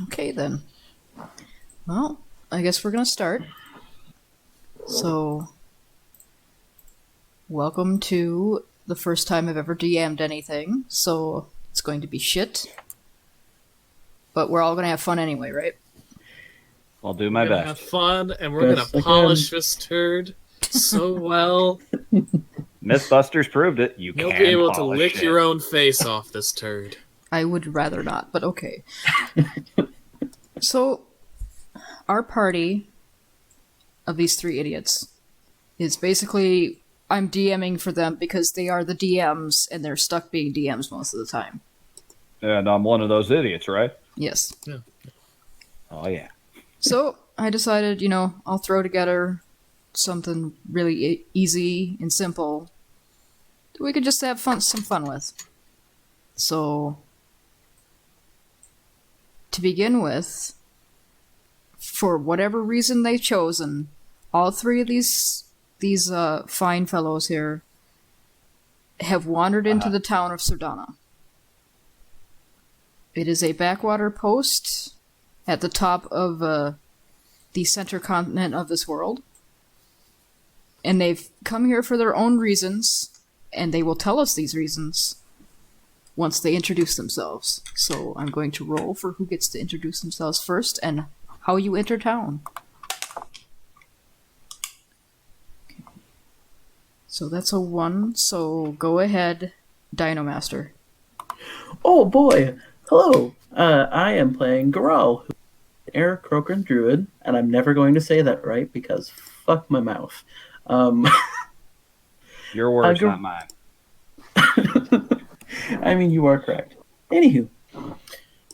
Okay, then. Well, I guess we're gonna start. So, welcome to the first time I've ever DM'd anything, so it's going to be shit. But we're all gonna have fun anyway, right? I'll do my We're gonna best. have fun, and we're Best gonna I polish can. this turd so well. Mythbusters proved it. You You'll can be able to polish lick it. your own face off this turd. I would rather not, but okay. So, our party of these three idiots is basically I'm DMing for them because they are the DMs and they're stuck being DMs most of the time. And I'm one of those idiots, right? Yes. Oh, yeah. So I decided, I'll throw together something really easy and simple that we could just have some fun with. So, to begin with, for whatever reason they've chosen, all three of these fine fellows here have wandered into the town of Sardana. It is a backwater post at the top of the center continent of this world. And they've come here for their own reasons, and they will tell us these reasons once they introduce themselves. So I'm going to roll for who gets to introduce themselves first and how you enter town. Okay. So that's a 1, so go ahead, Dino Master. Oh boy! Hello! I am playing Garal, who is an Eric Croker druid, and I'm never going to say that right because fuck my mouth. Your words, Gar- not mine. I mean, you are correct. Anywho,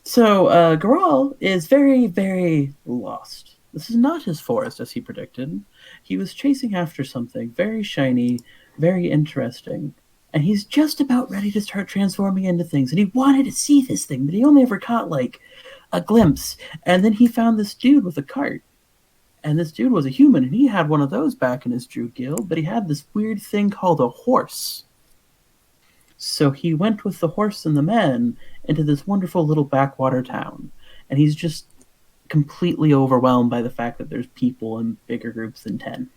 so Garal is very, very lost. This is not his forest as he predicted. He was chasing after something very shiny, very interesting, and he's just about ready to start transforming into things. And he wanted to see this thing, but he only ever caught like a glimpse. And then he found this dude with a cart. And this dude was a human, and he had one of those back in his Druid guild, but he had this weird thing called a horse. So he went with the horse and the men into this wonderful little backwater town. And he's just completely overwhelmed by the fact that there's people in bigger groups than 10.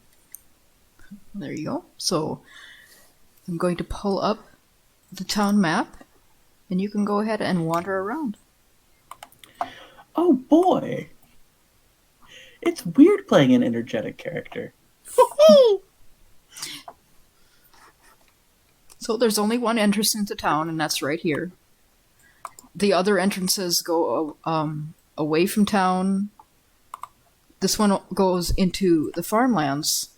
There you go. So I'm going to pull up the town map, and you can go ahead and wander around. Oh boy! It's weird playing an energetic character. So there's only one entrance into town, and that's right here. The other entrances go away from town. This one goes into the farmlands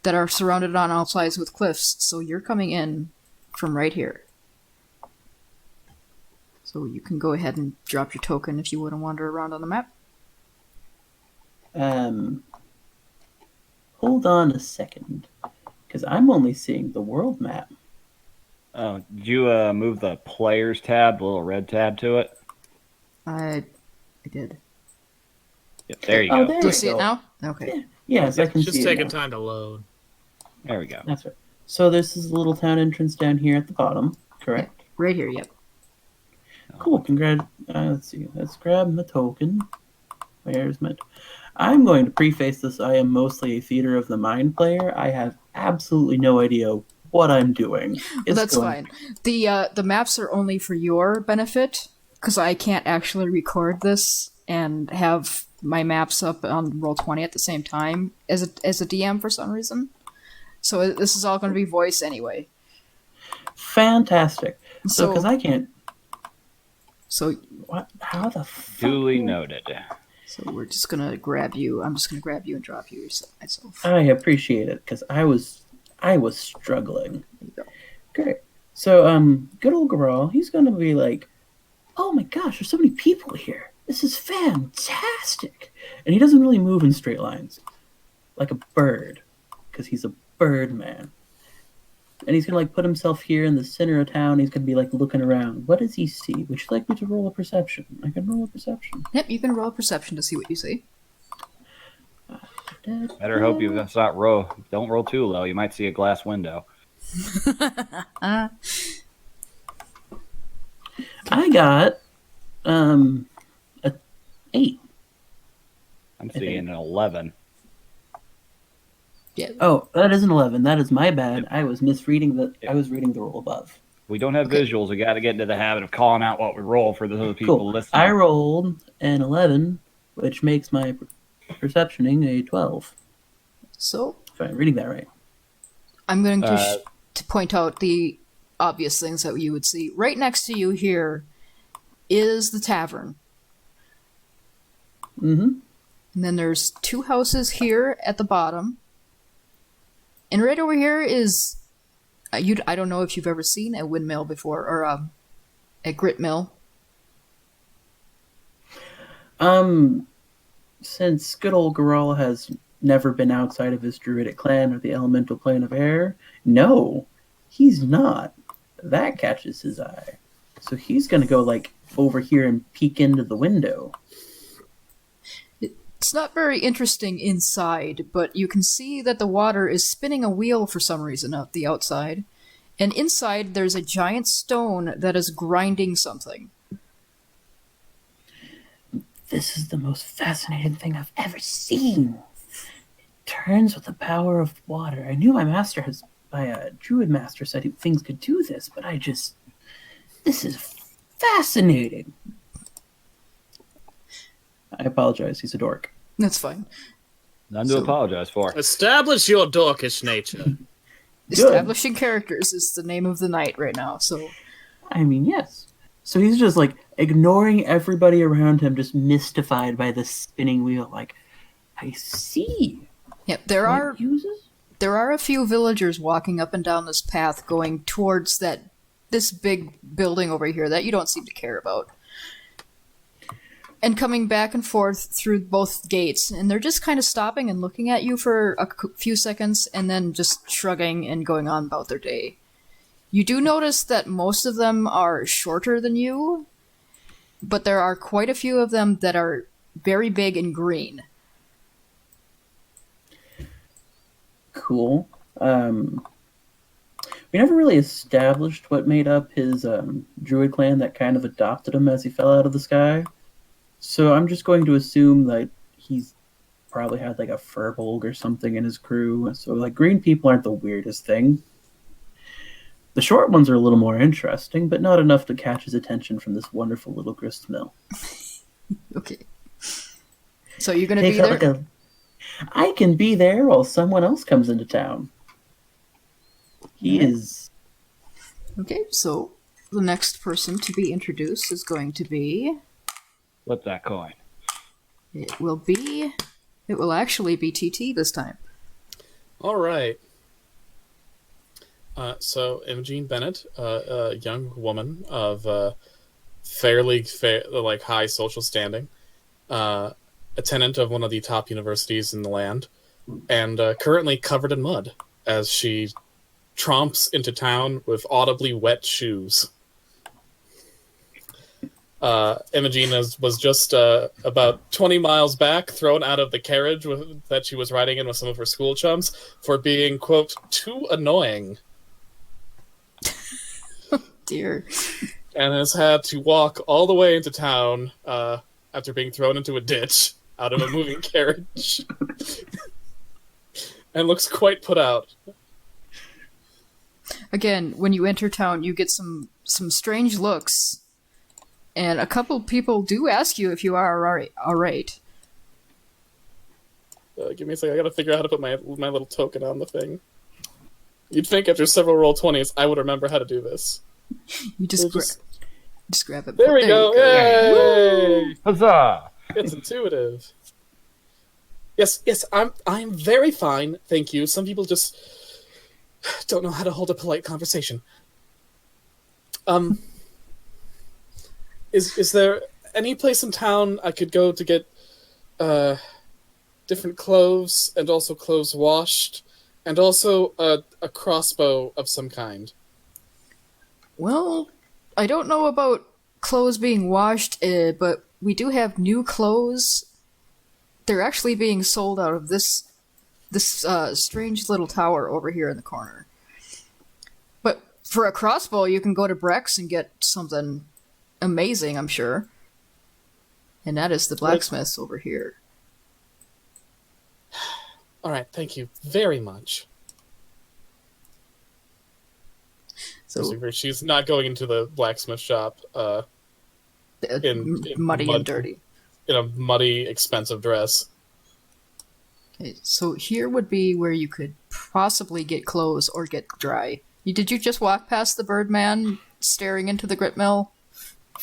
that are surrounded on all sides with cliffs, so you're coming in from right here. So you can go ahead and drop your token if you want to wander around on the map. Hold on a second, because I'm only seeing the world map. Oh, did you move the players tab, the little red tab to it? I did. Yep, there you Oh, go. there Do you we see go. it now? Okay. Yes, I can Just see it taking now. time to load. There we go. That's right. So this is the little town entrance down here at the bottom, correct? Right here, yep. Cool. Let's see. Let's grab my token. Where's my? I'm going to preface this. I am mostly a theater of the mind player. I have absolutely no idea what I'm doing. Well, that's fine. The maps are only for your benefit, because I can't actually record this and have my maps up on Roll20 at the same time as a DM for some reason. So this is all going to be voice anyway. Fantastic. So So because I can't. so What? How the fuck? Duly do I- noted. so we're just gonna grab you. I'm just gonna grab you and drop you myself. I appreciate it because I was struggling. There you go. Great. So good old Garal, he's gonna be like, oh my gosh, there's so many people here. This is fantastic. And he doesn't really move in straight lines, like a bird, because he's a bird man. And he's gonna like put himself here in the center of town. He's gonna be like looking around. What does he see? Would you like me to roll a perception? I can roll a perception. Yep, you can roll a perception to see what you see. Better hope you not roll. Don't roll too low. You might see a glass window. I got a 8. I'm think. seeing an 11. Yeah. Oh, that is an 11. That is my bad. I was misreading I was reading the roll above. We don't have Okay. visuals. We got to get into the habit of calling out what we roll for the other people Cool. listening. I rolled an 11, which makes my perceptioning a 12. So If I'm reading that right. I'm going to point out the obvious things that you would see. Right next to you here is the tavern. Mm-hmm. And then there's 2 houses here at the bottom. And right over here is... I don't know if you've ever seen a windmill before, or a grit mill. Since good old Garal has never been outside of his druidic clan or the elemental plane of air, no, he's not. That catches his eye. So he's gonna go, like, over here and peek into the window. It's not very interesting inside, but you can see that the water is spinning a wheel for some reason out the outside. And inside, there's a giant stone that is grinding something. This is the most fascinating thing I've ever seen. It turns with the power of water. I knew my druid master said things could do this, but this is fascinating. I apologize, he's a dork. That's fine. None to apologize for. Establish your dorkish nature. Establishing characters is the name of the night right now, so... I mean, yes. So he's just, like, ignoring everybody around him, just mystified by this spinning wheel. Like, I see. Yep, What it uses? there are a few villagers walking up and down this path going towards this big building over here that you don't seem to care about. And coming back and forth through both gates, and they're just kind of stopping and looking at you for a few seconds, and then just shrugging and going on about their day. You do notice that most of them are shorter than you, but there are quite a few of them that are very big and green. Cool. We never really established what made up his druid clan that kind of adopted him as he fell out of the sky. So I'm just going to assume that he's probably had like a furbolg or something in his crew. So like green people aren't the weirdest thing. The short ones are a little more interesting, but not enough to catch his attention from this wonderful little grist mill. Okay. So you're gonna be Takes out there? I can be there while someone else comes into town. He is... Okay, so the next person to be introduced is going to be... Flip that coin. It will actually be TT this time. All right. So Imogene Bennett, a young woman of fairly high social standing, a tenant of one of the top universities in the land, and currently covered in mud as she tromps into town with audibly wet shoes. Imogene was just about 20 miles back, thrown out of the carriage that she was riding in with some of her school chums for being, quote, too annoying. Dear. And has had to walk all the way into town after being thrown into a ditch out of a moving carriage. And looks quite put out. Again, when you enter town, you get some strange looks. And a couple people do ask you if you are all right. Give me a second. I gotta figure out how to put my little token on the thing. You'd think after several roll 20s, I would remember how to do this. You just Just grab it. there we go. you Yay! Huzzah! It's intuitive. Yes. I'm very fine, thank you. Some people just don't know how to hold a polite conversation. Is there any place in town I could go to get different clothes and also clothes washed and also a crossbow of some kind? Well, I don't know about clothes being washed, but we do have new clothes. They're actually being sold out of this strange little tower over here in the corner. But for a crossbow, you can go to Brex and get something amazing, I'm sure. And that is the blacksmith's over here. All right, thank you very much. So She's not going into the blacksmith shop in muddy mud- and dirty. in a muddy, expensive dress. Okay, so here would be where you could possibly get clothes or get dry. Did you just walk past the Birdman staring into the grit mill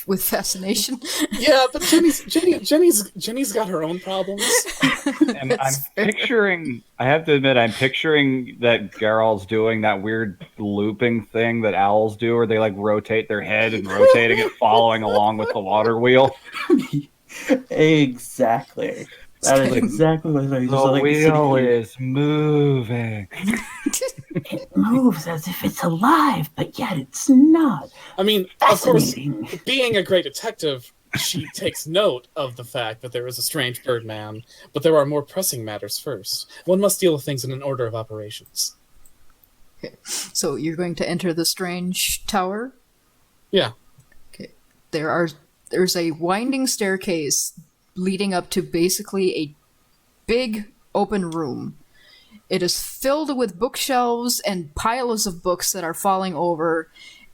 with fascination? Yeah, but Jenny's got her own problems. And I'm picturing, I have to admit, I'm picturing that Geralt's doing that weird looping thing that owls do, where they like rotate their head and rotating it, following along with the water wheel. Exactly. That is exactly what he's The like wheel sitting here. is moving. It moves as if it's alive, but yet it's not. I mean, of course, Fascinating. being a great detective, she takes note of the fact that there is a strange Birdman, but there are more pressing matters first. One must deal with things in an order of operations. So you're going to enter the strange tower? Yeah. Okay. There's a winding staircase leading up to basically a big open room. It is filled with bookshelves and piles of books that are falling over,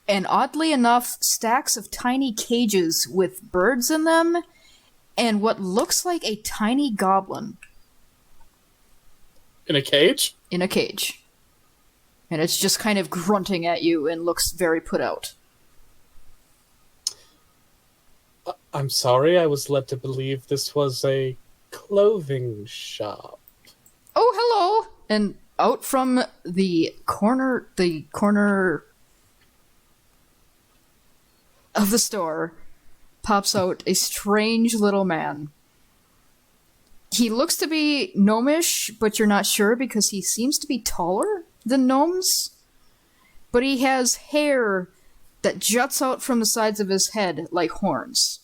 and oddly enough, stacks of tiny cages with birds in them, and what looks like a tiny goblin In a cage? in a cage. And it's just kind of grunting at you and looks very put out. I'm sorry, I was led to believe this was a clothing shop. Oh, hello! And out from the corner of the store pops out a strange little man. He looks to be gnomish, but you're not sure because he seems to be taller than gnomes. But he has hair that juts out from the sides of his head like horns.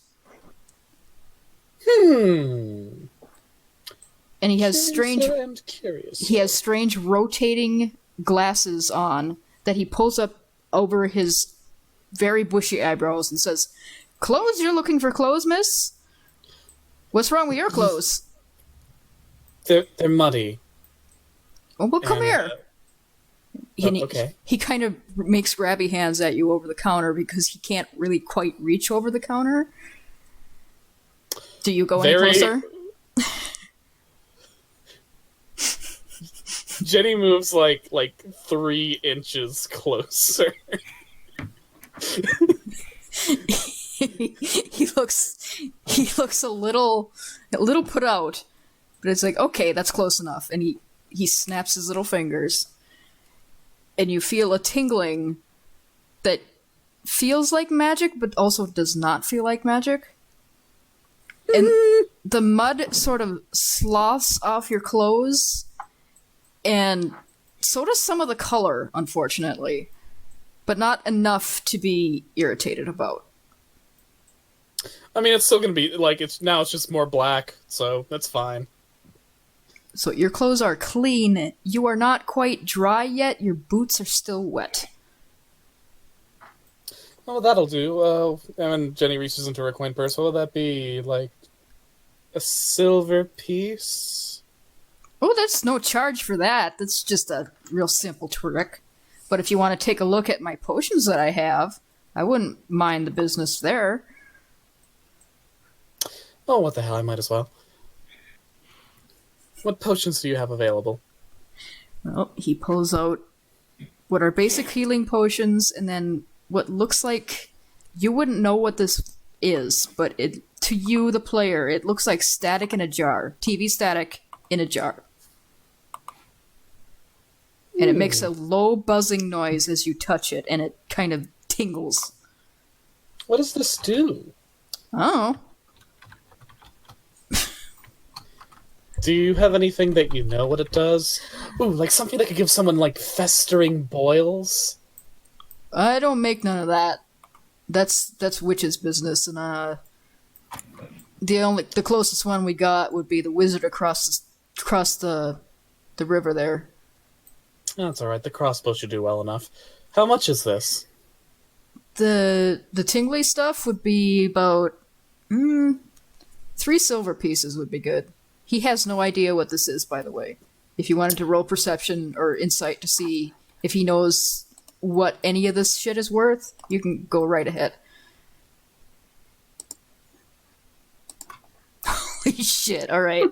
And he has strange rotating glasses on that he pulls up over his very bushy eyebrows and says, "Clothes? You're looking for clothes, miss? What's wrong with your clothes?" They're muddy. Oh, well, come And, here. okay. He kind of makes grabby hands at you over the counter because he can't really quite reach over the counter. Do you go any closer? Jenny moves like 3 inches closer. he looks a little put out, but it's like, okay, that's close enough. And he snaps his little fingers, and you feel a tingling that feels like magic, but also does not feel like magic. And the mud sort of sloughs off your clothes, and so does some of the color, unfortunately, but not enough to be irritated about. I mean, it's still gonna be like it's just more black, so that's fine. So your clothes are clean. You are not quite dry yet. Your boots are still wet. Oh, that'll do. And Jenny reaches into her coin purse. What would that be? Like a silver piece? Oh, that's no charge for that. That's just a real simple trick. But if you want to take a look at my potions that I have, I wouldn't mind the business there. Oh, what the hell? I might as well. What potions do you have available? Well, he pulls out what are basic healing potions, and then what looks like you wouldn't know what this is, but to you, the player, it looks like static in a jar. TV static in a jar. And it makes a low buzzing noise as you touch it, and it kind of tingles. What does this do? Oh. Do you have anything that you know what it does? Ooh, like something that could give someone like festering boils? I don't make none of that. That's witch's business, and the closest one we got would be the wizard across the river there. That's all right. The crossbow should do well enough. How much is this? The tingly stuff would be about 3 silver pieces would be good. He has no idea what this is, by the way. If you wanted to roll perception or insight to see if he knows what any of this shit is worth, you can go right ahead. Holy shit, alright.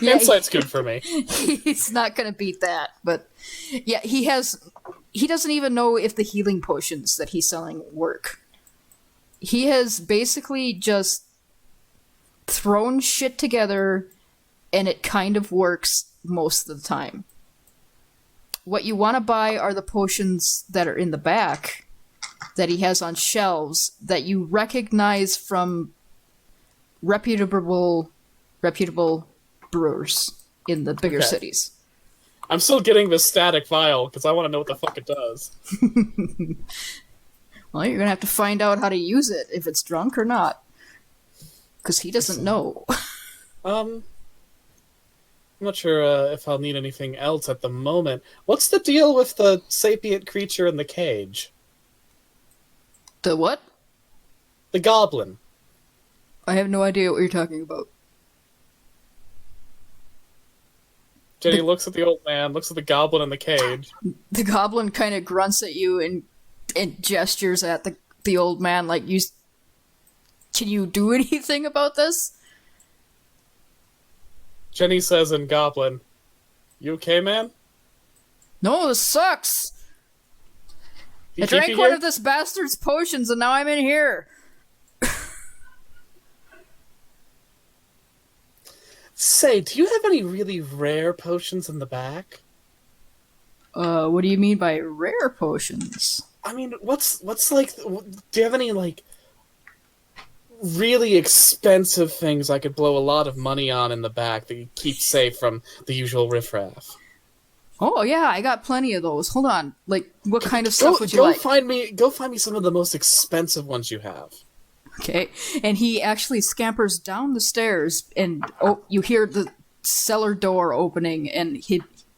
Yeah, Insight's good for me. he's not gonna beat that, but yeah, he doesn't even know if the healing potions that he's selling work. He has basically just thrown shit together and it kind of works most of the time. What you want to buy are the potions that are in the back that he has on shelves that you recognize from reputable brewers in the bigger Okay. cities. I'm still getting this static vial because I want to know what the fuck it does. Well, you're gonna have to find out how to use it, if it's drunk or not. Because he doesn't know. I'm not sure if I'll need anything else at the moment. What's the deal with the sapient creature in the cage? The what? The goblin. I have no idea what you're talking about. Jenny looks at the old man, looks at the goblin in the cage. The goblin kind of grunts at you and gestures at the old man like, can you do anything about this? Jenny says in goblin, "You okay, man? No, this sucks. You I keep drank you one here?" of this bastard's potions and now I'm in here. Say, do you have any really rare potions in the back? What do you mean by rare potions? I mean, what's like? Do you have any like really expensive things I could blow a lot of money on in the back that you keep safe from the usual riffraff? Oh yeah, I got plenty of those. Hold on. Like, what kind of stuff would you like? Find me some of the most expensive ones you have. Okay. And he actually scampers down the stairs, and you hear the cellar door opening, and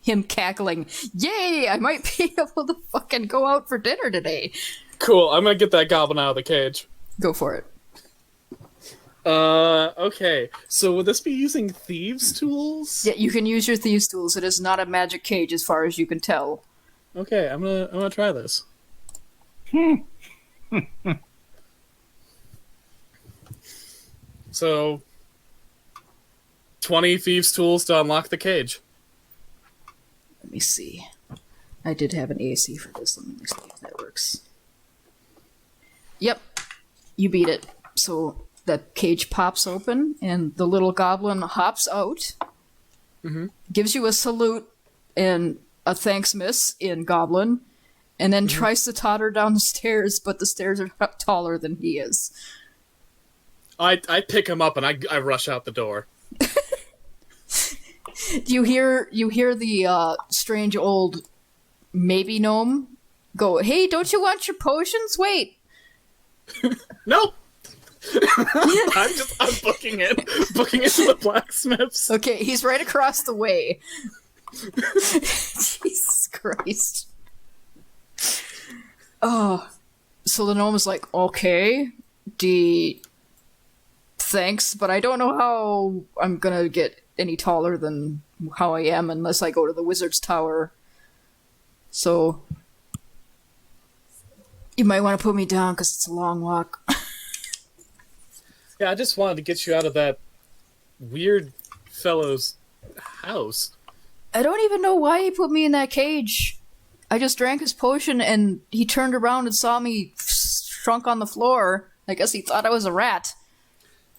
him cackling, "Yay! I might be able to fucking go out for dinner today." Cool. I'm gonna get that goblin out of the cage. Go for it. Okay. So would this be using thieves' tools? Yeah, you can use your thieves' tools. It is not a magic cage, as far as you can tell. Okay, I'm gonna try this. So, 20 thieves' tools to unlock the cage. Let me see. I did have an AC for this. Let me see if that works. Yep, you beat it. So the cage pops open, and the little goblin hops out, gives you a salute and a thanks, miss, in goblin, and then tries to totter down the stairs, but the stairs are taller than he is. I pick him up and I rush out the door. You hear the strange old maybe gnome go, "Hey, don't you want your potions? Wait." Nope. I'm booking it to the blacksmiths. Okay, he's right across the way. Jesus Christ. Oh, so the gnome is like, "Okay, thanks, but I don't know how I'm gonna get any taller than how I am unless I go to the wizard's tower. So you might want to put me down because it's a long walk." Yeah, I just wanted to get you out of that weird fellow's house. I don't even know why he put me in that cage. I just drank his potion and he turned around and saw me shrunk on the floor. I guess he thought I was a rat.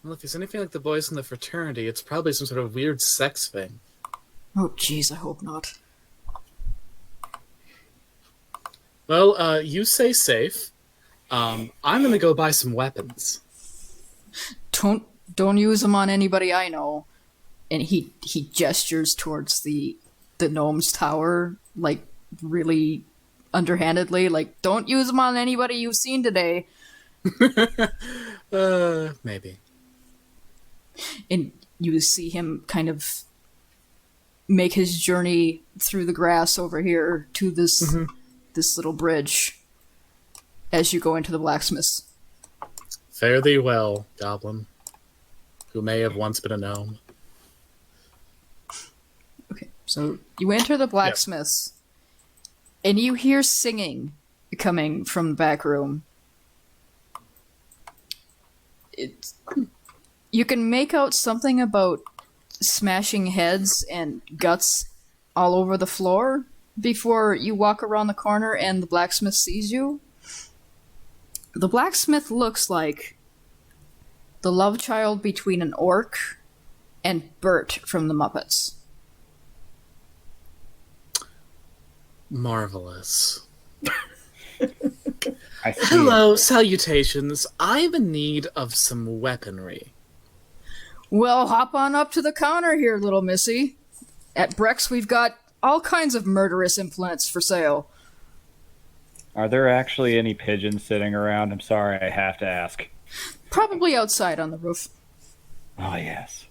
Well, if he's anything like the boys in the fraternity, it's probably some sort of weird sex thing. Oh, jeez, I hope not. Well, you stay safe. I'm gonna go buy some weapons. Don't use them on anybody I know. And he gestures towards the gnome's tower, like, really underhandedly, like, "Don't use them on anybody you've seen today." Maybe. And you see him kind of make his journey through the grass over here to this little bridge as you go into the blacksmith's. Fare thee well, goblin. who may have once been a gnome. Okay, so you enter the blacksmith's, and you hear singing coming from the back room. You can make out something about smashing heads and guts all over the floor before you walk around the corner and the blacksmith sees you. The blacksmith looks like the love child between an orc and Bert from the Muppets. Marvelous. I see. Hello, salutations. I'm in need of some weaponry. Well, hop on up to the counter here, little missy. At Breck's, we've got all kinds of murderous implements for sale. Are there actually any pigeons sitting around? I'm sorry, I have to ask. Probably outside on the roof. Oh, yes.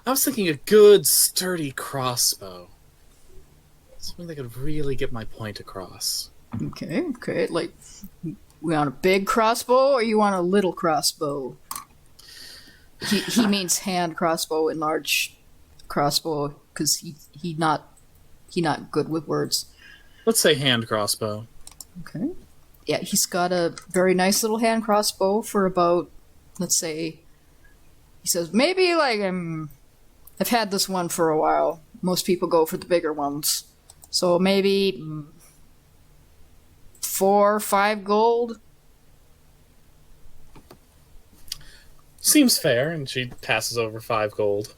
I was thinking a good, sturdy crossbow. Something that could really get my point across. Okay. Like, we want a big crossbow or you want a little crossbow? He means hand crossbow and large crossbow because he not good with words. Let's say hand crossbow. Okay. Yeah, he's got a very nice little hand crossbow for about, let's say, he says maybe like I've had this one for a while. Most people go for the bigger ones, so maybe 4 or 5 gold. Seems fair, and she passes over 5 gold.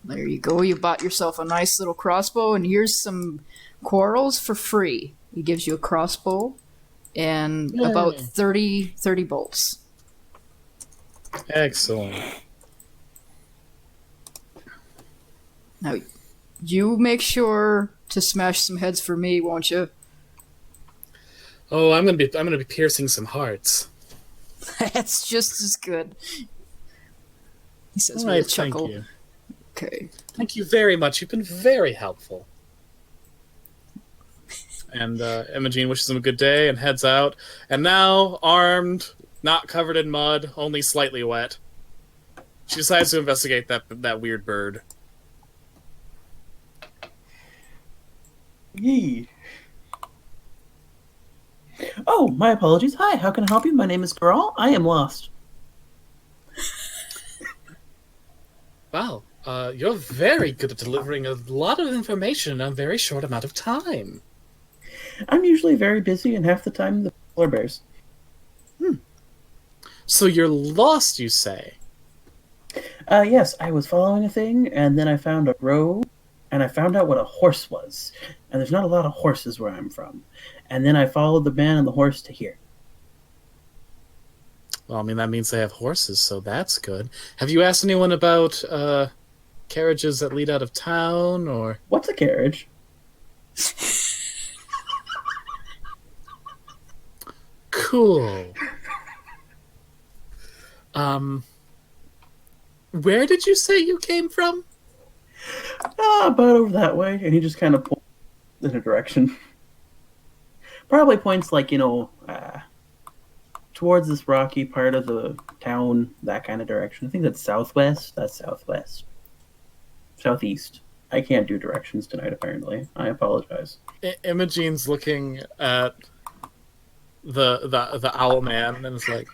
There you go. You bought yourself a nice little crossbow, and here's some quarrels for free. He gives you a crossbow and Yay. about 30 bolts. Excellent. Now, you make sure to smash some heads for me, won't you? Oh, I'm gonna be piercing some hearts. That's just as good. He says All with right, a chuckle. thank you. Okay. Thank you very much. You've been very helpful. And Imogene wishes him a good day and heads out. And now, armed, not covered in mud, only slightly wet, she decides to investigate that weird bird. Yee. Oh, my apologies. Hi, how can I help you? My name is Garal. I am lost. Wow, you're very good at delivering a lot of information in a very short amount of time. I'm usually very busy, and half the time the polar bears. So you're lost, you say? Yes, I was following a thing, and then I found a road, and I found out what a horse was. And there's not a lot of horses where I'm from. And then I followed the man and the horse to here. Well, I mean, that means they have horses, so that's good. Have you asked anyone about carriages that lead out of town, or... What's a carriage? Cool. Where did you say you came from? About over that way. And he just kind of points in a direction. Probably points towards this rocky part of the town, that kind of direction. I think that's southwest. That's southwest. Southeast. I can't do directions tonight, apparently. I apologize. Imogene's looking at the owl man and is like,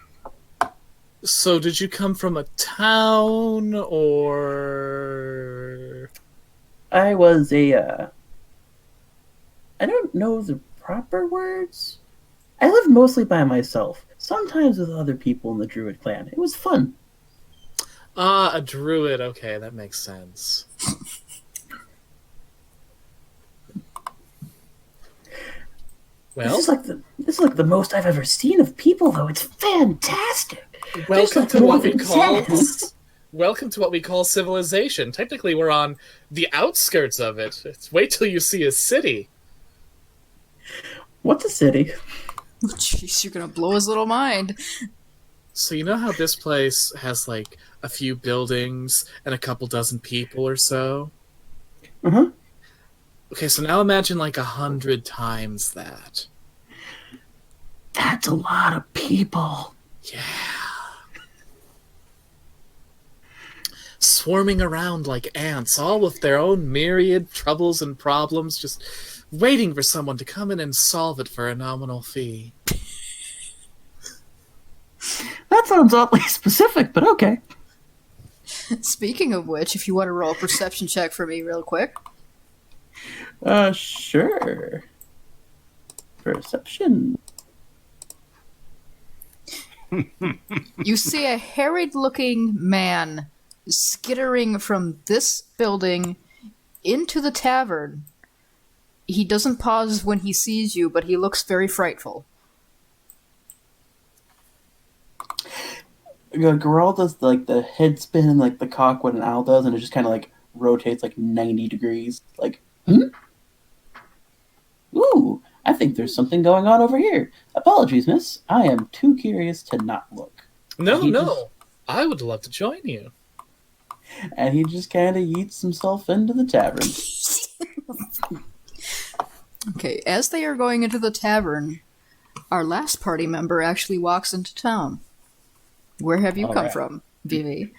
so did you come from a town, or... I was I don't know the proper words. I lived mostly by myself, sometimes with other people in the Druid clan. It was fun. Ah, a druid. Okay, that makes sense. Well, This is like the most I've ever seen of people, though. It's fantastic. welcome like to what we moving call sets. welcome to what we call civilization. Technically, we're on the outskirts of it. Wait till you see a city. What's a city? Jeez, you're gonna blow his little mind. So you know how this place has like a few buildings and a couple dozen people or so? Uh-huh. Okay, so now imagine like 100 times that. That's a lot of people. Yeah. swarming around like ants, all with their own myriad troubles and problems, just waiting for someone to come in and solve it for a nominal fee. That sounds oddly specific, but okay. Speaking of which, if you want to roll a perception check for me real quick. Sure. Perception. You see a harried-looking man skittering from this building into the tavern. He doesn't pause when he sees you, but he looks very frightful. Geralt does like the head spin and like the cock what an owl does, and it just kind of like rotates like 90 degrees. Like, Ooh, I think there's something going on over here. Apologies, miss. I am too curious to not look. No. I would love to join you. And he just kind of yeets himself into the tavern. Okay, as they are going into the tavern, our last party member actually walks into town. Where have you All come right. from, Vivi?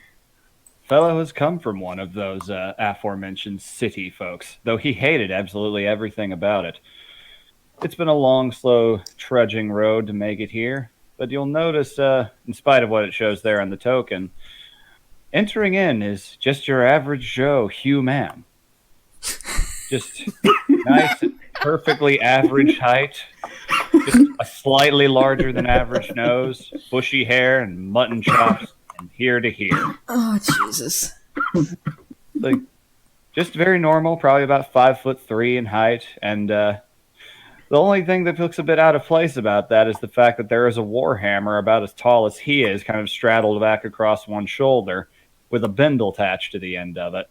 Fellow has come from one of those aforementioned city folks, though he hated absolutely everything about it. It's been a long, slow, trudging road to make it here, but you'll notice, in spite of what it shows there on the token, entering in is just your average Joe Hugh man. Just nice, perfectly average height, just a slightly larger than average nose, bushy hair, and mutton chops, and here to here. Oh, Jesus. Like, just very normal, probably about 5'3" in height, and the only thing that looks a bit out of place about that is the fact that there is a warhammer about as tall as he is, kind of straddled back across one shoulder, with a bindle attached to the end of it.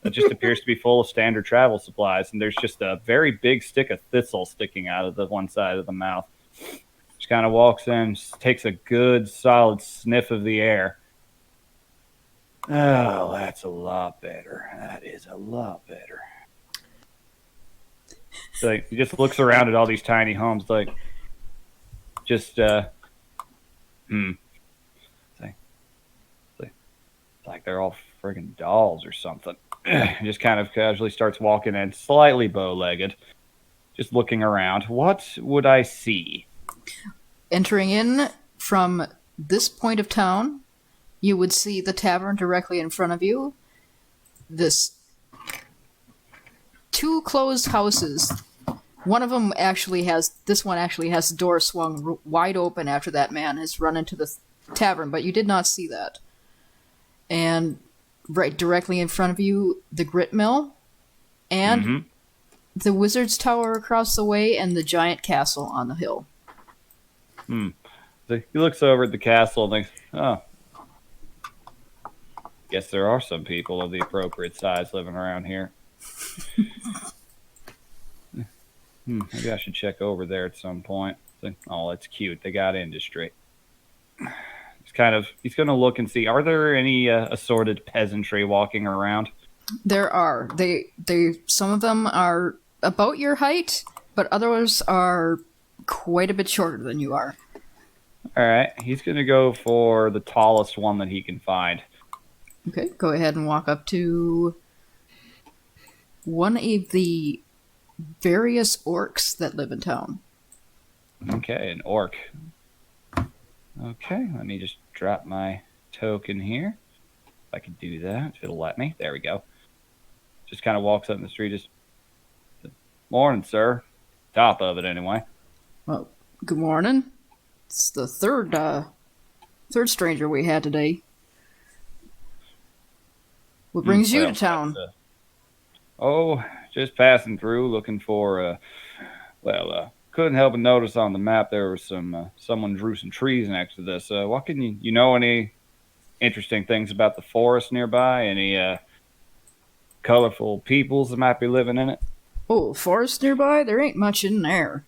It just appears to be full of standard travel supplies, and there's just a very big stick of thistle sticking out of the one side of the mouth. Just kind of walks in, just takes a good, solid sniff of the air. Oh, that's a lot better. That is a lot better. Like, he just looks around at all these tiny homes, like, just, It's like they're all friggin' dolls or something. Just kind of casually starts walking in, slightly bow-legged, just looking around. What would I see? Entering in from this point of town, you would see the tavern directly in front of you. Two closed houses. One of them actually has the door swung wide open after that man has run into the tavern, but you did not see that. And right directly in front of you, the grit mill, and the wizard's tower across the way, and the giant castle on the hill. So he looks over at the castle and thinks, oh, guess there are some people of the appropriate size living around here. Maybe I should check over there at some point. Think, oh, that's cute. They got industry. He's going to look and see, are there any assorted peasantry walking around? There are. Some of them are about your height, but others are quite a bit shorter than you are. All right. He's going to go for the tallest one that he can find. Okay, go ahead and walk up to one of the various orcs that live in town. Okay, an orc. Okay, let me just drop my token here. If I can do that, if it'll let me. There we go. Just kind of walks up in the street, just, morning, sir. Top of it, anyway. Well, good morning. It's the third stranger we had today. What brings you to town? Just passing through, looking for, couldn't help but notice on the map there was someone drew some trees next to this. What can you know any interesting things about the forest nearby? Any colorful peoples that might be living in it? Oh, forest nearby? There ain't much in there.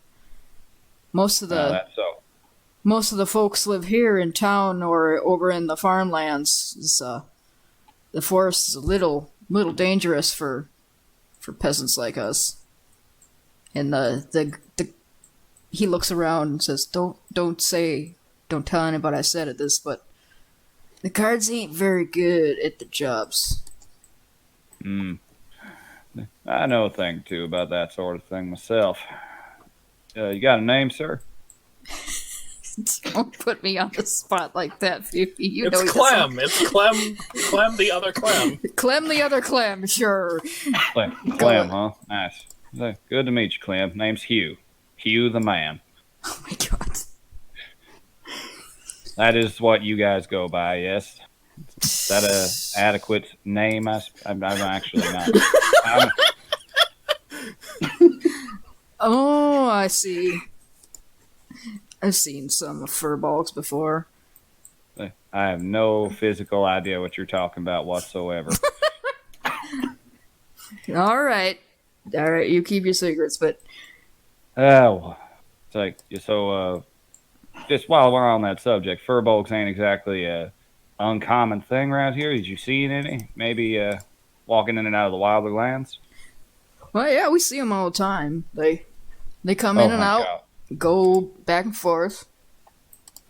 Most of That's so. most of the folks live here in town or over in the farmlands. The forest is a little dangerous for peasants like us. And he looks around and says, "Don't tell anybody I said it this, but The guards ain't very good at the jobs. I know a thing or two about that sort of thing myself. You got a name, sir? Don't put me on the spot like that, Fifi. You know It's he doesn't- Clem. It's Clem. Clem, the other Clem. Clem the other Clem, sure. Clem, huh? Nice. Good to meet you, Clem. Name's Hugh. Hugh the man. Oh my god. That is what you guys go by, yes? Is that a adequate name? I'm actually not. Oh, I see. I've seen some furballs before. I have no physical idea what you're talking about whatsoever. All right, you keep your secrets, but Oh, it's like, so, just while we're on that subject, furbolgs ain't exactly a uncommon thing around here. Did you see any? Maybe, walking in and out of the wilder lands? well, yeah, we see them all the time. They come in and thank out, God. go back and forth.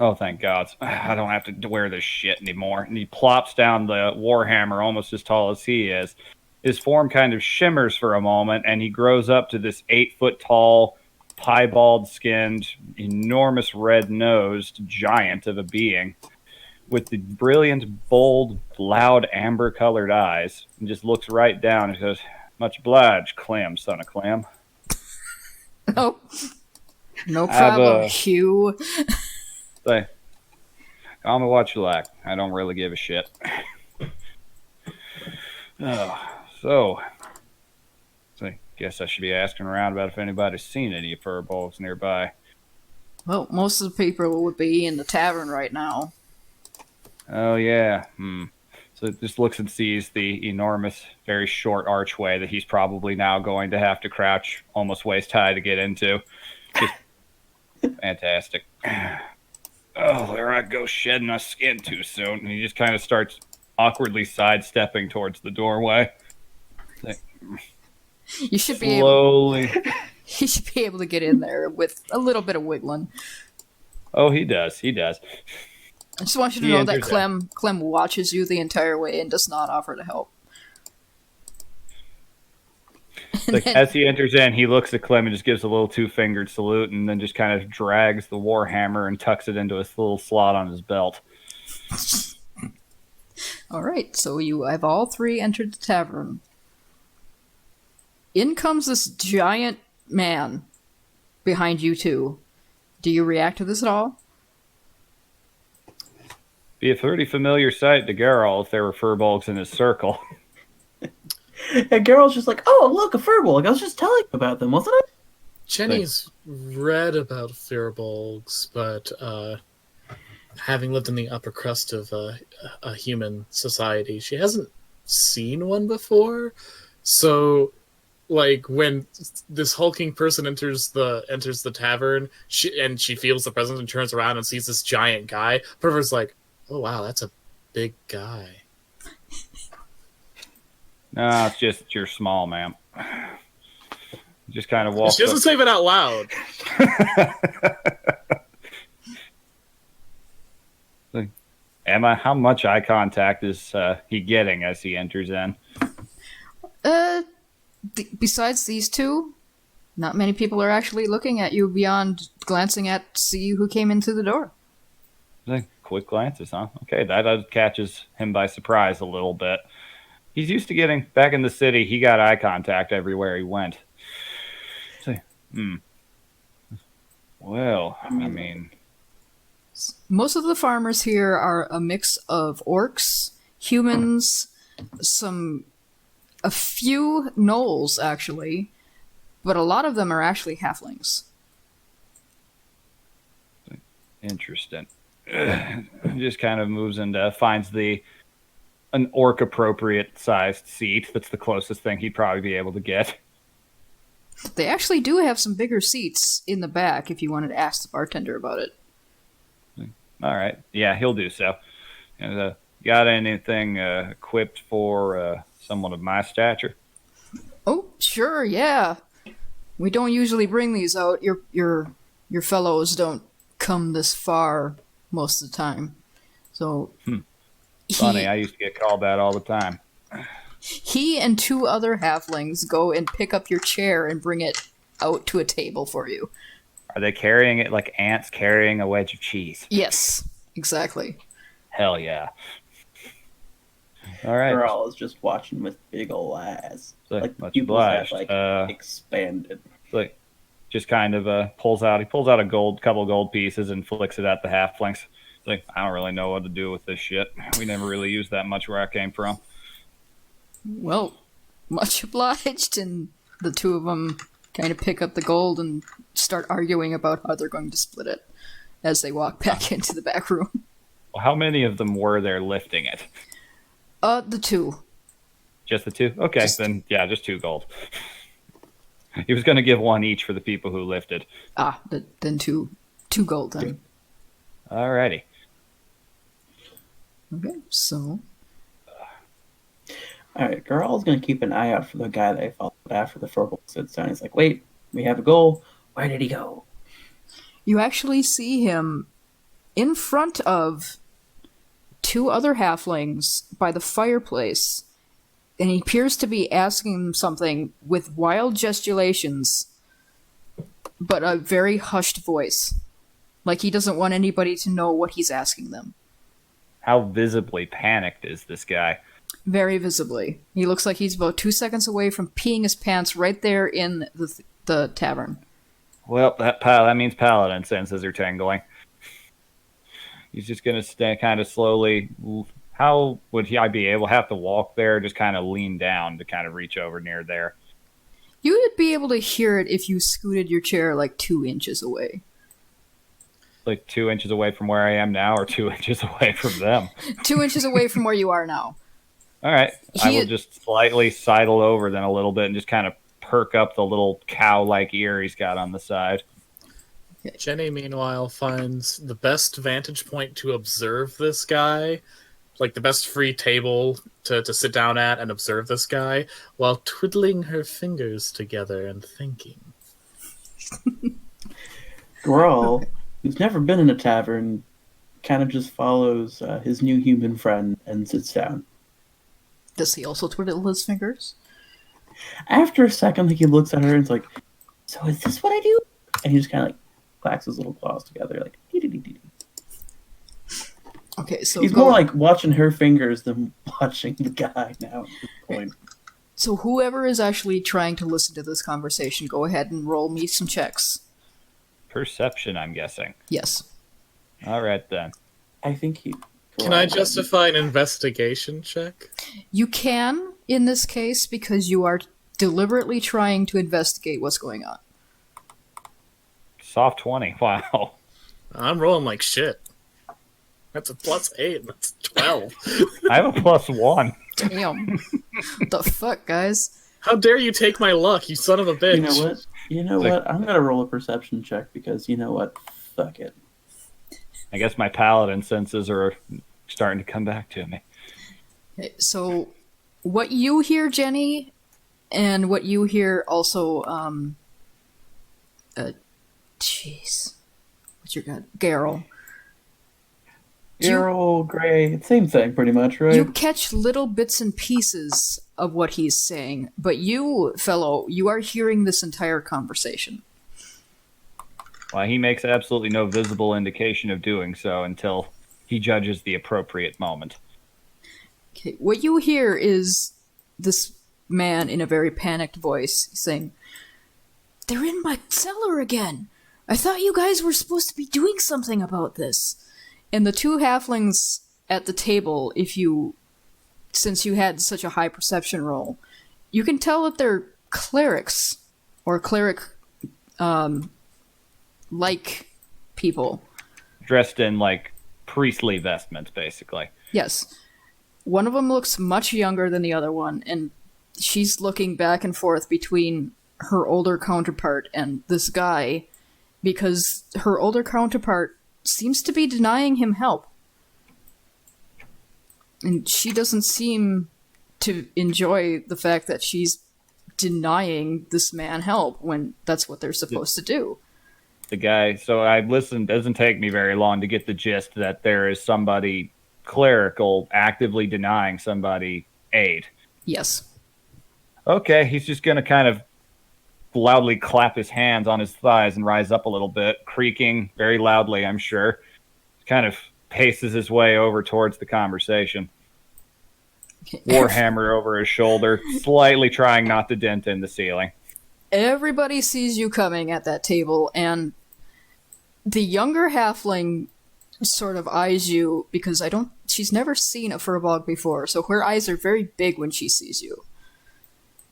Oh, thank God. I don't have to wear this shit anymore. And he plops down the warhammer almost as tall as he is. His form kind of shimmers for a moment, and he grows up to this 8-foot-tall, piebald-skinned, enormous red-nosed giant of a being with the brilliant, bold, loud, amber-colored eyes, and just looks right down and says, "Much obliged, Clem, son of Clem." No, no I have problem, a- Hugh. Say, call me what you like. I don't really give a shit. So, guess I should be asking around about if anybody's seen any furballs nearby. Well, most of the people would be in the tavern right now. Oh, yeah. So it just looks and sees the enormous, very short archway that he's probably now going to have to crouch almost waist high to get into. Just fantastic. Oh, there I go shedding my skin too soon. And he just kind of starts awkwardly sidestepping towards the doorway. You should be able. Slowly. You should be able to get in there with a little bit of wiggling. Oh, he does. He does. I just want you to He know that enters in. Clem watches you the entire way and does not offer to help. Like, as he enters in, he looks at Clem and just gives a little two-fingered salute, and then just kind of drags the warhammer and tucks it into his little slot on his belt. All right, so you have all three entered the tavern. In comes this giant man behind you two. Do you react to this at all? Be a pretty familiar sight to Geralt if there were furbolgs in his circle. And Geralt's just like, oh, look, a furbolg. I was just telling you about them, wasn't I? Jenny's read about furbolgs, but having lived in the upper crust of a human society, she hasn't seen one before. So, like, when this hulking person enters the tavern, she feels the presence and turns around and sees this giant guy. Perver's like, oh wow, that's a big guy. No, it's just you're small, ma'am. Just kind of walks She doesn't say that out loud. Emma, how much eye contact is he getting as he enters in? Besides these two, not many people are actually looking at you beyond glancing at to see who came into the door. Like, quick glances, huh? Okay, that catches him by surprise a little bit. He's used to getting back in the city. He got eye contact everywhere he went. So, Well, I mean, Most of the farmers here are a mix of orcs, humans, a few gnolls actually, but a lot of them are actually halflings. interesting. Just kind of moves into finds an orc appropriate sized seat. That's the closest thing he'd probably be able to get. They actually do have some bigger seats in the back if you wanted to ask the bartender about it. All right, yeah, he'll do so. And, got anything equipped for someone of my stature? Oh, sure, yeah. We don't usually bring these out. Your fellows don't come this far most of the time. So Funny, I used to get called that all the time. He and two other halflings go and pick up your chair and bring it out to a table for you. Are they carrying it like ants carrying a wedge of cheese? Yes, exactly. Hell yeah. All right. Girl is just watching with big ol' eyes. Like, the much pupils have, obliged. expanded. Like, just kind of pulls out a couple gold pieces and flicks it at the halflings. It's like, I don't really know what to do with this shit. We never really used that much where I came from. Well, much obliged, and the two of them kind of pick up the gold and start arguing about how they're going to split it as they walk back into the back room. Well, how many of them were there lifting it? The two. Just the two? Okay, then yeah, just 2 gold. He was going to give 1 each for the people who lifted. Then two gold then. Alrighty. Okay, so Alright, Girl's gonna keep an eye out for the guy they followed after the Furble sits down. He's like, wait, we have a goal. Where did he go? you actually see him in front of 2 other halflings by the fireplace, and he appears to be asking them something with wild gesticulations, but a very hushed voice. Like he doesn't want anybody to know what he's asking them. How visibly panicked is this guy? Very visibly. He looks like he's about 2 seconds away from peeing his pants right there in the tavern. Well, that means paladin senses are tingling. He's just going to stay kind of slowly. How would I be able to have to walk there, just kind of lean down to kind of reach over near there? You would be able to hear it if you scooted your chair like 2 inches away. Like 2 inches away from where I am now, or 2 inches away from them? 2 inches away from where you are now. All right. I will just slightly sidle over then a little bit and just kind of perk up the little cow-like ear he's got on the side. Jenny, meanwhile, finds the best vantage point to observe this guy, like the best free table to sit down at and observe this guy, while twiddling her fingers together and thinking. Girl, who's never been in a tavern, kind of just follows his new human friend and sits down. Does he also twiddle his fingers? After a second, he looks at her and is like, so is this what I do? And he just kind of clacks his little claws together, like, dee-dee-dee-dee-dee. Okay, so He's more like watching her fingers than watching the guy now at this point. So whoever is actually trying to listen to this conversation, go ahead and roll me some checks. Perception, I'm guessing. Yes. All right, then. I think he... Can I justify an investigation check? You can, in this case, because you are deliberately trying to investigate what's going on. Soft 20. Wow. I'm rolling like shit. That's a +8. That's 12. I have a +1. Damn. The fuck, guys? How dare you take my luck, you son of a bitch. You know what? I'm going to roll a perception check because, you know what? Fuck it. I guess my paladin senses are starting to come back to me. Okay, so what you hear, Jenny, and what you hear also, jeez. What's your god? Garrel. Gerald, Gray, same thing pretty much, right? You catch little bits and pieces of what he's saying, but you, fellow, you are hearing this entire conversation. Well, he makes absolutely no visible indication of doing so until he judges the appropriate moment. Okay, what you hear is this man in a very panicked voice saying, "They're in my cellar again! I thought you guys were supposed to be doing something about this." And the 2 halflings at the table, since you had such a high perception roll, you can tell that they're clerics, or cleric, like people. Dressed in, like, priestly vestments, basically. Yes. One of them looks much younger than the other one, and she's looking back and forth between her older counterpart and this guy, because her older counterpart seems to be denying him help. And she doesn't seem to enjoy the fact that she's denying this man help when that's what they're supposed to do. The guy, so I listened, doesn't take me very long to get the gist that there is somebody clerical actively denying somebody aid. Yes. Okay, he's just going to kind of loudly clap his hands on his thighs and rise up a little bit, creaking very loudly, I'm sure. Kind of paces his way over towards the conversation. Warhammer over his shoulder, slightly trying not to dent in the ceiling. Everybody sees you coming at that table, and the younger halfling sort of eyes you because she's never seen a Furbolg before, so her eyes are very big when she sees you.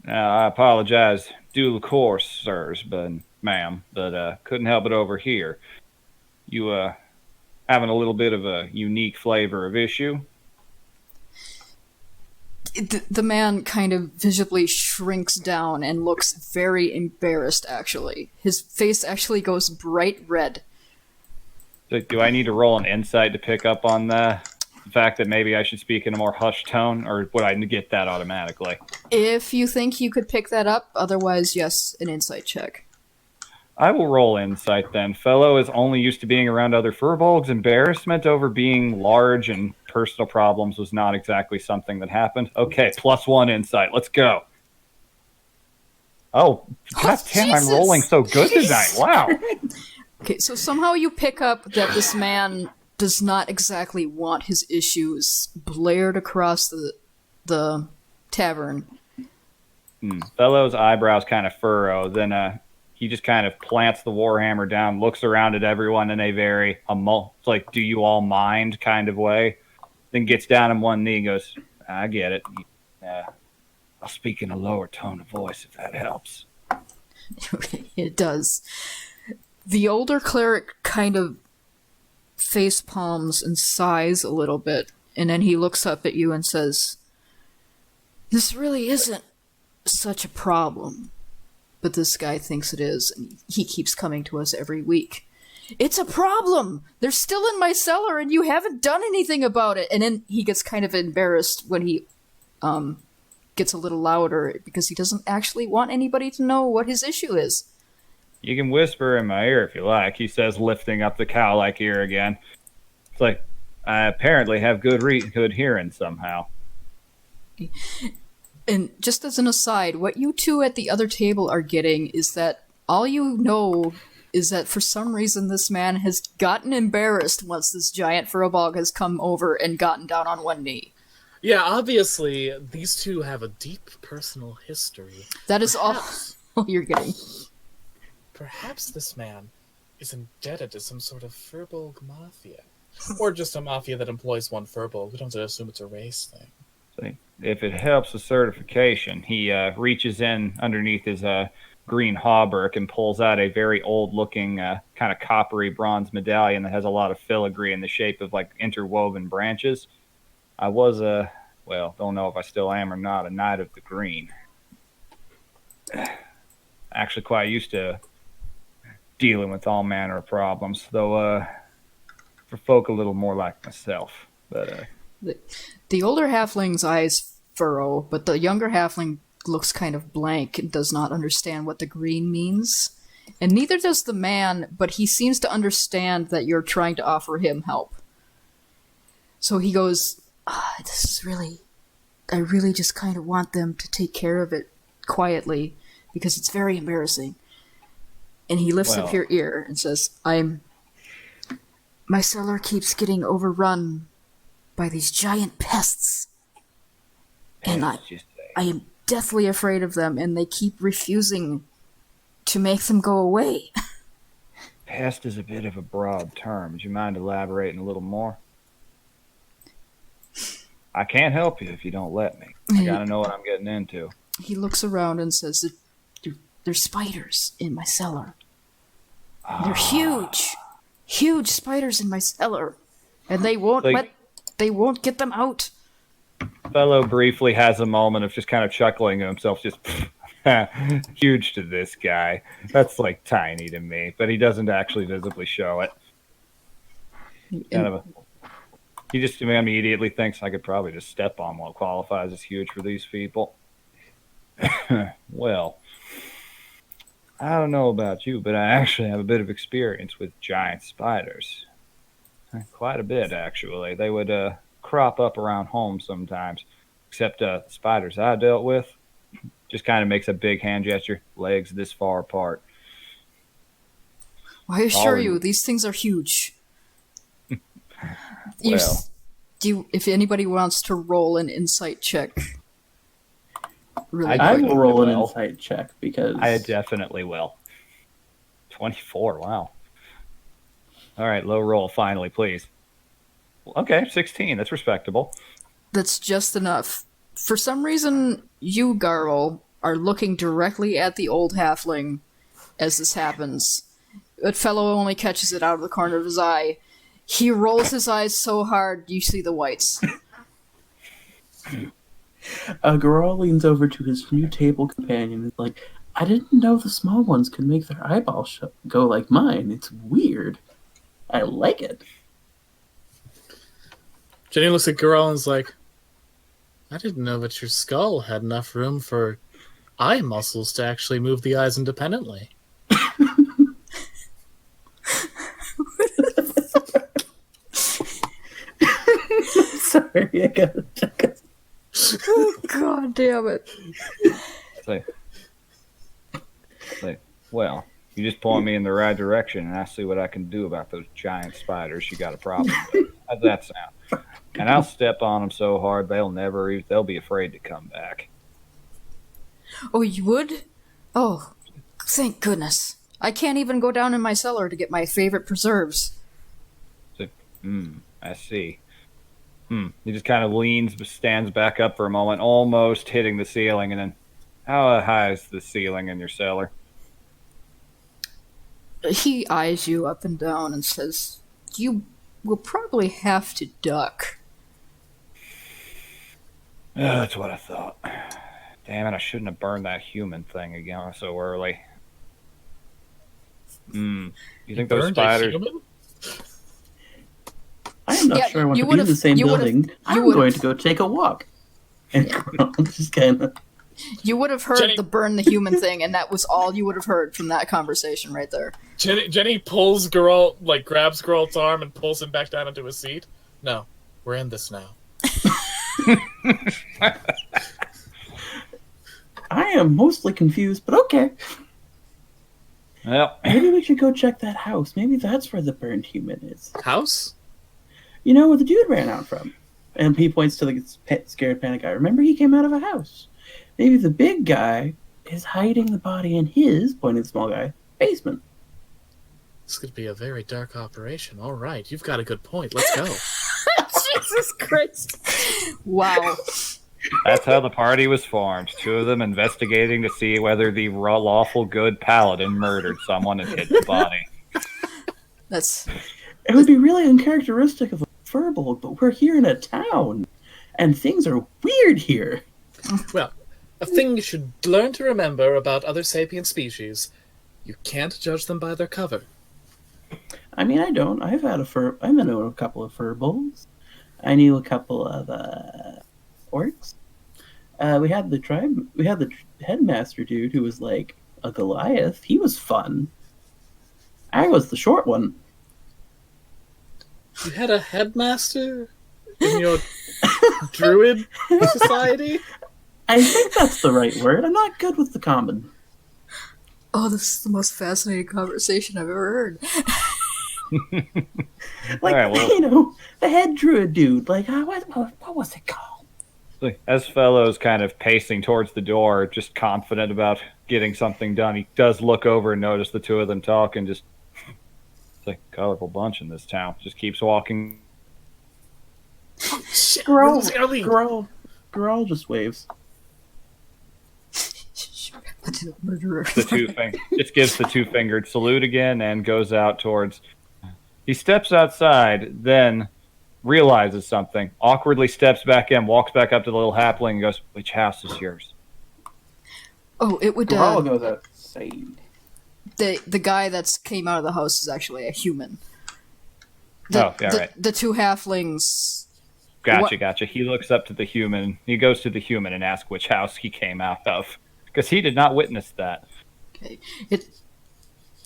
Now, I apologize, due course, sirs, ma'am, but couldn't help it over here. You, having a little bit of a unique flavor of issue? The man kind of visibly shrinks down and looks very embarrassed, actually. His face actually goes bright red. So do I need to roll an insight to pick up on the fact that maybe I should speak in a more hushed tone, or would I get that automatically? If you think you could pick that up, otherwise, yes, an insight check. I will roll insight then. Fellow is only used to being around other furbolgs. Embarrassment over being large and personal problems was not exactly something that happened. Okay, +1 insight. Let's go. Oh, god damn, I'm rolling so good tonight. Wow. Okay, so somehow you pick up that this man does not exactly want his issues blared across the tavern. Fellow's eyebrows kind of furrow. Then he just kind of plants the warhammer down, looks around at everyone in a very like, do you all mind kind of way. Then gets down on one knee and goes, I get it. I'll speak in a lower tone of voice if that helps. It does. The older cleric kind of face palms and sighs a little bit, and then he looks up at you and says, "This really isn't such a problem, but this guy thinks it is, and he keeps coming to us every week. It's a problem! They're still in my cellar, and you haven't done anything about it!" And then he gets kind of embarrassed when he gets a little louder, because he doesn't actually want anybody to know what his issue is. You can whisper in my ear if you like, he says, lifting up the cow-like ear again. It's like, I apparently have good hearing somehow. And just as an aside, what you two at the other table are getting is that all you know is that for some reason this man has gotten embarrassed once this giant Furbolg has come over and gotten down on one knee. Yeah, obviously, these two have a deep personal history. That is all you're getting. Perhaps this man is indebted to some sort of Furbolg mafia. Or just a mafia that employs one Furbolg. We don't assume it's a race thing. So if it helps with certification, he reaches in underneath his green hauberk and pulls out a very old-looking kind of coppery bronze medallion that has a lot of filigree in the shape of like interwoven branches. I was don't know if I still am or not, a Knight of the Green. Actually quite used to dealing with all manner of problems, though for folk a little more like myself. But the older halfling's eyes furrow, but the younger halfling looks kind of blank and does not understand what the green means. And neither does the man, but he seems to understand that you're trying to offer him help. So he goes, I really just kind of want them to take care of it quietly, because it's very embarrassing. And he lifts up your ear and says, my cellar keeps getting overrun by these giant pests. And I am deathly afraid of them, and they keep refusing to make them go away. Pest is a bit of a broad term. Would you mind elaborating a little more? I can't help you if you don't let me. I gotta know what I'm getting into. He looks around and says, there's spiders in my cellar. They're huge spiders in my cellar, and they won't get them out. Fellow briefly has a moment of just kind of chuckling to himself, just huge to this guy. That's like tiny to me, but he doesn't actually visibly show it. He just immediately thinks I could probably just step on what qualifies as huge for these people. Well, I don't know about you, but I actually have a bit of experience with giant spiders. Quite a bit, actually. They would crop up around home sometimes. Except spiders I dealt with, just kind of makes a big hand gesture, legs this far apart. I assure All you, in- these things are huge. Well. If anybody wants to roll an insight check, really I I quick. will roll an Well, insight check because I definitely will. 24, wow. All right, low roll finally, please. Okay, 16, that's respectable. That's just enough. For some reason, you, Garl, are looking directly at the old halfling as this happens. But fellow only catches it out of the corner of his eye. He rolls his eyes so hard you see the whites. Garal leans over to his new table companion and is like, I didn't know the small ones could make their eyeballs go like mine. It's weird. I like it. Jenny looks at Garel and is like, I didn't know that your skull had enough room for eye muscles to actually move the eyes independently. Sorry, I got it. God damn it. Say, well, you just point me in the right direction, and I see what I can do about those giant spiders you got a problem with. How's that sound? And I'll step on them so hard they'll be afraid to come back. Oh, you would? Oh, thank goodness. I can't even go down in my cellar to get my favorite preserves. I see. He just kind of stands back up for a moment, almost hitting the ceiling, and then, how high is the ceiling in your cellar? He eyes you up and down and says, You will probably have to duck. Oh, that's what I thought. Damn it, I shouldn't have burned that human thing again so early. You think those Burned a spiders... human? I am not Yeah, sure I want you to be in the would've- same you would've- building. I'm would've- going to go take a walk. And Garal just kind of... You would have heard Jenny- the burn the human thing, and that was all you would have heard from that conversation right there. Jenny pulls Garel, grabs Geralt's arm and pulls him back down into his seat. No, we're in this now. I am mostly confused, but okay. Well, Maybe we should go check that house. Maybe that's where the burned human is. House? You know where the dude ran out from? And he points to the scared panic guy. Remember, he came out of a house. Maybe the big guy is hiding the body in his, pointing to the small guy, basement. This could be a very dark operation. All right, you've got a good point. Let's go. Jesus Christ. Wow. that's how the party was formed. Two of them investigating to see whether the lawful good paladin murdered someone and hid the body. That's... It would be really uncharacteristic of a furbolg, but we're here in a town, and things are weird here. Well, a thing you should learn to remember about other sapient species: you can't judge them by their cover. I mean, I don't. I know a couple of furbolgs. I knew a couple of orcs. We had the headmaster dude who was like a Goliath. He was fun. I was the short one. You had a headmaster in your druid society? I think that's the right word. I'm not good with the common. Oh, this is the most fascinating conversation I've ever heard. Like, All right, well- you know, the head druid dude. Like, what was it called? As Fellow's kind of pacing towards the door, just confident about getting something done, he does look over and notice the two of them talk and just... It's like a colorful bunch in this town. Just keeps walking. Shit, we're losing our lead. Girl just waves. Murderer. Just gives the two-fingered salute again and goes out towards... He steps outside, then realizes something, awkwardly steps back in, walks back up to the little halfling and goes, which house is yours? Oh, it would... Girl goes outside. The guy that's came out of the house is actually a human. Right. The two halflings... Gotcha. He looks up to the human. He goes to the human and asks which house he came out of. Because he did not witness that. Okay.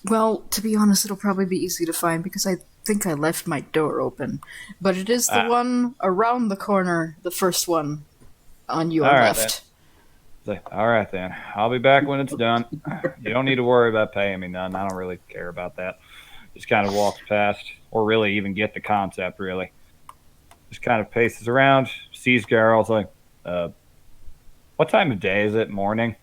Well, to be honest, it'll probably be easy to find because I think I left my door open, but it is the one around the corner, the first one on your All right, left. All right, then. I'll be back when it's done. You don't need to worry about paying me none. I don't really care about that. Just kind of walks past, or really even get the concept, really. Just kind of paces around, sees Geralt's like, what time of day is it? Morning?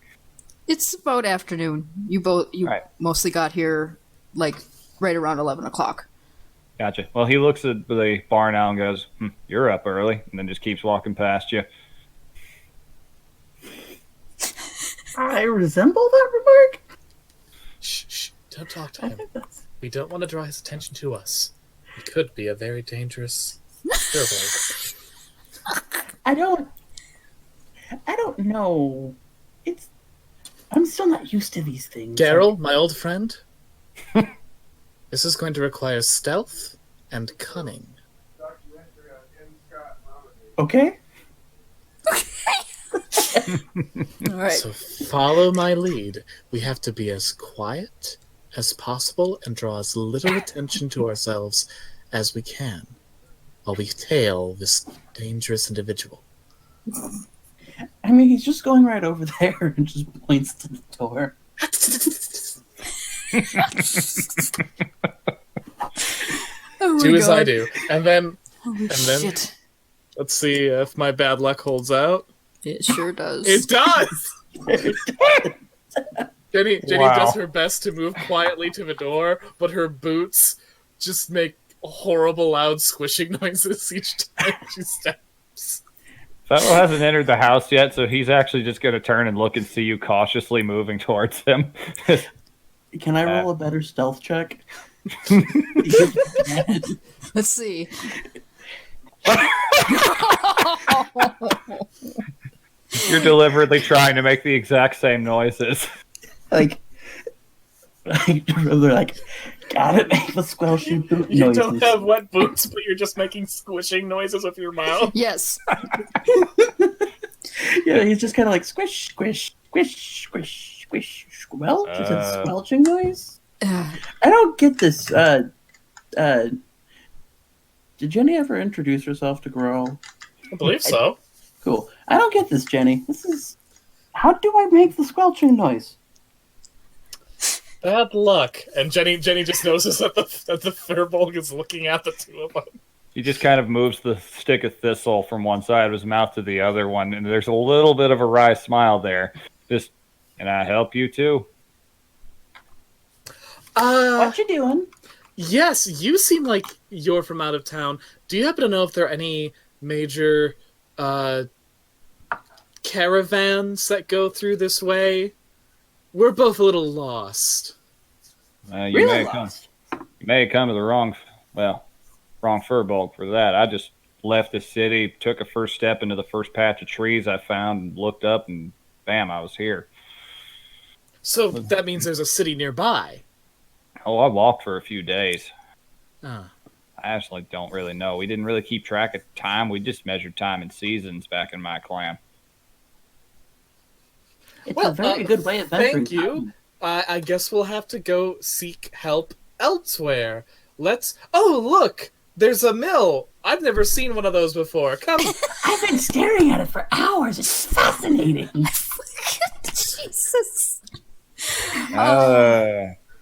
It's about afternoon. You Right. mostly got here like right around 11 o'clock. Gotcha. Well, he looks at the barn owl and goes, you're up early, and then just keeps walking past you. I resemble that remark. Shh, don't talk to I him. think that's. We don't want to draw his attention to us. He could be a very dangerous gerbil. I don't know. I'm still not used to these things. Geralt, my old friend, this is going to require stealth and cunning. Okay. All right. So follow my lead. We have to be as quiet as possible and draw as little attention to ourselves as we can while we tail this dangerous individual. I mean, he's just going right over there and just points to the door. Oh Do my as I God. do. And then, Holy then- shit. let's see if my bad luck holds out. It sure does. It does! Jenny Wow. does her best to move quietly to the door, but her boots just make horrible loud squishing noises each time she steps. Fellow hasn't entered the house yet, so he's actually just going to turn and look and see you cautiously moving towards him. Can I roll a better stealth check? Let's see. You're deliberately trying to make the exact same noises. like they're like, gotta make the squelching boot You noises. don't have wet boots, but you're just making squishing noises with your mouth. Yes. Yeah, he's just kind of like squish, squish, squish, squish, squish, squelch. Is it Uh. squelching noise? Uh, I don't get this. Did Jenny ever introduce herself to Grohl? I believe so. Cool. I don't get this, Jenny. This is. How do I make the squelching noise? Bad luck. And Jenny just notices that the Firbolg is looking at the two of them. He just kind of moves the stick of thistle from one side of his mouth to the other one, and there's a little bit of a wry smile there. Just, can I help you too? What you doing? Yes, you seem like you're from out of town. Do you happen to know if there are any major caravans that go through this way? We're both a little lost. You Really may have lost. you may have come to the wrong Firbolg for that. I just left the city, took a first step into the first patch of trees I found, and looked up, and bam, I was here. So that means there's a city nearby. Oh, I walked for a few days. Ah. I actually don't really know. We didn't really keep track of time. We just measured time in seasons back in my clan. It's Well, a very good way of venturing. thank you. I guess we'll have to go seek help elsewhere. Oh, look! There's a mill! I've never seen one of those before. Come. I've been staring at it for hours. It's fascinating. Jesus.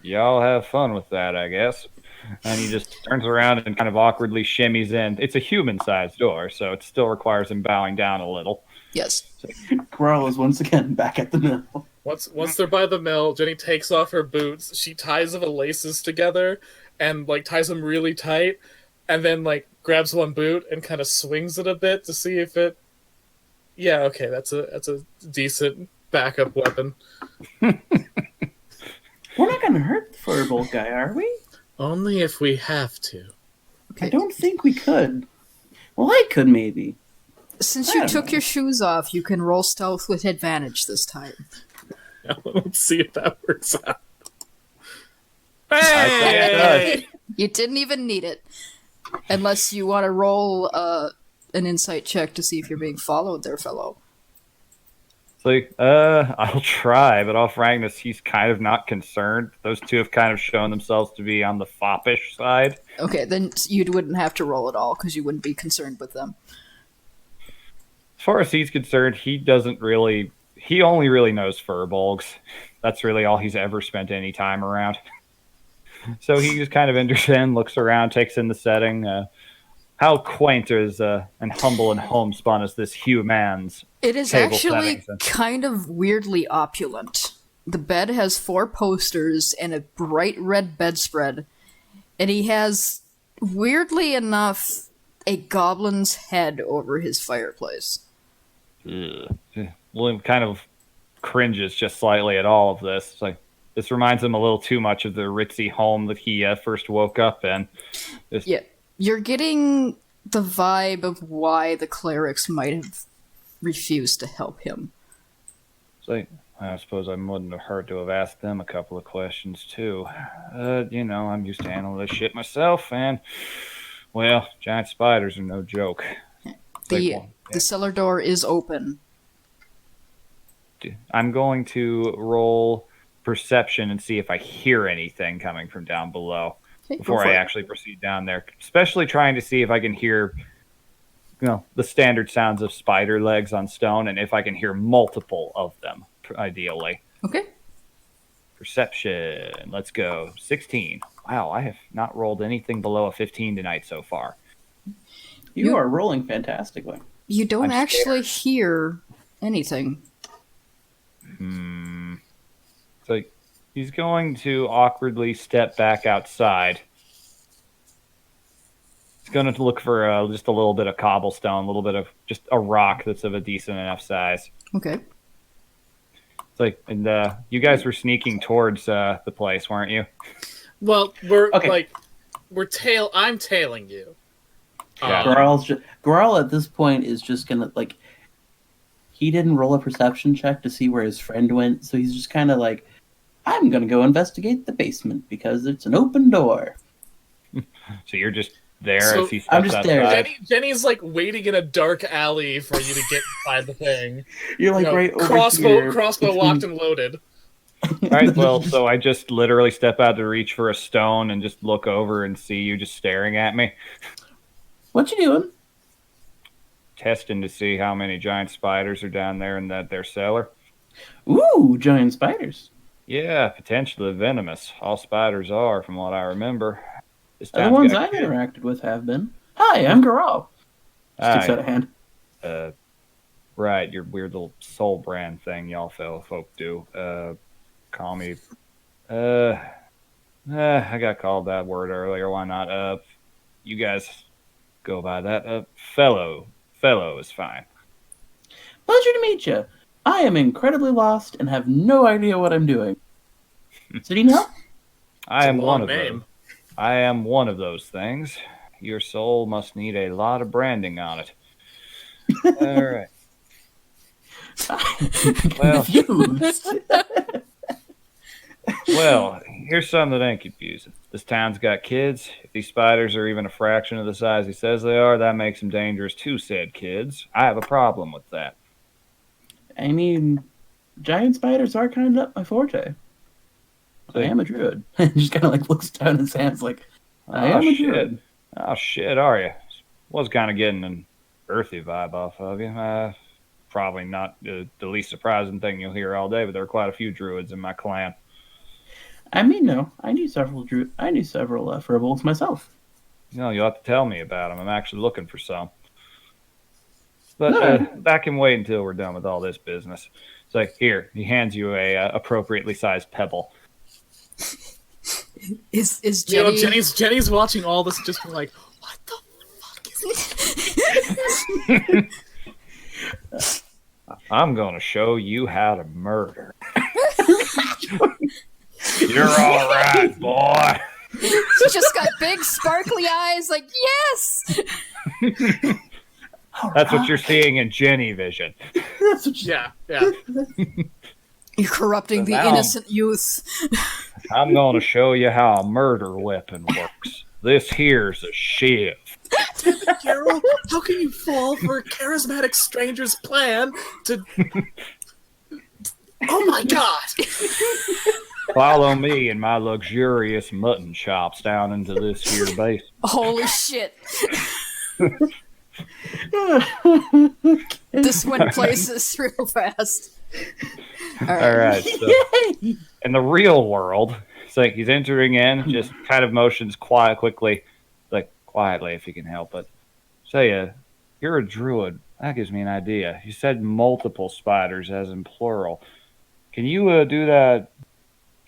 Y'all have fun with that, I guess. And he just turns around and kind of awkwardly shimmies in. It's a human-sized door, so it still requires him bowing down a little. Yes. Grohl is once again back at the mill. Once they're by the mill, Jenny takes off her boots. She ties the laces together and ties them really tight, and then grabs one boot and kind of swings it a bit to see if it. Yeah, okay, that's a decent backup weapon. We're not going to hurt the Firbolg guy, are we? Only if we have to. I don't think we could. Well, I could maybe. Since I you don't took know. your shoes off, you can roll stealth with advantage this time. Let's see if that works out. I think it does. You didn't even need it. Unless you want to roll an insight check to see if you're being followed there, fellow. I'll try, but off frankness, he's kind of not concerned. Those two have kind of shown themselves to be on the foppish side. Okay, then you wouldn't have to roll at all because you wouldn't be concerned with them. As far as he's concerned, he only really knows furbolgs. That's really all he's ever spent any time around. So he just kind of enters in, looks around, takes in the setting. How quaint and humble and homespun is this human's It is table actually settings. kind of weirdly opulent. The bed has 4 posters and a bright red bedspread, and he has, weirdly enough, a goblin's head over his fireplace. Ugh. William kind of cringes just slightly at all of this. It's like, this reminds him a little too much of the ritzy home that he first woke up in. Yeah, you're getting the vibe of why the clerics might have refused to help him. It's like, I suppose I wouldn't have hurt to have asked them a couple of questions too. I'm used to handling this shit myself, and well, giant spiders are no joke. The cellar door is open. I'm going to roll perception and see if I hear anything coming from down below Okay, before go for I it. actually proceed down there. Especially trying to see if I can hear, the standard sounds of spider legs on stone, and if I can hear multiple of them, ideally. Okay. Perception. Let's go. 16. Wow, I have not rolled anything below a 15 tonight so far. You are rolling fantastically. You don't I'm actually hear anything. So he's going to awkwardly step back outside. He's going to look for just a little bit of cobblestone, a little bit of just a rock that's of a decent enough size. Okay. It's like, and you guys were sneaking towards the place, weren't you? Well, we're Okay. I'm tailing you. Gotcha. Growl at this point is just gonna he didn't roll a perception check to see where his friend went, so he's just kind of like, I'm gonna go investigate the basement because it's an open door. So you're just there So, as he steps I'm just outside. there. Jenny's like waiting in a dark alley for you to get inside the thing. You're like You know, right over crossbow here. between- locked and loaded. All right, well, so I just literally step out to reach for a stone and just look over and see you just staring at me, What you doing? testing to see how many giant spiders are down there in their cellar. Ooh, giant spiders. Yeah, potentially venomous. All spiders are, from what I remember. This The town's ones got I've kids. interacted with have been. Hi, I'm Growl. Sticks out a Aye. hand. Right, your weird little soul brand thing y'all folk do. Call me. I got called that word earlier. Why not? You guys go by that. Fellow is fine. Pleasure to meet you. I am incredibly lost and have no idea what I'm doing. So do you know? I am a one long of name. them. I am one of those things. Your soul must need a lot of branding on it. All right. Well- Confused. Well, here's something that ain't confusing. This town's got kids. If these spiders are even a fraction of the size he says they are, that makes them dangerous too, said kids. I have a problem with that. I mean, giant spiders are kind of up my forte. I am a druid. Just kind of looks down his hands like, I am a shit. druid. Oh, shit, are you? Was kind of getting an earthy vibe off of you. Probably not the least surprising thing you'll hear all day, but there are quite a few druids in my clan. I mean, no, I knew several furbolgs myself. No, you'll have to tell me about them. I'm actually looking for some. But No. that can wait until we're done with all this business. It's like, here, he hands you a appropriately sized pebble. Is You know, Jenny? Jenny's watching all this just being like, what the fuck is this? I'm going to show you how to murder. You're all right, boy. She's just got big sparkly eyes. Like yes. That's what you're seeing in Jenny vision. That's what you Yeah. You're corrupting the Now- innocent youth. I'm going to show you how a murder weapon works. This here's a shiv. Carol, how can you fall for a charismatic stranger's plan to... Oh my god! Follow me and my luxurious mutton chops down into this here base. Holy shit. This went places real fast. All right. All right. So Yay! in the real world, it's like he's entering in, just kind of motions quickly, like quietly if you can help it. Say, you're a druid. That gives me an idea. You said multiple spiders, as in plural. Can you do that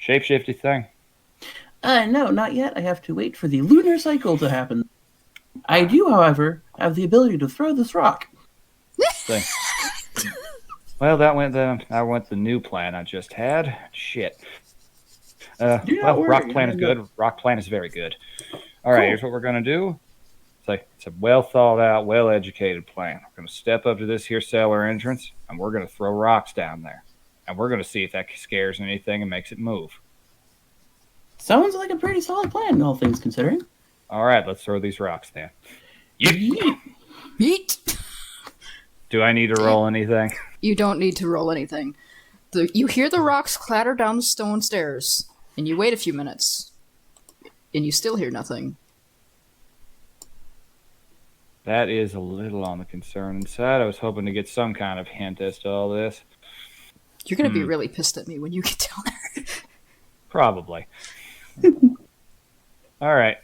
shapeshifty thing? No, not yet. I have to wait for the lunar cycle to happen. I do, however, have the ability to throw this rock. Thing. Well, that went the new plan I just had. Shit. Do not Well, worry, rock plan is I good. know. Rock plan is very good. All right, Cool. here's what we're gonna do. It's a well thought out, well educated plan. We're gonna step up to this here cellar entrance, and we're gonna throw rocks down there, and we're gonna see if that scares anything and makes it move. Sounds like a pretty solid plan, all things considering. All right, let's throw these rocks then. Yeet. Yeet. Do I need to roll anything? You don't need to roll anything. You hear the rocks clatter down the stone stairs, and you wait a few minutes, and you still hear nothing. That is a little on the concerning side. I was hoping to get some kind of hint as to all this. You're gonna be really pissed at me when you get down there. Probably. All right.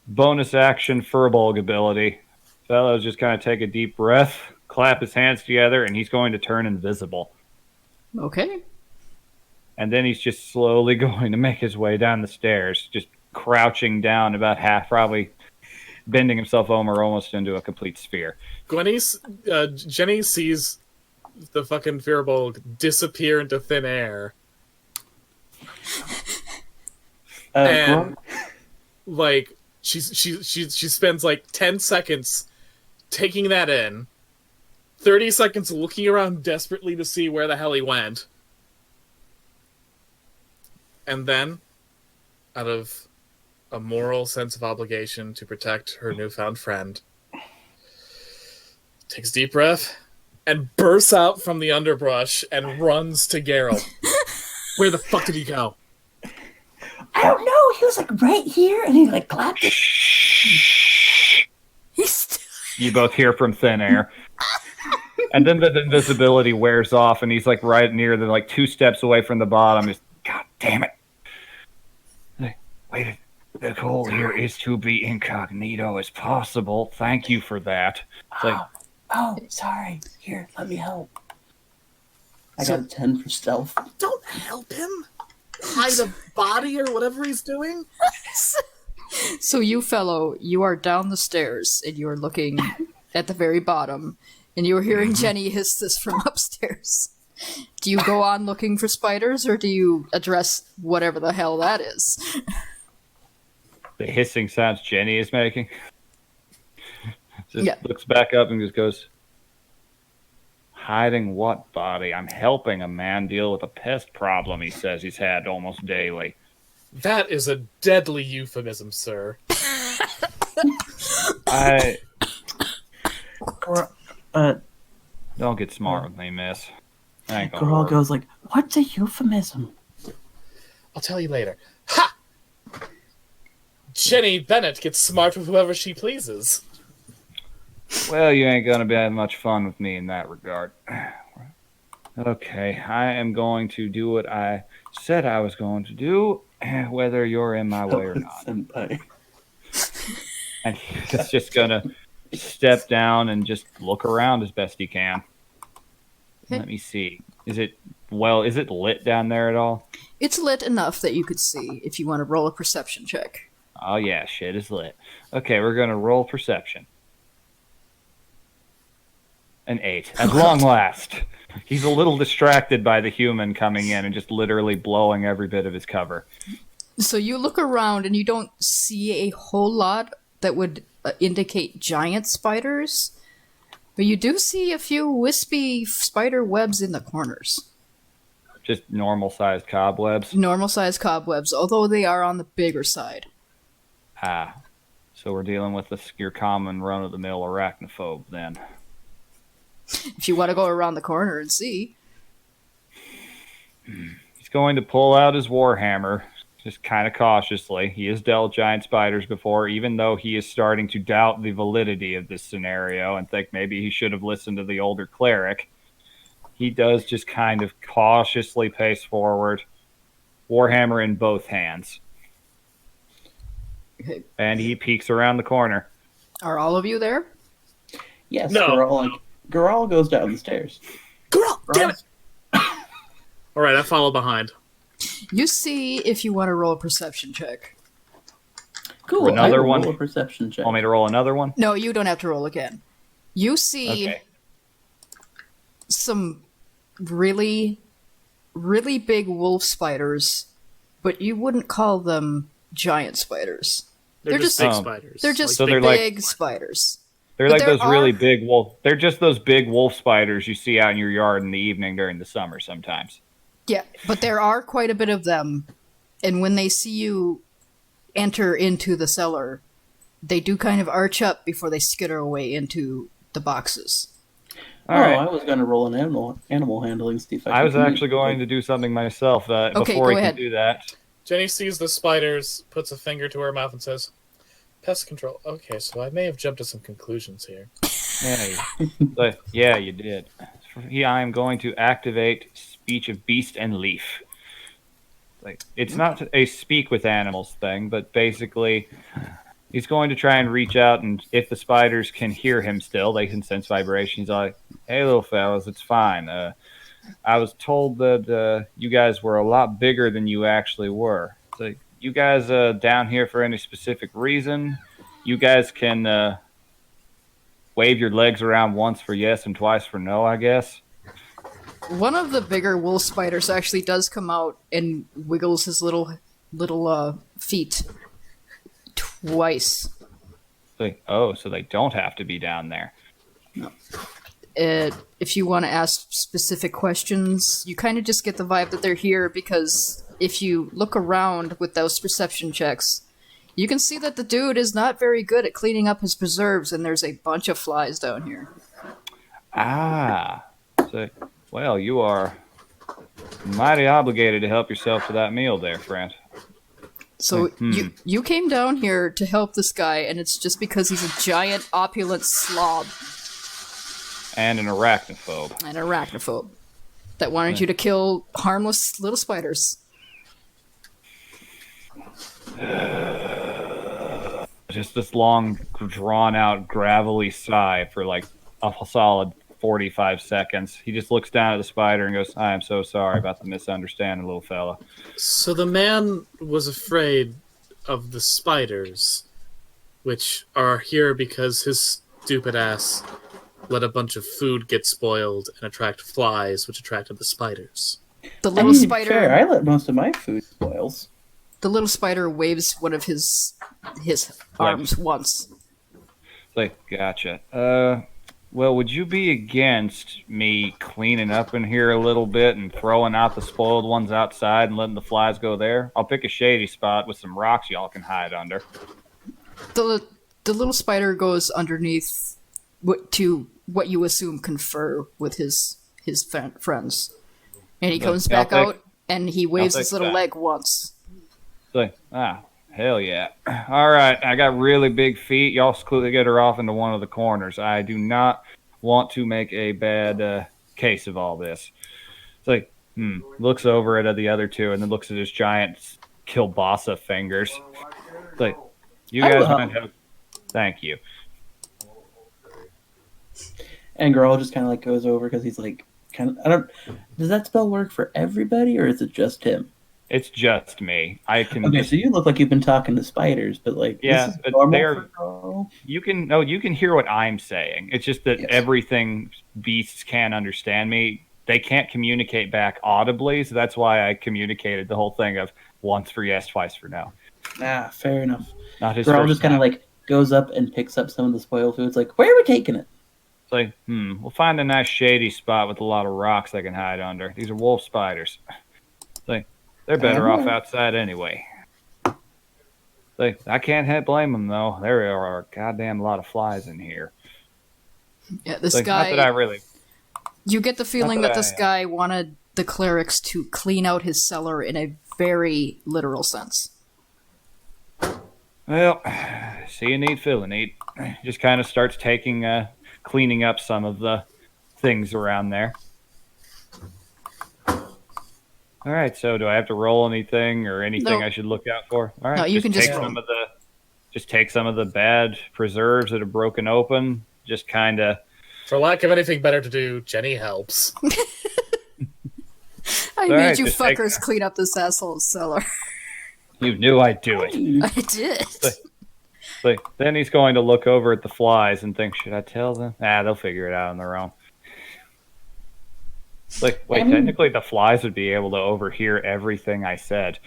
Bonus action Furbolg ability. Fellow's just kind of take a deep breath, clap his hands together, and he's going to turn invisible. Okay. And then he's just slowly going to make his way down the stairs, just crouching down about half, probably bending himself over almost into a complete sphere. Jenny sees the fucking Firbolg disappear into thin air. And like she spends like 10 seconds taking that in, 30 seconds looking around desperately to see where the hell he went, and then, out of a moral sense of obligation to protect her newfound friend, takes a deep breath and bursts out from the underbrush and runs to Geralt. Where the fuck did he go? I don't know. He was like right here, and he like clapped it. You both hear from thin air. And then the invisibility wears off, and he's like right near the, like 2 steps away from the bottom. Just, God damn it. Wait, the goal here is to be incognito as possible. Thank you for that. It's like, Oh, sorry. Here, let me help. I got a 10 for stealth. Don't help him hide a body or whatever he's doing. So you fellow, you are down the stairs, and you are looking at the very bottom, and you are hearing Jenny hiss this from upstairs. Do you go on looking for spiders, or do you address whatever the hell that is? the hissing sounds Jenny is making. Just Yeah. looks back up and just goes, hiding what body? I'm helping a man deal with a pest problem he says he's had almost daily. That is a deadly euphemism, sir. I Or, don't get smart with me, miss. I ain't gonna girl work. goes like, "What's a euphemism?" I'll tell you later. Ha! Jenny Bennett gets smart with whoever she pleases. Well, you ain't gonna be having much fun with me in that regard. Okay, I am going to do what I said I was going to do, whether you're in my way or not. Senpai. And he's just gonna step down and just look around as best he can. Let me see. Is it lit down there at all? It's lit enough that you could see if you want to roll a perception check. Oh yeah, shit is lit. Okay, we're gonna roll perception. An 8. At long last. He's a little distracted by the human coming in and just literally blowing every bit of his cover. So you look around and you don't see a whole lot that would indicate giant spiders, but you do see a few wispy spider webs in the corners. Just normal sized cobwebs. Normal sized cobwebs, although they are on the bigger side. Ah. So we're dealing with your common run of the mill arachnophobe then. If you want to go around the corner and see. He's He's going to pull out his warhammer, just kind of cautiously. He has dealt giant spiders before, even though he is starting to doubt the validity of this scenario and think maybe he should have listened to the older cleric. He does just kind of cautiously pace forward, warhammer in both hands. Okay. And he peeks around the corner. Are all of you there? Yes, No. Garal goes down the stairs. Girl, damn it! All right, I follow behind. You see if you want to roll a perception check. Cool. Another I will one? roll a perception check. Want me to roll another one? No, you don't have to roll again. You see Okay. some really, really big wolf spiders, but you wouldn't call them giant spiders. They're just They're big just- spiders. They're just So big they're like- spiders. They're But like there those really are- big wolf. They're just those big wolf spiders you see out in your yard in the evening during the summer sometimes. Yeah, but there are quite a bit of them, and when they see you enter into the cellar, they do kind of arch up before they skitter away into the boxes. All right. I was going to roll an animal handling, see if I I was could actually going to do something myself Okay, before go he ahead. can do that. Jenny sees the spiders, puts a finger to her mouth, and says, "Pest control." Okay, so I may have jumped to some conclusions here. Yeah, you did. I am going to activate speech of beast and leaf. Like, it's not a speak with animals thing, but basically he's going to try and reach out, and if the spiders can hear him still, they can sense vibration. He's like, "Hey, little fellas, it's fine. I was told that you guys were a lot bigger than you actually were. So you guys down here for any specific reason? You guys can wave your legs around once for yes and twice for no, I guess." One of the bigger wolf spiders actually does come out and wiggles his little feet twice. Like, oh, so they don't have to be down there. If you want to ask specific questions, you kind of just get the vibe that they're here because if you look around with those perception checks, you can see that the dude is not very good at cleaning up his preserves, and there's a bunch of flies down here. Ah. So, well, you are mighty obligated to help yourself to that meal there, friend. So you came down here to help this guy, and it's just because he's a giant, opulent slob And an arachnophobe. and arachnophobe that wanted you to kill harmless little spiders. Just this long, drawn-out, gravelly sigh for like a solid 45 seconds. He just looks down at the spider and goes, "I am so sorry about the misunderstanding, little fella." So the man was afraid of the spiders, which are here because his stupid ass let a bunch of food get spoiled and attract flies, which attracted the spiders. The I little mean, spider. fair, I let most of my food spoils. The little spider waves one of his arms once. It's like, gotcha. Well, would you be against me cleaning up in here a little bit and throwing out the spoiled ones outside and letting the flies go there? I'll pick a shady spot with some rocks y'all can hide under. The little spider goes underneath to what you assume confer with his friends, and he comes I'll back out and he waves take his little that. leg once. It's like, hell yeah. All right, I got really big feet. Y'all clearly get her off into one of the corners. I do not want to make a bad case of all this. It's like, looks over at the other two and then looks at his giant kielbasa fingers. It's like, you I guys will might have... Thank you. And Girl just kind of like goes over because he's like, does that spell work for everybody or is it just him? It's just me. I can... Okay, so you look like you've been talking to spiders, but like, Yeah, this is but normal they're- for Girl? You can hear what I'm saying. It's just that Yes. everything beasts can't understand me. They can't communicate back audibly, so that's why I communicated the whole thing of once for yes, twice for no. Fair enough. Not his Girl first just kind of time. like goes up and picks up some of the spoiled food. It's like, where are we taking it? It's like, we'll find a nice shady spot with a lot of rocks they can hide under. These are wolf spiders. It's like, they're better off outside anyway. It's like, I can't blame them though. There are a goddamn lot of flies in here. Yeah, this It's like, not that I guy. really... You get the feeling that that this I- guy wanted the clerics to clean out his cellar in a very literal sense. Well, see a need, feel a need. Just kind of starts cleaning up some of the things around there. All right, so do I have to roll anything or anything No. I should look out for? All right, No, you can just take roll. take some of the bad preserves that are broken open. Just kind of. For lack of anything better to do, Jenny helps. I All made right, you just take- fuckers clean up this asshole's cellar. You knew I'd do it. I did. Like, then he's going to look over at the flies and think, should I tell them? They'll figure it out on their own. Like, wait, technically the flies would be able to overhear everything I said.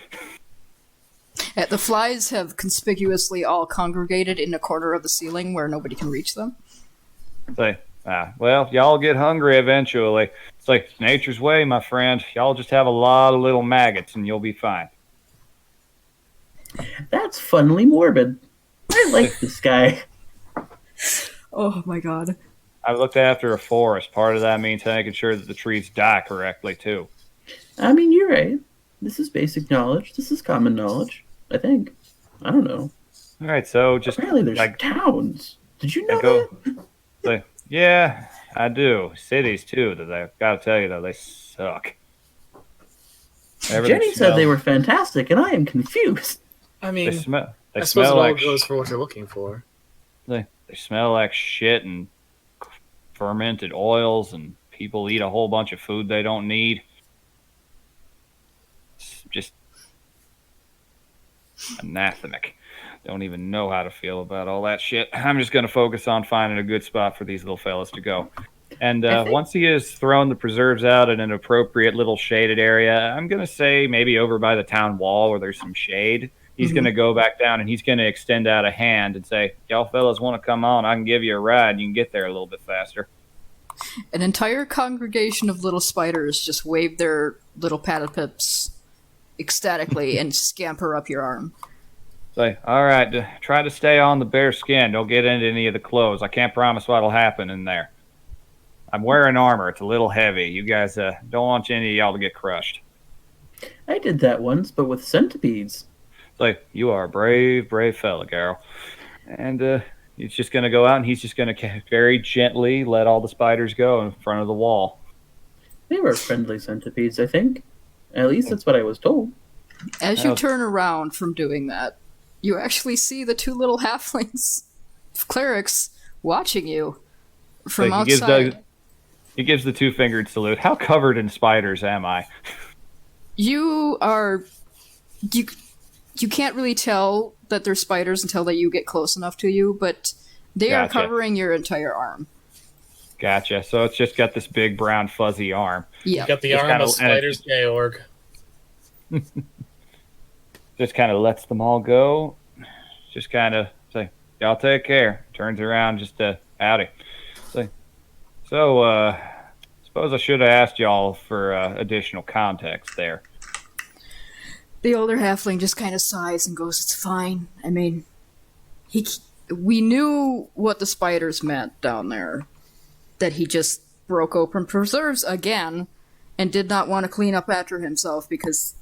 The flies have conspicuously all congregated in a corner of the ceiling where nobody can reach them. It's like, well, y'all get hungry eventually. It's like nature's way, my friend. Y'all just have a lot of little maggots and you'll be fine. That's funnily morbid. I like this guy. Oh my god. I've looked after a forest. Part of that means making sure that the trees die correctly, too. I mean, you're right. This is basic knowledge. This is common knowledge, I think. I don't know. All right, so just Apparently there's like, towns. Did you know go. that? Like, yeah, I do. Cities, too. That I've got to tell you, though, they suck. Everything Jenny said they smells- were fantastic, and I am confused. I mean, They smell. They I suppose it smell all like. goes for what you're looking for. They smell like shit and fermented oils, and people eat a whole bunch of food they don't need. It's just anathemic. Don't even know how to feel about all that shit. I'm just going to focus on finding a good spot for these little fellas to go. And I think- once he has thrown the preserves out in an appropriate little shaded area, I'm going to say maybe over by the town wall where there's some shade. He's Mhm. going to go back down and he's going to extend out a hand and say, y'all fellas want to come on? I can give you a ride. You can get there a little bit faster. An entire congregation of little spiders just wave their little paddlepips ecstatically and scamper up your arm. Say, all right, try to stay on the bare skin. Don't get into any of the clothes. I can't promise what'll happen in there. I'm wearing armor. It's a little heavy. You guys don't want any of y'all to get crushed. I did that once, but with centipedes. It's like, you are a brave, brave fella, Garl. And he's just going to go out and he's just going to very gently let all the spiders go in front of the wall. They were friendly centipedes, I think. At least that's what I was told. As you Oh. turn around from doing that, you actually see the two little halflings, clerics, watching you from Like, he gives outside. He gives the two-fingered salute. How covered in spiders am I? You are you can't really tell that they're spiders until that you get close enough to you, but they are Gotcha. covering your entire arm. Gotcha. So it's just got this big brown fuzzy arm. Yeah. Got the Just arm kinda- of Spiders Georg. Just kind of lets them all go. Just kind of say, y'all take care. Turns around just to howdy. So, suppose I should have asked y'all for additional context there. The older halfling just kind of sighs and goes, "It's fine. I mean, we knew what the spiders meant down there. That he just broke open preserves again and did not want to clean up after himself because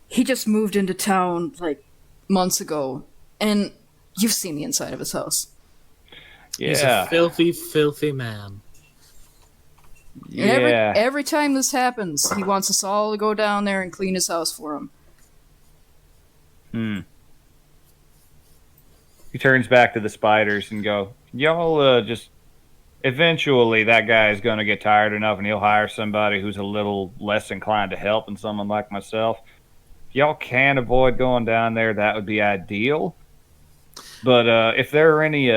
he just moved into town like months ago, and you've seen the inside of his house. He's Yeah. a filthy, filthy man. And Yeah. every time this happens, he wants us all to go down there and clean his house for him. He turns back to the spiders and go, y'all just eventually that guy is going to get tired enough and he'll hire somebody who's a little less inclined to help than someone like myself. If y'all can avoid going down there, that would be ideal. But if there are any,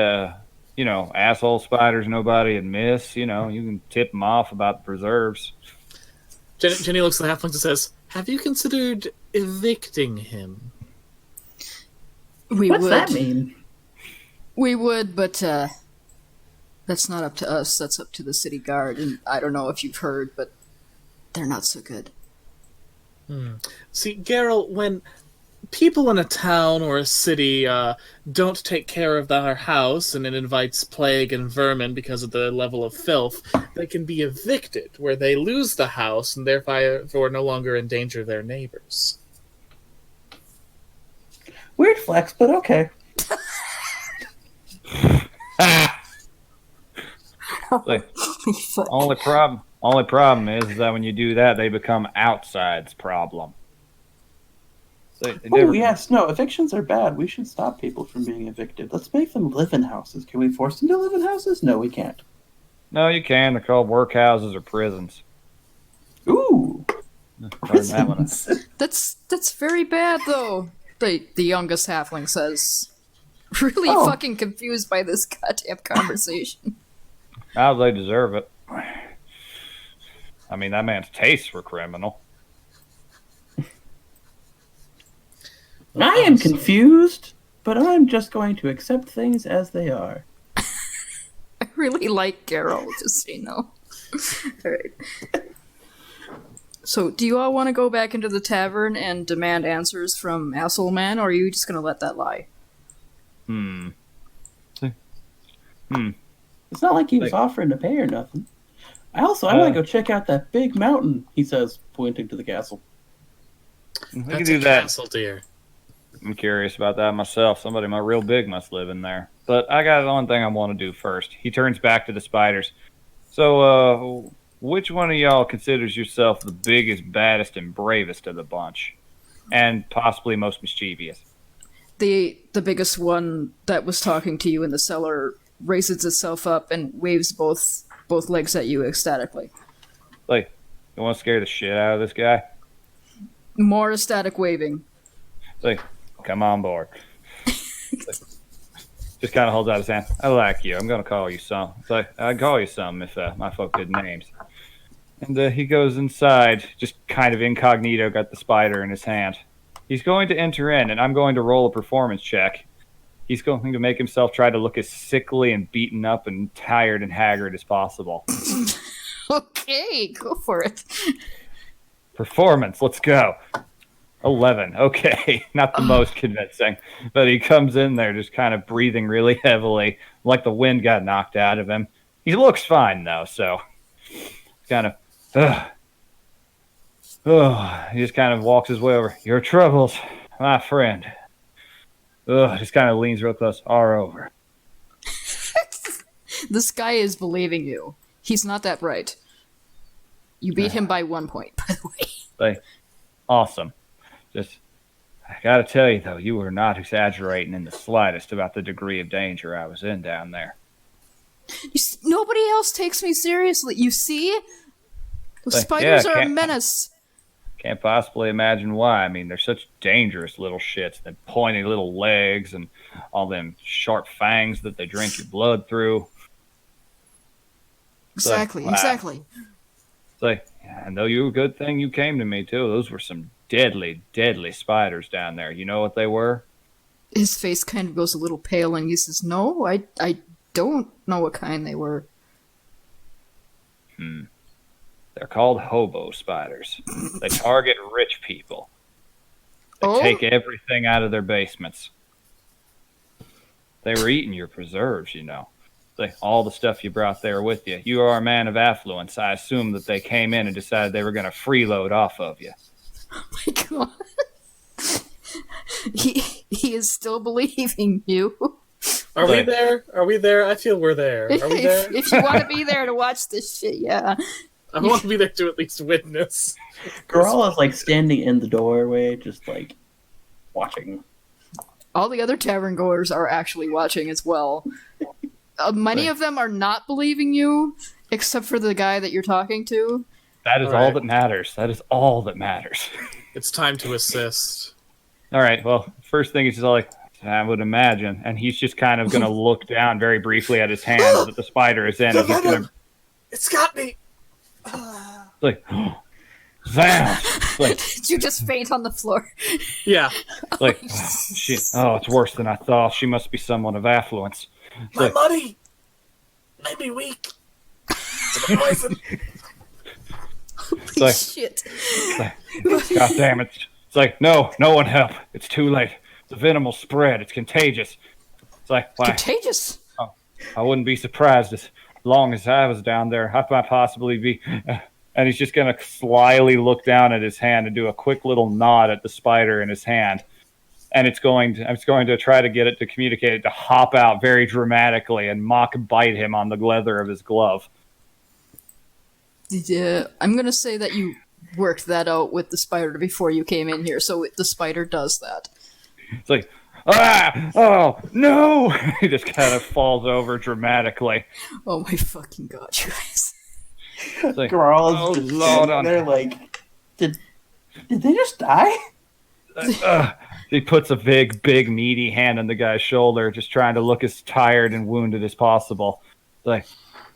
asshole spiders nobody would miss, you can tip them off about the preserves. Jenny looks at the halfling and says, "Have you considered evicting him?" We What's would. that mean? We would, but that's not up to us. That's up to the city guard. And I don't know if you've heard, but they're not so good. See, Geralt, when people in a town or a city don't take care of their house and it invites plague and vermin because of the level of filth, they can be evicted, where they lose the house and therefore no longer endanger their neighbors. Weird flex, but okay. Like, only problem is that when you do that, they become outside's problem. They Oh, never- yes, no, evictions are bad. We should stop people from being evicted. Let's make them live in houses. Can we force them to live in houses? No, we can't. No, you can. They're called workhouses or prisons. Ooh, Learned that one. prisons. That's very bad, though. The youngest halfling says, really Oh. fucking confused by this goddamn conversation. How do they deserve it? I mean, that man's tastes were criminal. I am confused, but I'm just going to accept things as they are. I really like Geralt, just so you know. Alright. So, do you all want to go back into the tavern and demand answers from Asselman, or are you just going to let that lie? It's not like he was Like- offering to pay or nothing. I want to go check out that big mountain, he says, pointing to the castle. We That's can do a that. castle, dear. I'm curious about that myself. Somebody real big must live in there. But I got one thing I want to do first. He turns back to the spiders. So, which one of y'all considers yourself the biggest, baddest, and bravest of the bunch? And possibly most mischievous? The biggest one that was talking to you in the cellar raises itself up and waves both legs at you ecstatically. Like, you want to scare the shit out of this guy? More ecstatic waving. Like, come on board. Just kind of holds out his hand. I like you. I'm going to call you some. It's like, I'd call you some if my folk had names. And he goes inside, just kind of incognito, got the spider in his hand. He's going to enter in, and I'm going to roll a performance check. He's going to make himself try to look as sickly and beaten up and tired and haggard as possible. Okay, go for it. Performance, let's go. 11. Okay, not the most convincing, but he comes in there just kind of breathing really heavily, like the wind got knocked out of him. He looks fine though, so kind of. He just kind of walks his way over. Your troubles, my friend. Just kind of leans real close. Are over. This guy is believing you. He's not that bright. You beat him by 1 point, by the way. Like, awesome. Just, I gotta tell you though, you were not exaggerating in the slightest about the degree of danger I was in down there. Nobody else takes me seriously. You see? The Like, spiders yeah, are a can't- menace. Can't possibly imagine why. I mean, they're such dangerous little shits. Them pointy little legs and all them sharp fangs that they drink your blood through. Exactly, wow. exactly. It's like, I know you a good thing you came to me too. Those were some deadly, deadly spiders down there. You know what they were? His face kind of goes a little pale and he says, No, I don't know what kind they were. They're called hobo spiders. They target rich people. They Oh? take everything out of their basements. They were eating your preserves, you know. All the stuff you brought there with you. You are a man of affluence. I assume that they came in and decided they were going to freeload off of you. Oh my god. He is still believing you. Are we Like- there? Are we there? I feel we're there. Are we there? If you want to be there to watch this shit, yeah. I want to be there to at least witness. Garal is like standing in the doorway, just like watching. All the other tavern goers are actually watching as well. Many of them are not believing you, except for the guy that you're talking to. That is all Alright. that matters. That is all that matters. It's time to assist. All right. Well, first thing is just like, I would imagine. And he's just kind of going to look down very briefly at his hand that the spider is in. And he's going to It's got me. like, Zounds! Like, Did you just faint on the floor? Yeah, like, it's worse than I thought. She must be someone of affluence. It's my like, money made me weak. It's a poison. Holy like- shit. God damn it. It's like, no one help. It's too late. The venom will spread. It's contagious. It's like, why? Contagious. I wouldn't be surprised as long as I was down there. How might possibly be? And he's just going to slyly look down at his hand and do a quick little nod at the spider in his hand. And it's going to try to get it to communicate it to hop out very dramatically and mock bite him on the leather of his glove. I'm going to say that you worked that out with the spider before you came in here, so the spider does that. It's like, oh, no! He just kind of falls over dramatically. Oh my fucking god, you guys. It's like, Garal is just Lord, standing there like, did they just die? He puts a big, meaty hand on the guy's shoulder, just trying to look as tired and wounded as possible. It's like,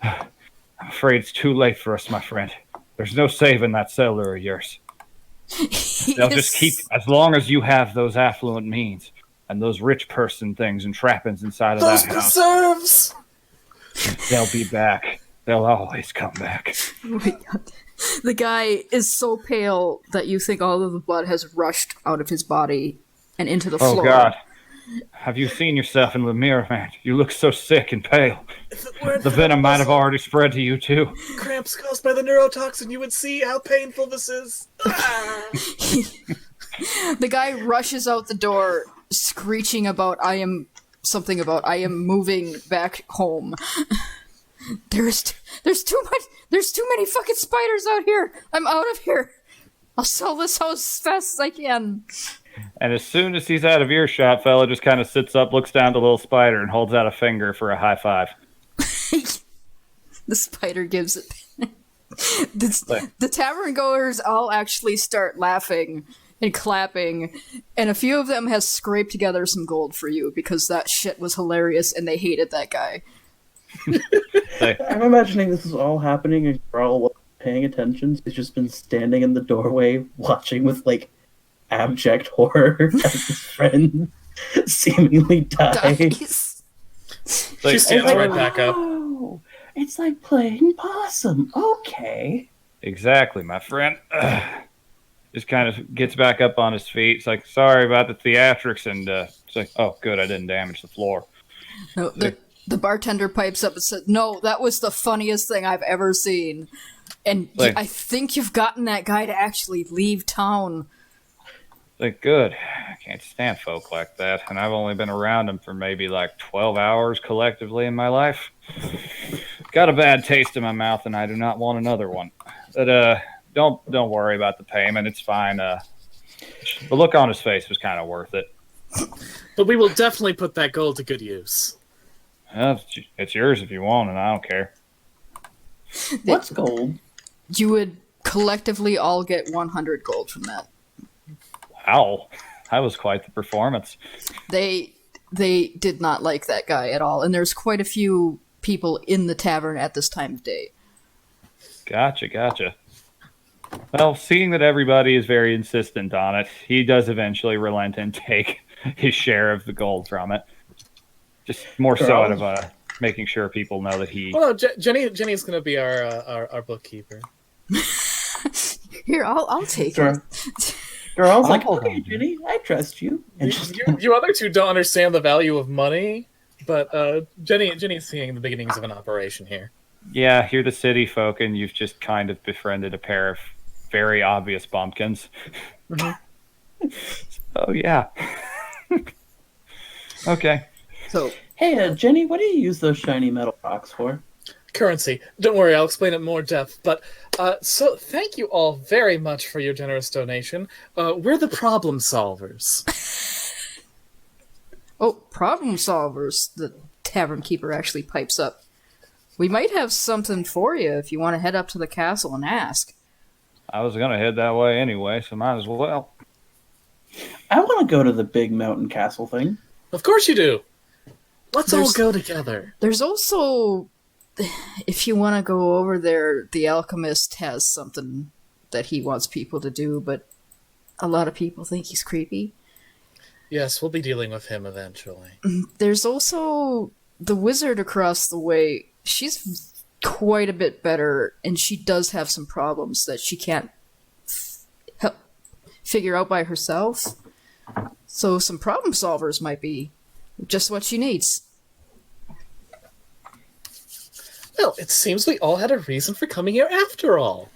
I'm afraid it's too late for us, my friend. There's no saving that cellar of yours. They'll just keep, as long as you have those affluent means and those rich person things and trappings inside of Those that house, preserves! they'll be back. They'll always come back. Oh my god. The guy is so pale that you think all of the blood has rushed out of his body and into the floor. Oh, God. Have you seen yourself in the mirror, man? You look so sick and pale. The venom might have already spread to you, too. Cramps caused by the neurotoxin, you would see how painful this is. The guy rushes out the door, screeching about, I am moving back home. There's too many fucking spiders out here. I'm out of here. I'll sell this house as fast as I can. And as soon as he's out of earshot, fella just kind of sits up, looks down to little spider, and holds out a finger for a high five. The spider gives it. The tavern goers all actually start laughing and clapping, and a few of them has scraped together some gold for you because that shit was hilarious and they hated that guy. I'm imagining this is all happening and Garal wasn't paying attention. He's just been standing in the doorway watching with, like, abject horror as his friend seemingly dies. Dies. She stands right back up. Oh, it's like playing possum. Okay. Exactly, my friend. Just kind of gets back up on his feet. It's like, sorry about the theatrics, and it's like, oh, good, I didn't damage the floor. No, the bartender pipes up and says, "No, that was the funniest thing I've ever seen." And I think you've gotten that guy to actually leave town. Like, good. I can't stand folk like that, and I've only been around them for maybe like 12 hours collectively in my life. Got a bad taste in my mouth, and I do not want another one. But don't worry about the payment. It's fine. The look on his face was kind of worth it. But we will definitely put that gold to good use. It's yours if you want, and I don't care. What's gold? You would collectively all get 100 gold from that. Wow, that was quite the performance. They did not like that guy at all, and there's quite a few people in the tavern at this time of day. Gotcha. Well, seeing that everybody is very insistent on it, he does eventually relent and take his share of the gold from it. Just more so out of making sure people know that he... Well, no, Jenny's going to be our bookkeeper. Here, I'll take Sure. it. Garal's like, okay, Jenny, I trust you. And You other two don't understand the value of money, but Jenny's seeing the beginnings of an operation here. Yeah, you're the city folk, and you've just kind of befriended a pair of very obvious bumpkins. Mm-hmm. Oh, yeah. Okay. So, hey, Jenny, what do you use those shiny metal rocks for? Currency. Don't worry, I'll explain it in more depth. But so thank you all very much for your generous donation. We're the problem solvers. oh, problem solvers, the tavern keeper actually pipes up. We might have something for you if you want to head up to the castle and ask. I was going to head that way anyway, so might as well. I want to go to the big mountain castle thing. Of course you do. Let's all There's- go together. There's also, if you want to go over there, the alchemist has something that he wants people to do, but a lot of people think he's creepy. Yes, we'll be dealing with him eventually. There's also the wizard across the way. She's quite a bit better, and she does have some problems that she can't figure out by herself. So some problem solvers might be just what she needs. Well, it seems we all had a reason for coming here after all.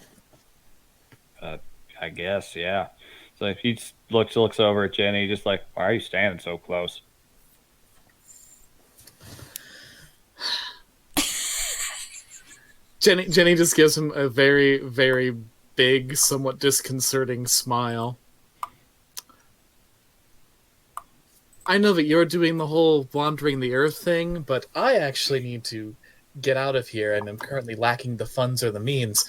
I guess, yeah. So he just looks over at Jenny, just like, why are you standing so close? Jenny just gives him a very, very big, somewhat disconcerting smile. I know that you're doing the whole wandering the earth thing, but I actually need to get out of here, and I'm currently lacking the funds or the means.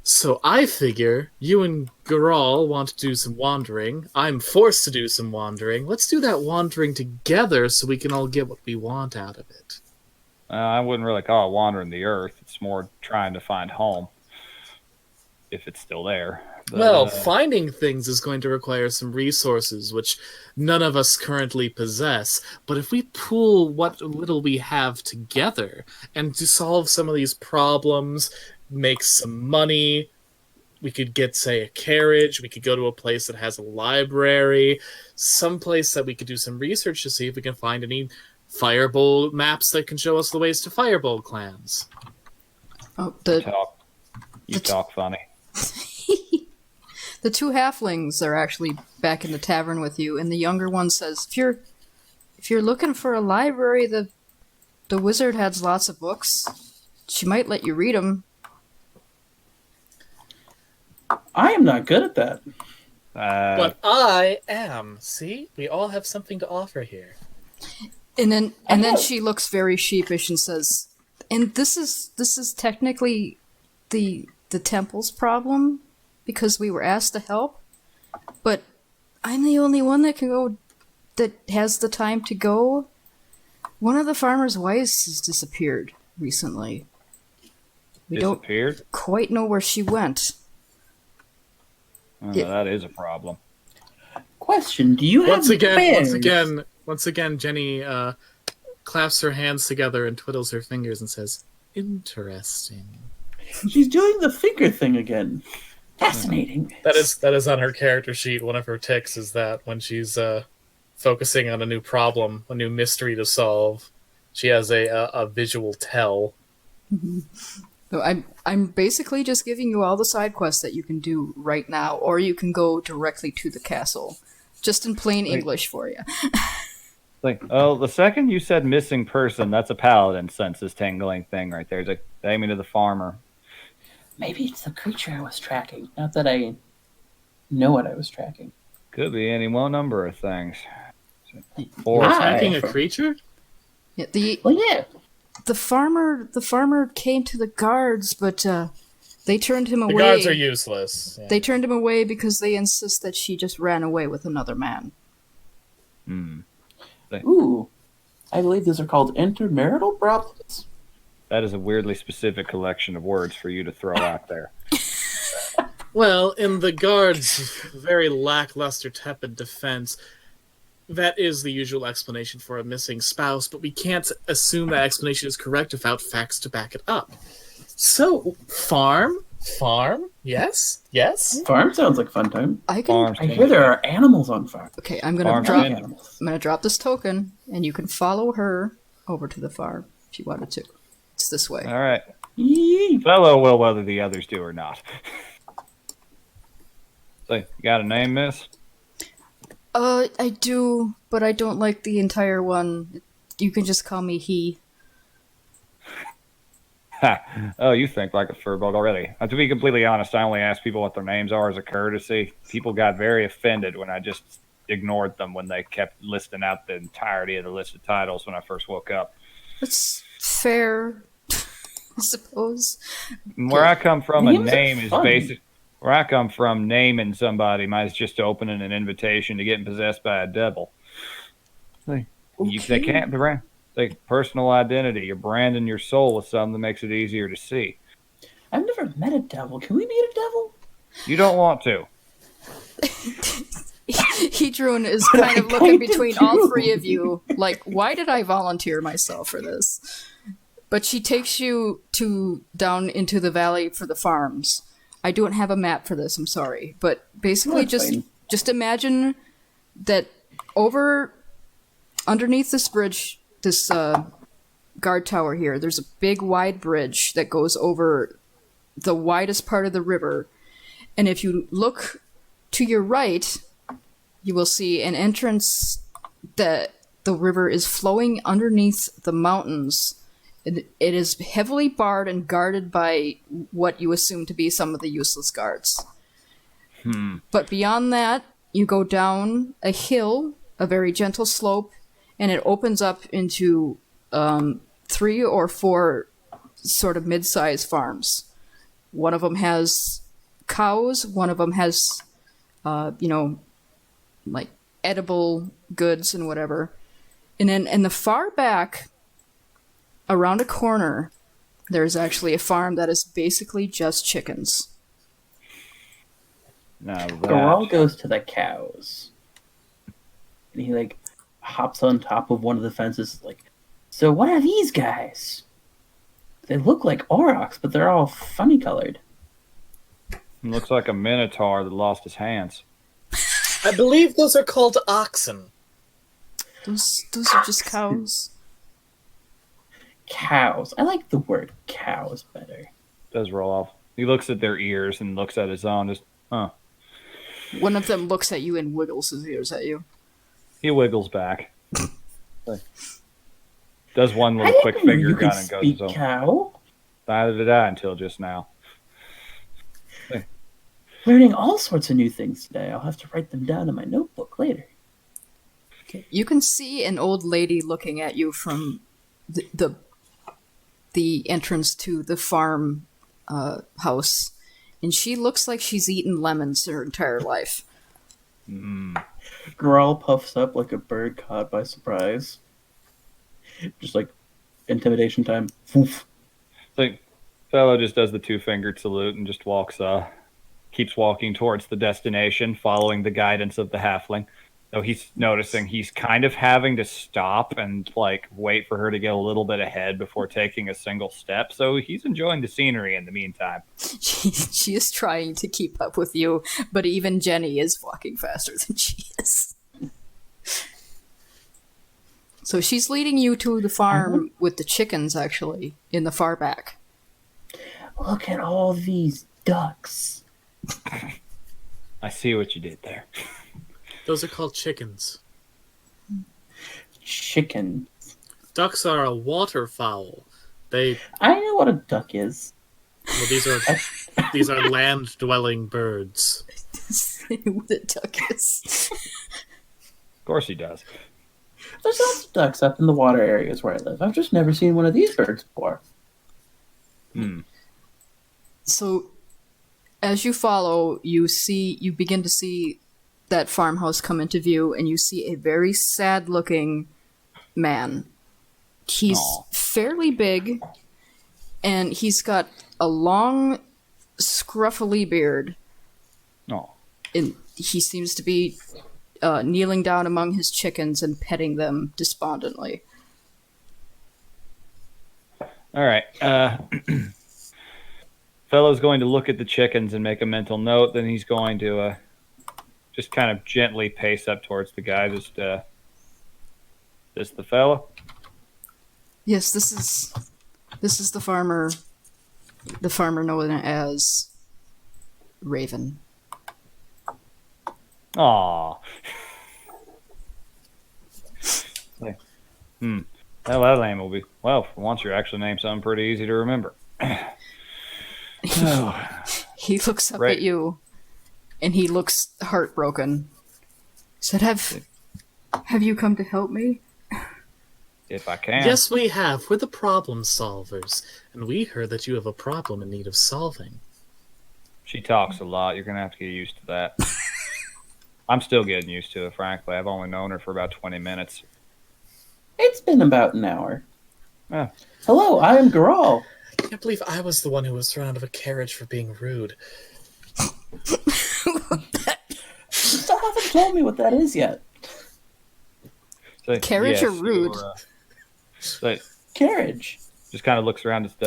So I figure you and Garal want to do some wandering. I'm forced to do some wandering. Let's do that wandering together so we can all get what we want out of it. I wouldn't really call it wandering the earth. It's more trying to find home, if it's still there. But, well, finding things is going to require some resources, which none of us currently possess. But if we pool what little we have together and to solve some of these problems, make some money, we could get, say, a carriage, we could go to a place that has a library, some place that we could do some research to see if we can find any Firebolt maps that can show us the ways to Firebolt clans. Oh, you talk funny. The two halflings are actually back in the tavern with you, and the younger one says, "If you're looking for a library, the wizard has lots of books. She might let you read them." I am not good at that. But I am. See? We all have something to offer here. And then she looks very sheepish and says, "And this is technically the temple's problem because we were asked to help, but I'm the only one that can go, that has the time to go. One of the farmers' wives has disappeared recently. We don't quite know where she went." That is a problem. Question: do you have Once again, Jenny claps her hands together and twiddles her fingers and says, "Interesting." She's doing the finger thing again. Fascinating. That is on her character sheet. One of her tics is that when she's focusing on a new problem, a new mystery to solve, she has a visual tell. Mm-hmm. So I'm basically just giving you all the side quests that you can do right now, or you can go directly to the castle, just in plain English for you. The second you said missing person, that's a paladin senses tingling thing right there. It's like, take me to the farmer. Maybe it's the creature I was tracking. Not that I know what I was tracking. Could be any one number of things. Or tracking a creature? Yeah, the farmer came to the guards, but they turned him away. The guards are useless. Yeah. They turned him away because they insist that she just ran away with another man. Ooh, I believe these are called intermarital problems. That is a weirdly specific collection of words for you to throw out there. Well, in the guards' very lackluster, tepid defense, that is the usual explanation for a missing spouse, but we can't assume that explanation is correct without facts to back it up. So, farm, yes. Farm sounds like a fun time. I hear there are animals on farm. Okay, I'm gonna drop this token, and you can follow her over to the farm if you wanted to. It's this way. All right. Fellow will whether the others do or not. So, you got a name, miss? I do, but I don't like the entire one. You can just call me he. Oh, you think like a furball already. To be completely honest, I only ask people what their names are as a courtesy. People got very offended when I just ignored them when they kept listing out the entirety of the list of titles when I first woke up. That's fair, I suppose. Where I come from, a name is basic. Where I come from, naming somebody might just opening an invitation to getting possessed by a devil. They can't brand. Personal identity. You're branding your soul with something that makes it easier to see. I've never met a devil. Can we meet a devil? You don't want to. Hedrun is kind of looking between all three of you, like, why did I volunteer myself for this? But she takes you down into the valley for the farms. I don't have a map for this. I'm sorry, but basically, That's fine. just imagine that over underneath this bridge, this guard tower here. There's a big, wide bridge that goes over the widest part of the river, and if you look to your right, you will see an entrance that the river is flowing underneath the mountains. It is heavily barred and guarded by what you assume to be some of the useless guards. But beyond that, you go down a hill, a very gentle slope, and it opens up into 3 or 4 sort of mid-sized farms. One of them has cows, one of them has, like edible goods and whatever. And then in the far back, around a corner, there's actually a farm that is basically just chickens. Now Garal that goes to the cows. And he, like, hops on top of one of the fences, like, so what are these guys? They look like aurochs, but they're all funny colored. looks like a minotaur that lost his hands. I believe those are called oxen. Those are just cows. Cows. I like the word cows better. Does roll off. He looks at their ears and looks at his own. Just, One of them looks at you and wiggles his ears at you. He wiggles back. Does one I little didn't quick know finger you could gun and goes speak his own. cow. Neither did I until just now. Learning all sorts of new things today. I'll have to write them down in my notebook later. You can see an old lady looking at you from the entrance to the farm house, and she looks like she's eaten lemons her entire life. Garal puffs up like a bird caught by surprise. Just like intimidation time. Woof. So, fellow just does the 2-fingered salute and just keeps walking towards the destination, following the guidance of the halfling. So he's noticing he's kind of having to stop and like wait for her to get a little bit ahead before taking a single step. So he's enjoying the scenery in the meantime. She is trying to keep up with you, but even Jenny is walking faster than she is. So she's leading you to the farm with the chickens, actually, in the far back. Look at all these ducks. I see what you did there. Those are called chickens. Chicken. Ducks are a waterfowl. I know what a duck is. Well, these are land-dwelling birds. What a duck is. Of course he does. There's lots of ducks up in the water areas where I live. I've just never seen one of these birds before. So, as you follow, you begin to see that farmhouse come into view, and you see a very sad-looking man. He's fairly big, and he's got a long, scruffy beard. No. And he seems to be kneeling down among his chickens and petting them despondently. All right. Fellow's going to look at the chickens and make a mental note. Then he's going to just kind of gently pace up towards the guy. Just, this the fellow? Yes, this is the farmer known as Raven. Aw. Well, that name will be... Well, for once you're actually named something pretty easy to remember. He looks up Right. at you, and he looks heartbroken. He said, Have you come to help me? If I can. Yes, we have. We're the problem solvers, and we heard that you have a problem in need of solving. She talks a lot. You're going to have to get used to that. I'm still getting used to it, frankly. I've only known her for about 20 minutes. It's been about an hour. Oh. Hello, I am Garal. I can't believe I was the one who was thrown out of a carriage for being rude. You still haven't told me what that is yet. So, Carriage or rude? So Carriage. just kind of looks around. Just,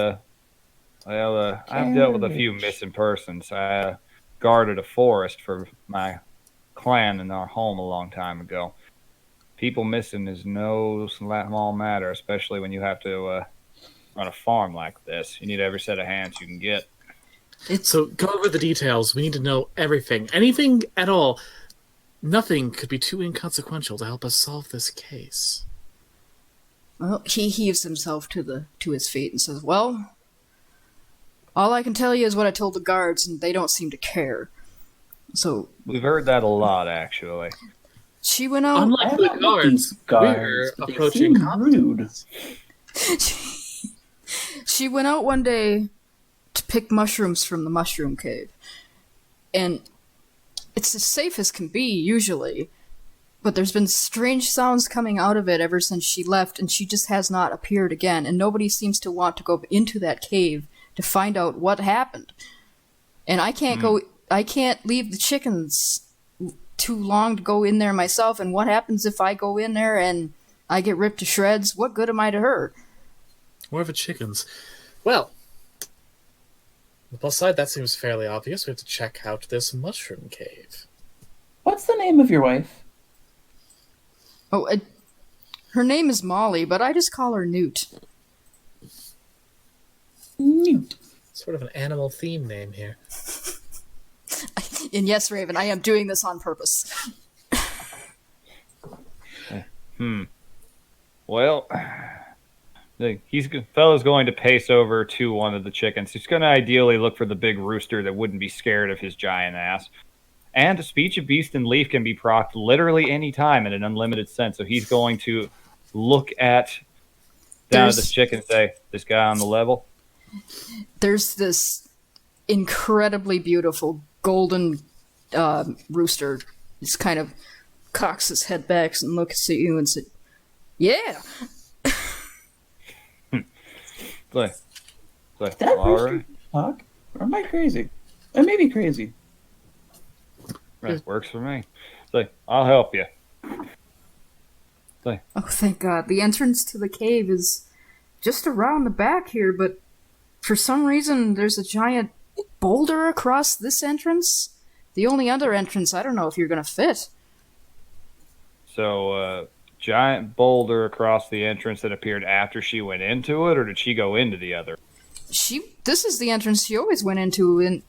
Well, I've dealt with a few missing persons. I guarded a forest for my clan in our home a long time ago. People missing is no small matter, especially when you have to run a farm like this. You need every set of hands you can get. So go over the details. We need to know everything. Anything at all. Nothing could be too inconsequential to help us solve this case. Well, he heaves himself to his feet and says, "Well, all I can tell you is what I told the guards, and they don't seem to care." So We've heard that a lot, actually. she went out. Unlike I the don't know these guards, we're but they approaching seem rude. She went out one day to pick mushrooms from the mushroom cave, and it's as safe as can be usually. But there's been strange sounds coming out of it ever since she left, and she just has not appeared again. And nobody seems to want to go into that cave to find out what happened. And I can't go. I can't leave the chickens too long to go in there myself. And what happens if I go in there and I get ripped to shreds? What good am I to her? More of a chickens. Well, the plus side, that seems fairly obvious. We have to check out this mushroom cave. What's the name of your wife? Oh, her name is Molly, but I just call her Newt. Newt. Sort of an animal theme name here. And yes, Raven, I am doing this on purpose. Well, fellow's going to pace over to one of the chickens. He's going to ideally look for the big rooster that wouldn't be scared of his giant ass. And speech of beast and leaf can be procced literally any time in an unlimited sense. So he's going to look down at this chicken and say, "This guy on the level." There's this incredibly beautiful golden rooster. Just kind of cocks his head back and looks at you and says, "Yeah." That All rooster right. talk? Or am I crazy? I may be crazy. That works for me. I'll help you. Oh, thank God. The entrance to the cave is just around the back here, but for some reason there's a giant boulder across this entrance. The only other entrance, I don't know if you're going to fit. So, giant boulder across the entrance that appeared after she went into it, or did she go into the other? This is the entrance she always went into, and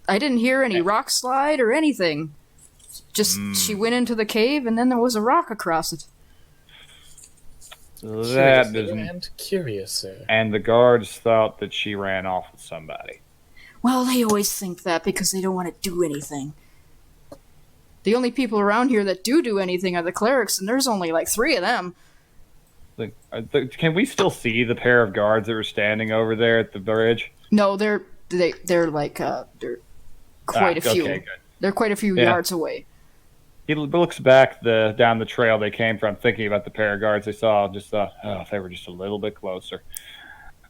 I didn't hear any rock slide or anything. Just she went into the cave, and then there was a rock across it. That doesn't. Curiouser. And the guards thought that she ran off with somebody. Well, they always think that because they don't want to do anything. The only people around here that do anything are the clerics, and there's only like 3 of them. Can we still see the pair of guards that were standing over there at the bridge? No, they're like they're quite a few. Okay, good. They're quite a few Yeah. yards away. He looks back down the trail they came from, thinking about the pair of guards they saw. Just thought, oh, if they were just a little bit closer.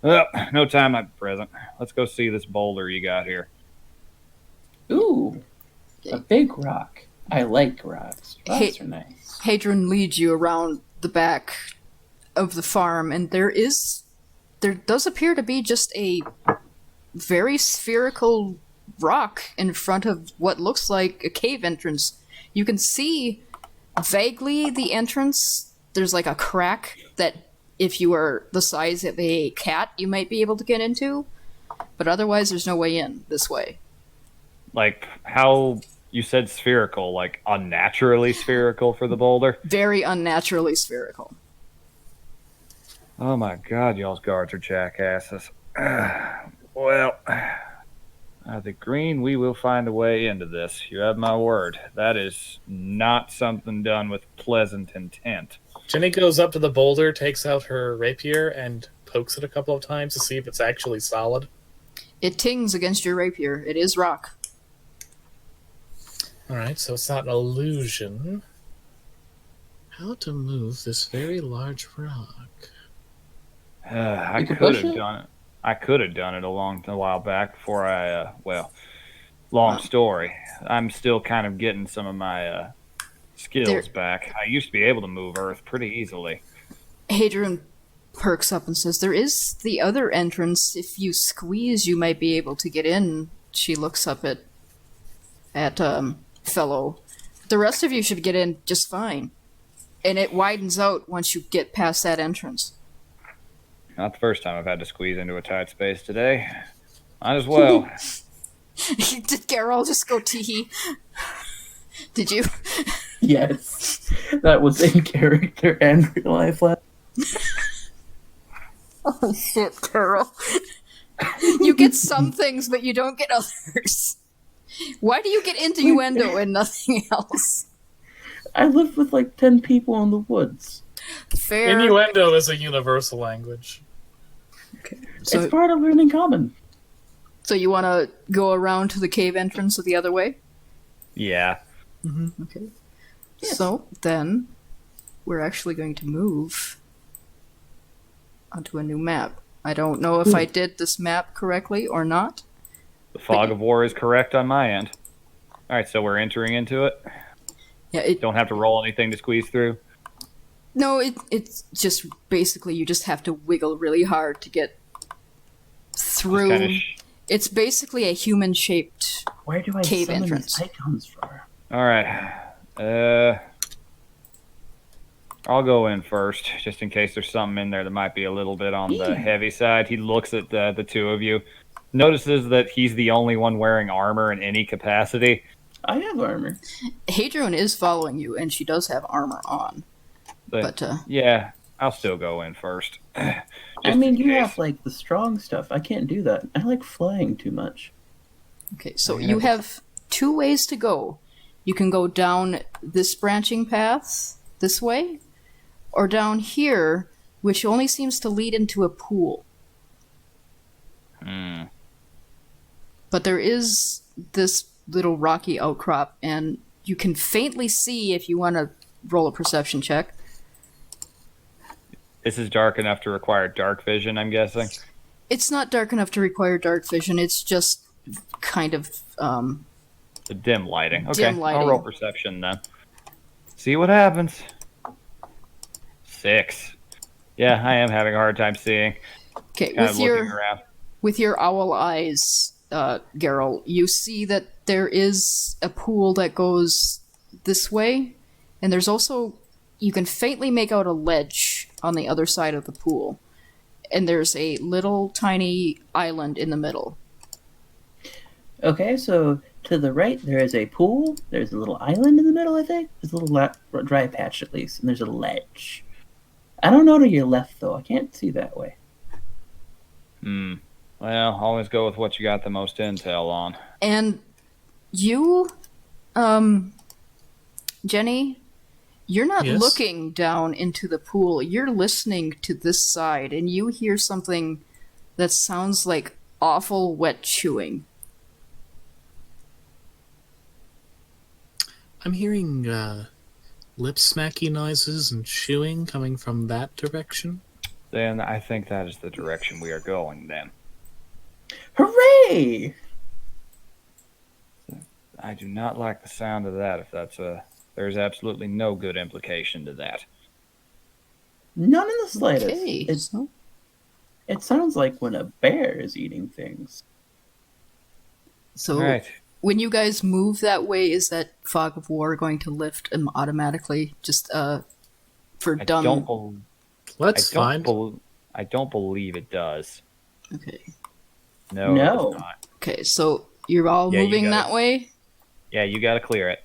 Well, no time like the present. Let's go see this boulder you got here. Ooh, a big rock. I like rocks. Rocks are nice. Hadron leads you around the back of the farm, and there does appear to be just a very spherical rock in front of what looks like a cave entrance. You can see vaguely the entrance. There's like a crack that if you are the size of a cat, you might be able to get into. But otherwise, there's no way in this way. Like, how you said spherical, like unnaturally spherical for the boulder? Very unnaturally spherical. Oh my god, y'all's guards are jackasses. Well, I think, Green, we will find a way into this. You have my word. That is not something done with pleasant intent. Jenny goes up to the boulder, takes out her rapier, and pokes it a couple of times to see if it's actually solid. It tings against your rapier. It is rock. Alright, so it's not an illusion. How to move this very large rock? I You can could push have it? done it. I could have done it a while back before long story. I'm still kind of getting some of my skills back. I used to be able to move earth pretty easily. Hadrian perks up and says, "There is the other entrance. If you squeeze, you might be able to get in." She looks up at fellow. The rest of you should get in just fine. And it widens out once you get past that entrance. Not the first time I've had to squeeze into a tight space today. Might as well. Did Geralt just go tee? Did you? Yes, that was in character and real life. Oh shit, Carol. You get some things, but you don't get others. Why do you get innuendo and nothing else? I lived with like 10 people in the woods. Fair. Innuendo is a universal language. So, It's part of learning common. so you want to go around to the cave entrance or the other way? Yeah. Okay. So then, we're actually going to move onto a new map. I don't know if I did this map correctly or not. The fog of war is correct on my end. All right, so we're entering into it. Yeah, Don't have to roll anything to squeeze through. it's just basically you just have to wiggle really hard to get Just through. kinda It's basically a human-shaped. Where do I Cave summon entrance. these icons from? All right. I'll go in first, just in case there's something in there that might be a little bit on the heavy side. He looks at the two of you, notices that he's the only one wearing armor in any capacity. I have armor. Hadrian is following you, and she does have armor on. But Yeah, I'll still go in first. I Just mean, in you case. have like the strong stuff. I can't do that. I like flying too much. okay, so you have two ways to go. You can go down this branching path this way, or down here, which only seems to lead into a pool. Hmm. But there is this little rocky outcrop, and you can faintly see if you want to roll a perception check. This is dark enough to require dark vision, I'm guessing. It's not dark enough to require dark vision. It's just kind of The dim lighting. Okay, Dim lighting. I'll roll perception then. See what happens. 6. Yeah, I am having a hard time seeing. okay. Kind of looking around. With your owl eyes, Geralt, you see that there is a pool that goes this way, and there's also you can faintly make out a ledge on the other side of the pool, and there's a little tiny island in the middle. Okay, so to the right there is a pool. There's a little island in the middle. I think there's a little dry patch at least, and there's a ledge. I don't know to your left though. I can't see that way. Well, always go with what you got the most intel on. And you, Jenny, you're not Yes? looking down into the pool. You're listening to this side, and you hear something that sounds like awful wet chewing. I'm hearing lip smacky noises and chewing coming from that direction. Then I think that is the direction we are going then. Hooray! I do not like the sound of that if that's there's absolutely no good implication to that. None in the slightest. Okay, so It sounds like when a bear is eating things. so All right. when you guys move that way, is that fog of war going to lift automatically? Just for I dumb. Let's find. I don't believe it does. Okay. No. No. It does not. Okay, so you're all Yeah, you moving got that way. Yeah, you got to clear it.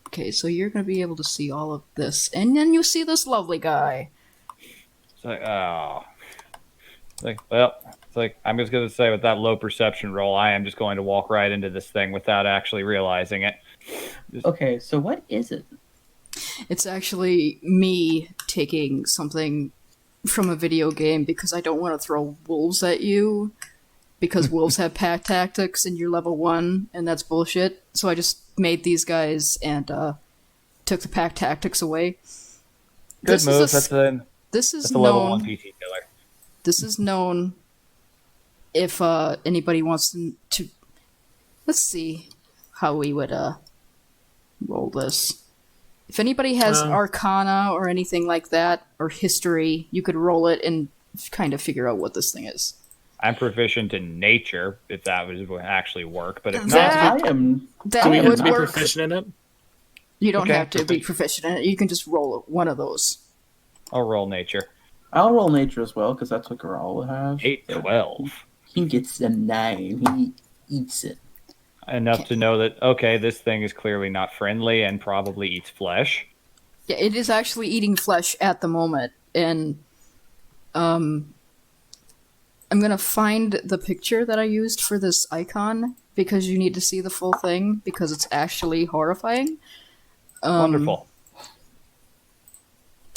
Okay, so you're going to be able to see all of this, and then you see this lovely guy. It's like, oh. It's like, I'm just going to say with that low perception roll, I am just going to walk right into this thing without actually realizing it. Okay, so what is it? It's actually me taking something from a video game because I don't want to throw wolves at you because wolves have pack tactics and you're level 1 and that's bullshit. So I just made these guys and took the pack tactics away. Good move. That's a level 1 PT killer. This is known if anybody wants to. Let's see how we would roll this. If anybody has Oh. Arcana or anything like that, or History, you could roll it and kind of figure out what this thing is. I'm proficient in nature, if that would actually work. But if That- not, I am. That Do we have would to be work. proficient in it? You don't Okay. have to be proficient in it. You can just roll one of those. I'll roll nature. I'll roll nature as well because that's what Garal will have. 8-12. He gets a 9. He eats it. Enough to know that, okay, this thing is clearly not friendly and probably eats flesh. Yeah, it is actually eating flesh at the moment, and I'm gonna find the picture that I used for this icon because you need to see the full thing because it's actually horrifying. Wonderful.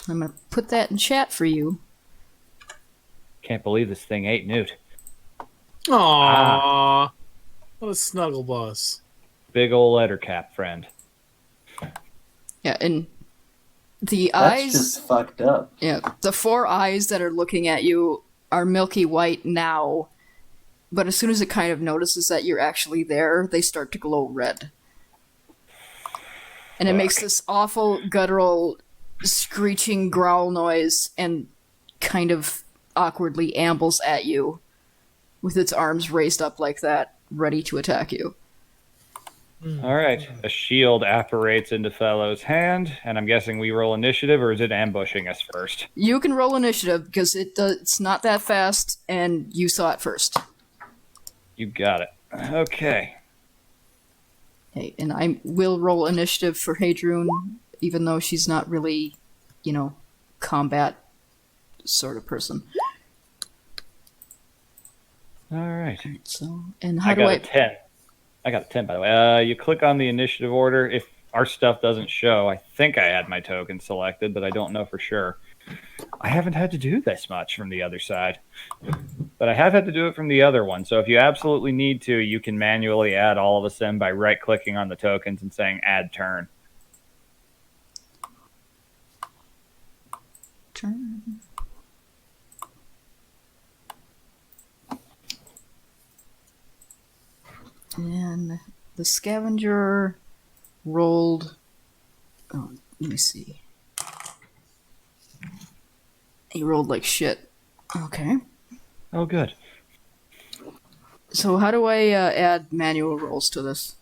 I'm gonna put that in chat for you. Can't believe this thing ate Newt. Aww. What a snuggle bus. Big ol' letter cap friend. Yeah, and the That's eyes. just fucked up. Yeah, the 4 eyes that are looking at you are milky white now, but as soon as it kind of notices that you're actually there, they start to glow red. And it makes this awful guttural screeching growl noise and kind of awkwardly ambles at you with its arms raised up like that, ready to attack you. All right. A shield apparates into Fellow's hand, and I'm guessing we roll initiative, or is it ambushing us first? You can roll initiative because it's not that fast, and you saw it first. You got it. Okay. Hey, and I will roll initiative for Hadroon, even though she's not really, combat sort of person. All right. So, and how I do got I? a 10. I got a 10, by the way. You click on the initiative order. If our stuff doesn't show, I think I had my token selected, but I don't know for sure. I haven't had to do this much from the other side, but I have had to do it from the other one. So if you absolutely need to, you can manually add all of us in by right-clicking on the tokens and saying add turn. Turn. And the scavenger rolled. Oh, let me see. He rolled like shit. Okay. Oh, good. So how do I add manual rolls to this?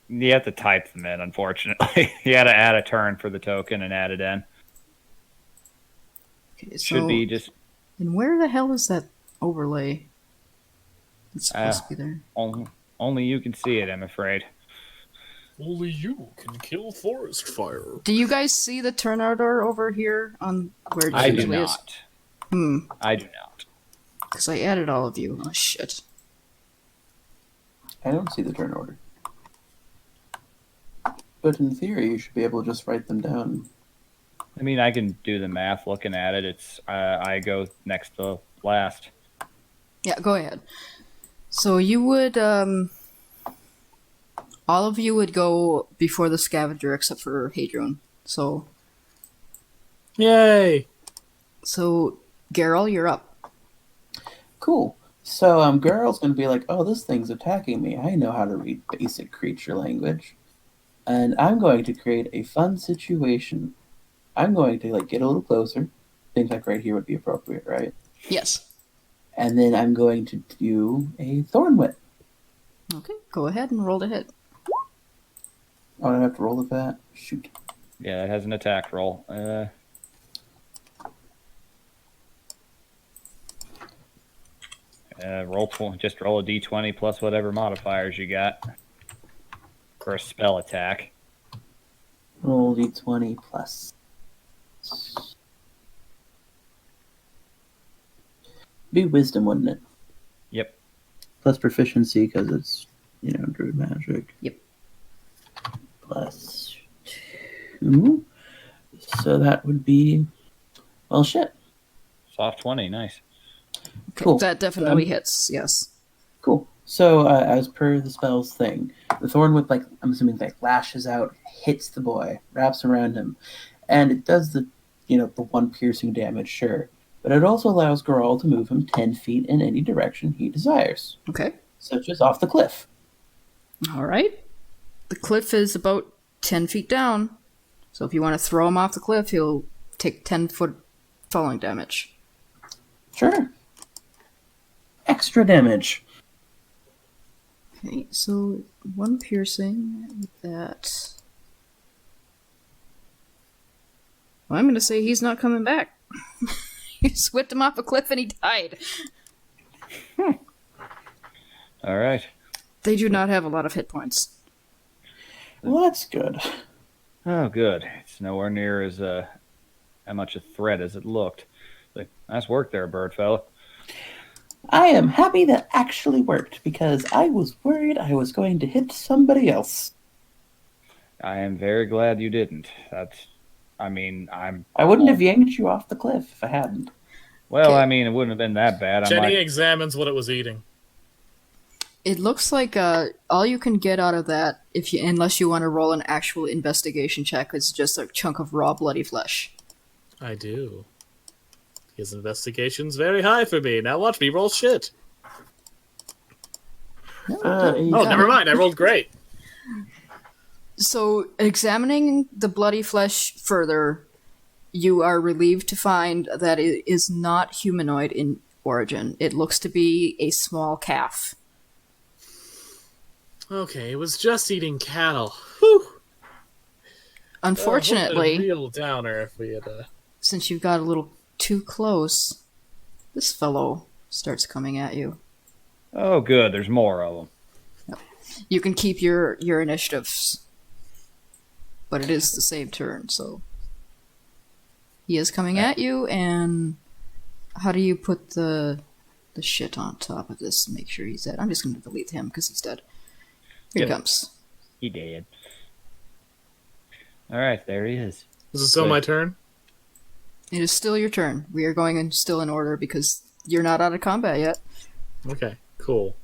You have to type them in, unfortunately. You had to add a turn for the token and add it in. Okay, so, Should be just And where the hell is that overlay? It's supposed to be there. only you can see it, I'm afraid. Only you can kill forest fire. Do you guys see the turn order over here on where it I do usually is? not. I do not. Because I added all of you. Oh, shit. I don't see the turn order. But in theory, you should be able to just write them down. I mean, I can do the math looking at it. It's I go next to last. Yeah, go ahead. So you would, all of you would go before the scavenger except for Hadron. So, Yay! Geralt, you're up. Cool. So Geralt's going to be like, oh, this thing's attacking me. I know how to read basic creature language. And I'm going to create a fun situation. I'm going to get a little closer. Things like right here would be appropriate, right? Yes. And then I'm going to do a Thorn Whip. Okay, go ahead and roll to hit. Oh, I have to roll with that? Shoot. Yeah, it has an attack roll. Just roll a d20 plus whatever modifiers you got for a spell attack. Roll d20 plus. Be wisdom, wouldn't it? Yep. Plus proficiency because it's, druid magic. Yep. Plus 2. So that would be, well, shit. Soft 20, nice. Okay, Cool. that definitely hits, yes. Cool. So, as per the spell's thing, the thorn whip, I'm assuming, lashes out, hits the boy, wraps around him, and it does the one piercing damage, sure. But it also allows Geralt to move him 10 feet in any direction he desires, Okay. such as off the cliff. All right. The cliff is about 10 feet down. So if you want to throw him off the cliff, he'll take 10-foot falling damage. Sure. Extra damage. Okay, so 1 piercing with that. Well, I'm going to say he's not coming back. You just whipped him off a cliff and he died. All right. They do not have a lot of hit points. Well, that's good. Oh, good. It's nowhere near as much a threat as it looked. Like, nice work there, bird fella. I am happy that actually worked because I was worried I was going to hit somebody else. I am very glad you didn't. I wouldn't have yanked you off the cliff if I hadn't. Well, Okay. I mean, it wouldn't have been that bad. Jenny examines what it was eating. It looks like all you can get out of that, unless you want to roll an actual investigation check, is just a chunk of raw bloody flesh. I do. His investigation's very high for me. Now watch me roll shit. Never mind. I rolled great. So, examining the bloody flesh further, you are relieved to find that it is not humanoid in origin. It looks to be a small calf. Okay, it was just eating cattle. Whew. Unfortunately, A real downer if we had. since you've got a little too close, this fellow starts coming at you. Oh, good. There's more of them. You can keep your initiatives, but it is the same turn, so he is coming at you. And how do you put the shit on top of this and make sure he's dead? I'm just going to delete him because he's dead. Here he Good. comes. He did. All right, there he is. Is it still my turn? It is still your turn. We are going still in order because you're not out of combat yet. Okay, cool.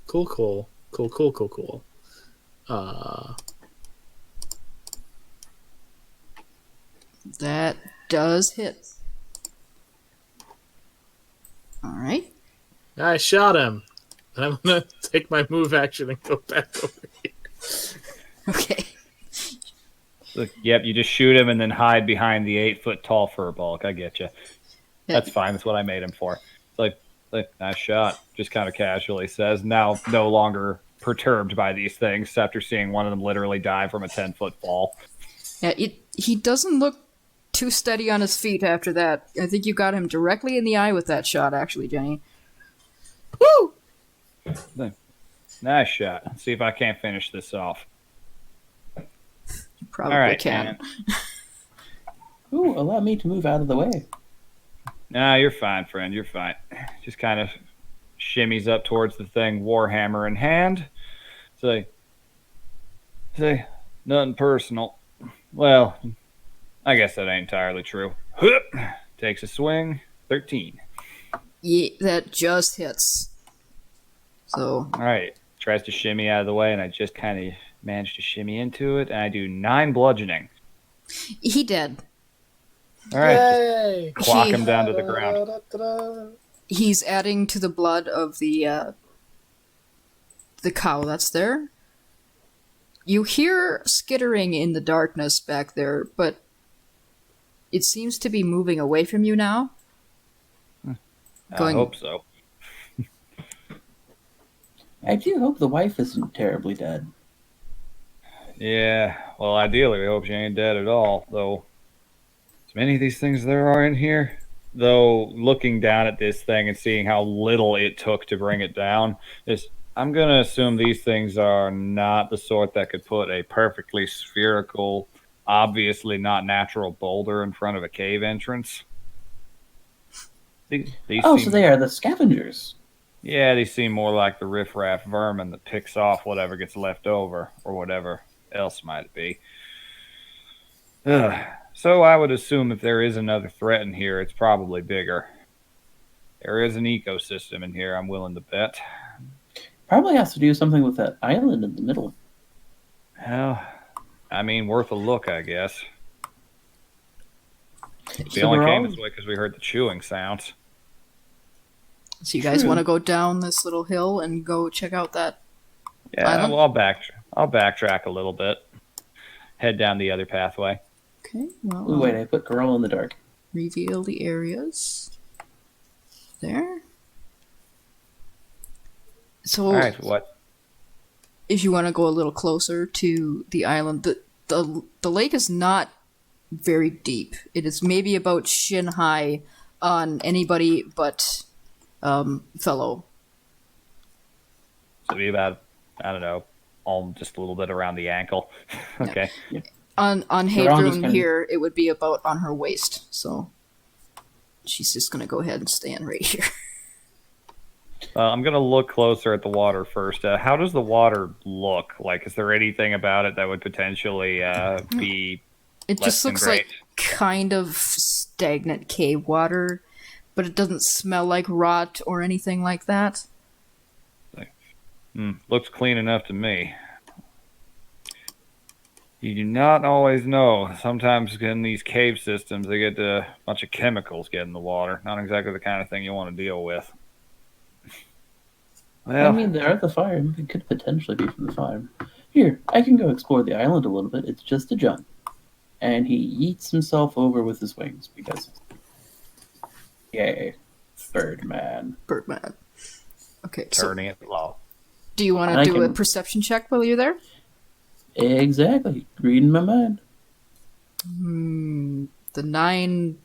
That does hit. All right. I shot him. And I'm gonna take my move action and go back over here. Okay. Look, yep, you just shoot him and then hide behind the 8-foot tall fur bulk. I get you. That's fine. That's what I made him for. It's like nice shot. Just kind of casually says, now no longer perturbed by these things after seeing one of them literally die from a 10-foot fall. Yeah, he doesn't look too steady on his feet after that. I think you got him directly in the eye with that shot, actually, Jenny. Woo! Nice shot. Let's see if I can't finish this off. You probably All right, can. Ooh, allow me to move out of the way. Nah, you're fine, friend. You're fine. Just kind of shimmies up towards the thing, warhammer in hand. Say, nothing personal. Well, I guess that ain't entirely true. Takes a swing, 13. Yeah, that just hits. So, All right, tries to shimmy out of the way, and I just kind of managed to shimmy into it, and I do 9 bludgeoning. he dead. All right, just Yay! clock him down to the ground. He's adding to the blood of the cow that's there. You hear skittering in the darkness back there, but it seems to be moving away from you now. I hope so. I do hope the wife isn't terribly dead. Yeah, well, ideally, we hope she ain't dead at all, though. As many of these things there are in here, though, looking down at this thing and seeing how little it took to bring it down, I'm going to assume these things are not the sort that could put a perfectly spherical, obviously not natural boulder in front of a cave entrance. These So seem, they are the scavengers. yeah, these seem more like the riffraff vermin that picks off whatever gets left over, or whatever else might it be. So I would assume if there is another threat in here, it's probably bigger. There is an ecosystem in here, I'm willing to bet. Probably has to do something with that island in the middle. Well, I mean, worth a look, I guess. We So only we're came all- this way because we heard the chewing sounds. So you guys True. want to go down this little hill and go check out that? Yeah, Island? well, I'll backtrack a little bit. Head down the other pathway. Okay, well, Ooh, wait, I put girl in the dark. reveal the areas. There. So, All right, what? if you want to go a little closer to the island, the lake is not very deep. It is maybe about shin high on anybody but fellow. So be about, I don't know, all just a little bit around the ankle. Okay. On We're all just Hadron gonna- here, it would be about on her waist. So she's just gonna go ahead and stand right here. I'm gonna look closer at the water first. How does the water look? Like, is there anything about it that would potentially be It less just than looks great? like kind of stagnant cave water, but it doesn't smell like rot or anything like that. Looks clean enough to me. You do not always know. Sometimes in these cave systems, they get a bunch of chemicals get in the water. Not exactly the kind of thing you want to deal with. Well, I mean, they're at the farm. It could potentially be from the farm. Here, I can go explore the island a little bit. It's just a jump. And he eats himself over with his wings because. Yay. Birdman. Birdman. Okay, so turning it law. do you want I to do a can- perception check while you're there? Exactly. Reading my mind. The 9,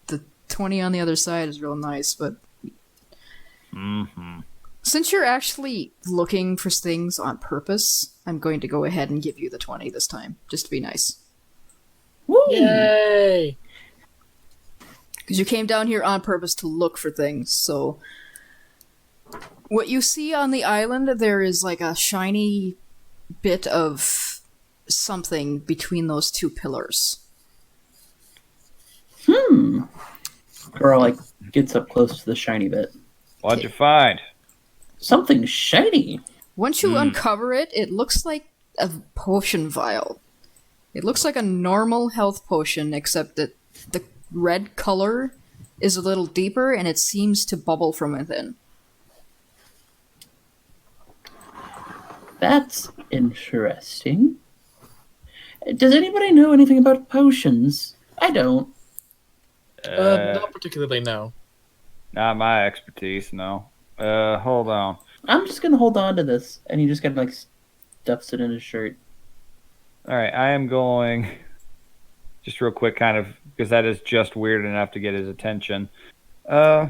the 20 on the other side is real nice, but Mm-hmm. since you're actually looking for things on purpose, I'm going to go ahead and give you the 20 this time, just to be nice. Woo! Yay! Because you came down here on purpose to look for things, so... What you see on the island, there is like a shiny bit of something between those two pillars. Girl, like, gets up close to the shiny bit. What'd you find? Something shiny. Once you uncover it, it looks like a potion vial. It looks like a normal health potion, except that the red color is a little deeper and it seems to bubble from within. That's interesting. Does anybody know anything about potions? I don't. Not particularly, no. Not my expertise, no. Hold on. I'm just gonna hold on to this, and he just kind of like stuffs it in his shirt. All right, I am going just real quick, kind of because that is just weird enough to get his attention. I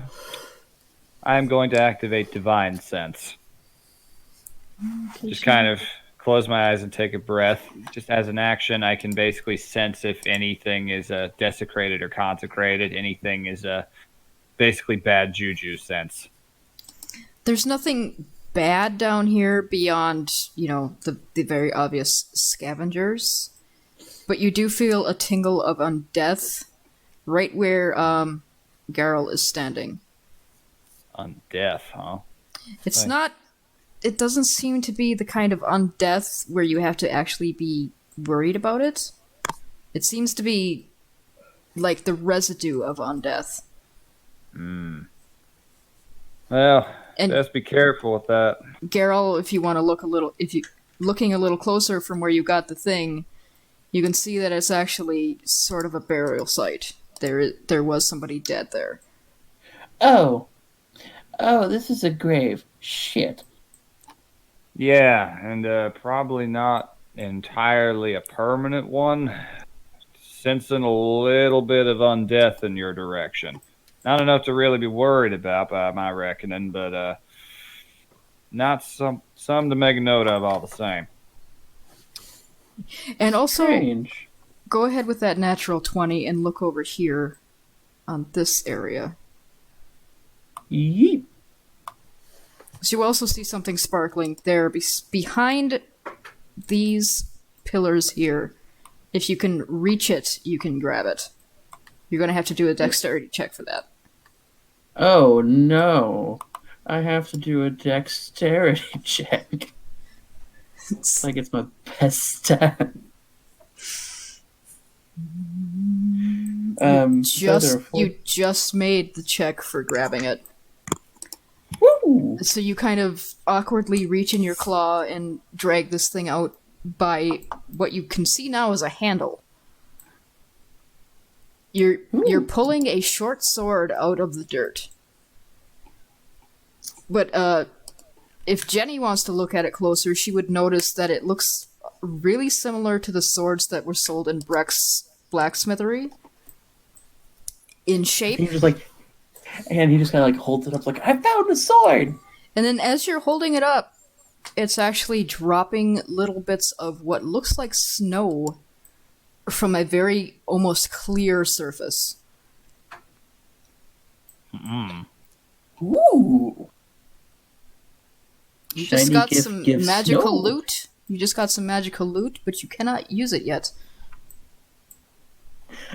am going to activate Divine Sense. Just kind of close my eyes and take a breath. Just as an action, I can basically sense if anything is desecrated or consecrated. Anything is basically bad juju sense. There's nothing bad down here beyond, the very obvious scavengers. But you do feel a tingle of undeath right where Garl is standing. Undeath, huh? It's Right. not... It doesn't seem to be the kind of undeath where you have to actually be worried about it. It seems to be like the residue of undeath. Well, And- just be careful with that. Garl, if you want to looking a little closer from where you got the thing, you can see that it's actually sort of a burial site. There was somebody dead there. Oh, this is a grave. Shit. Yeah, and probably not entirely a permanent one. Sensing a little bit of undeath in your direction. Not enough to really be worried about, by my reckoning, but not some to make a note of all the same. And also, Strange. go ahead with that natural 20 and look over here on this area. Yeep. So you also see something sparkling there behind these pillars here. If you can reach it, you can grab it. You're going to have to do a dexterity check for that. Oh no. I have to do a dexterity check. Like it's my best stat. You just made the check for grabbing it. Woo! So you kind of awkwardly reach in your claw and drag this thing out by what you can see now as a handle. You're pulling a short sword out of the dirt. But if Jenny wants to look at it closer, she would notice that it looks really similar to the swords that were sold in Breck's blacksmithery. In shape. He just like, and he just kind of like holds it up like, I found a sword! And then as you're holding it up, it's actually dropping little bits of what looks like snow from a very almost clear surface. Ooh! You just Shiny got gift some gives magical snow. loot. You just got some magical loot, but you cannot use it yet.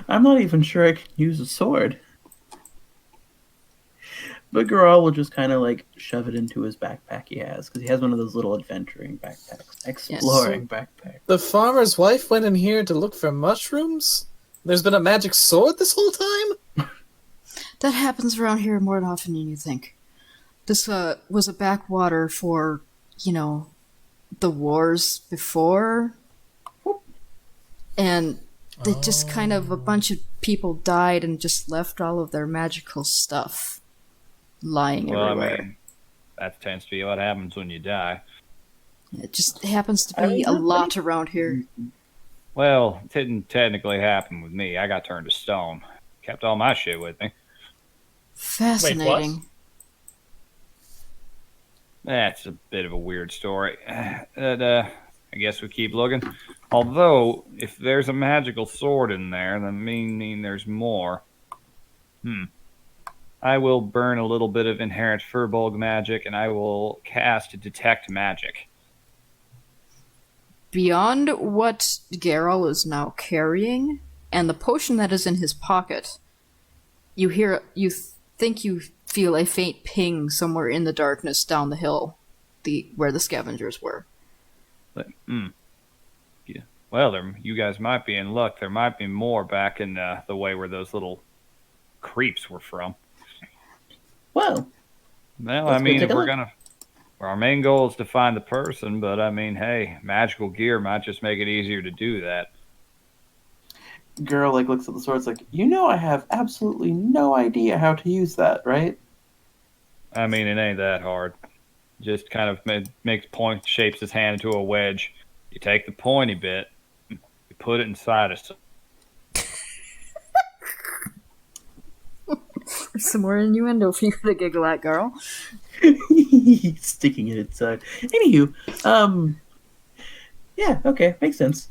I'm not even sure I can use a sword. But Garal will just kind of like shove it into his backpack he has, because he has one of those little adventuring backpacks. Exploring backpack. The farmer's wife went in here to look for mushrooms? There's been a magic sword this whole time? That happens around here more often than you think. This was a backwater for, the wars before. And they just kind of, a bunch of people died and just left all of their magical stuff lying everywhere. I mean, that tends to be what happens when you die. It just happens to be a lot around here. Well, it didn't technically happen with me. I got turned to stone. Kept all my shit with me. Fascinating. That's a bit of a weird story. I guess we keep looking. Although, if there's a magical sword in there, then mean there's more. I will burn a little bit of inherent Furbolg magic, and I will cast Detect Magic. Beyond what Geralt is now carrying, and the potion that is in his pocket, you think you feel a faint ping somewhere in the darkness down the hill, where the scavengers were. But, yeah. Well, you guys might be in luck. There might be more back in the way where those little creeps were from. Well, I mean, if our main goal is to find the person, but I mean, hey, magical gear might just make it easier to do that. Girl like looks at the sword. It's like, I have absolutely no idea how to use that, right? I mean, it ain't that hard. Just kind of shapes his hand into a wedge. You take the pointy bit, you put it inside of. Some more innuendo for you to giggle at, girl. Sticking it inside. Anywho, yeah, okay, makes sense.